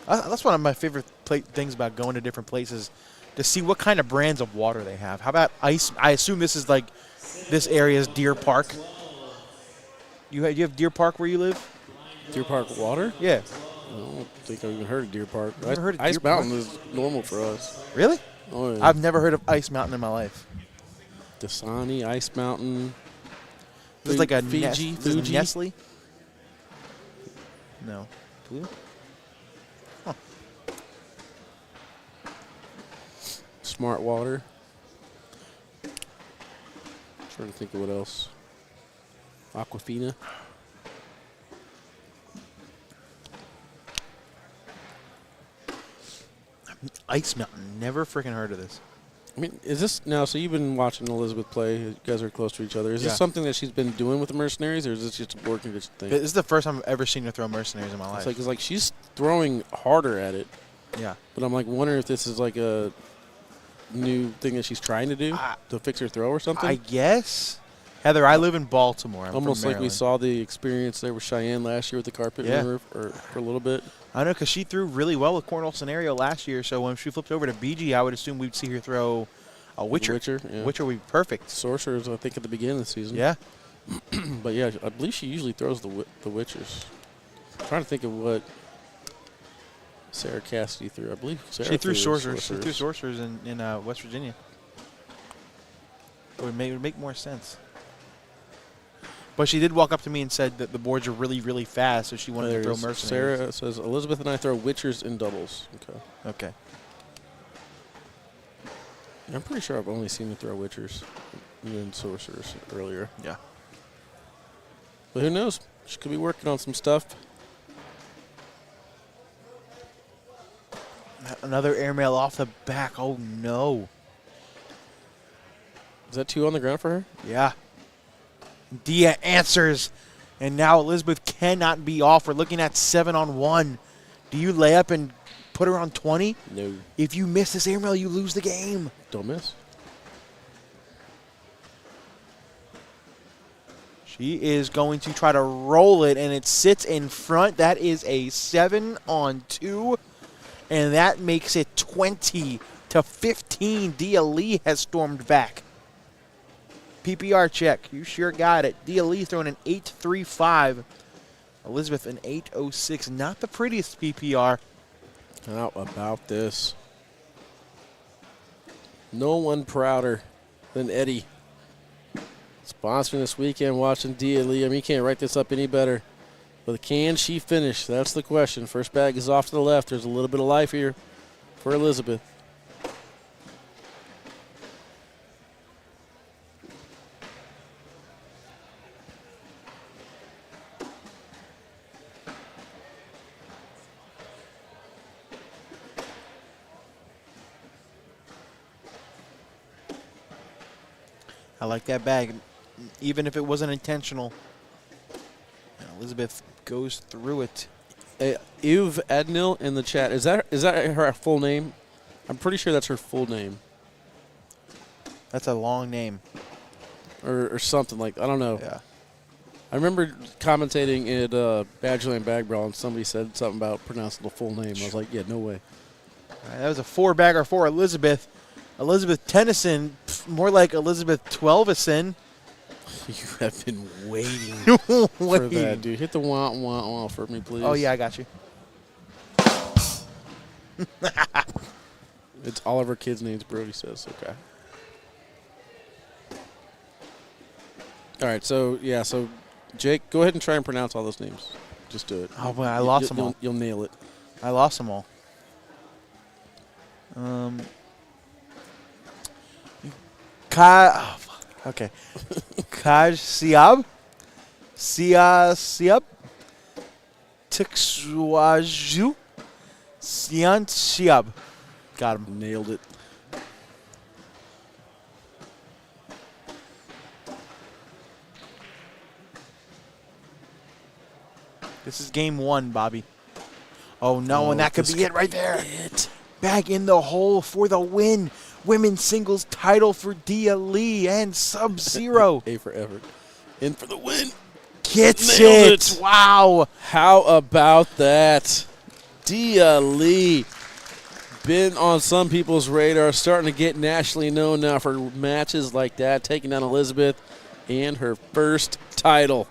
That's one of my favorite things about going to different places, to see what kind of brands of water they have. How about ice? I assume this is like, this area is Deer Park. You have Deer Park where you live? Deer Park water? Yeah. I don't think I've even heard of Deer Park. Never heard of Ice Deer Park? Mountain is normal for us. Really? Oh, yeah. I've never heard of Ice Mountain in my life. Dasani, Ice Mountain. This is like a Fiji, This is Fuji. Nestle? No. Blue? Huh. Smart Water. Trying to think of what else. Aquafina. Ice Mountain. Never freaking heard of this. I mean, is this now? So you've been watching Elizabeth play. You guys are close to each other. Is Yeah. this something that she's been doing with the Mercenaries, or is this just a working thing? This is the first time I've ever seen her throw Mercenaries in my life. It's like she's throwing harder at it, Yeah. but I'm like wondering if this is like a new thing that she's trying to do to fix her throw or something. I guess. Heather, I live in Baltimore. I'm Almost from like we Maryland. saw the experience there with Cheyenne last year with the carpet Yeah. mover for a little bit. I know, because she threw really well with Cornell Scenario last year, so when she flipped over to BG, I would assume we'd see her throw a Witcher. Yeah. Witcher would be perfect. Sorcerers, I think, at the beginning of the season. Yeah. But yeah, I believe she usually throws the Witchers. I'm trying to think of what Sarah Cassidy threw. I believe Sarah She threw the Sorcerers. She threw Sorcerers in West Virginia. It would make more sense. But she did walk up to me and said that the boards are really, really fast, so she wanted to throw Mercenaries. Sarah says, Elizabeth and I throw Witchers in doubles. Okay. Okay. I'm pretty sure I've only seen her throw Witchers and Sorcerers earlier. Yeah. But who knows? She could be working on some stuff. Another airmail off the back. Oh, no. Is that 2 on the ground for her? Yeah. Dia answers. And now Elizabeth cannot be off. We're looking at 7-on-1. Do you lay up and put her on 20? No. If you miss this airmail, you lose the game. Don't miss. She is going to try to roll it, and it sits in front. That is a 7-on-2, and that makes it 20-15. Dia Lee has stormed back. PPR check. You sure got it. Dia Lee throwing an 8.35. Elizabeth an 8.06. Not the prettiest PPR. How about this? No one prouder than Eddie. Sponsoring this weekend, watching Dia Lee. I mean, you can't write this up any better. But can she finish? That's the question. First bag is off to the left. There's a little bit of life here for Elizabeth. I like that bag, even if it wasn't intentional. And Elizabeth goes through it. Eve Adnil in the chat. Is that her full name? I'm pretty sure that's her full name. That's a long name. Or something like, I don't know. Yeah. I remember commentating at Badgerland Bag Brawl, and somebody said something about pronouncing the full name. I was like, yeah, no way. All right, that was a 4-bagger for Elizabeth. Elizabeth Tennyson, more like Elizabeth Twelveson. You have been waiting for that, dude. Hit the wah for me, please. Oh, yeah, I got you. It's all of our kids' names, Brody says. Okay. All right, so, yeah, so, Jake, go ahead and try and pronounce all those names. Just do it. Oh, boy, I lost them all. You'll nail it. I lost them all. Okay. Kaj Siab. Siab. Tixwaju. Siant Siab. Got him. Nailed it. This is game 1, Bobby. Oh, no, and that could be it right there. It. Back in the hole for the win. Women's singles title for Dia Lee and Sub-Zero. A for effort. In for the win. Gets Nailed it. it. Wow. How about that? Dia Lee. Been on some people's radar, starting to get nationally known now for matches like that, taking down Elizabeth and her first title.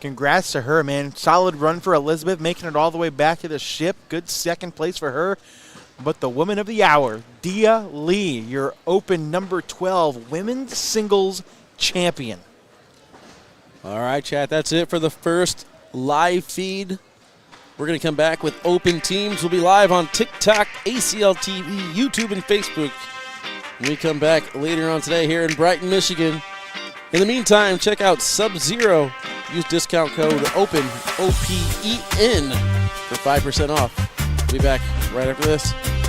Congrats to her, man. Solid run for Elizabeth, making it all the way back to the ship. Good second place for her. But the woman of the hour, Dia Lee, your Open number 12 women's singles champion. All right, chat, that's it for the first live feed. We're going to come back with Open Teams. We'll be live on TikTok, ACL TV, YouTube, and Facebook. When we come back later on today here in Brighton, Michigan. In the meantime, check out Sub-Zero. Use discount code OPEN, OPEN, for 5% off. We'll be back right after this.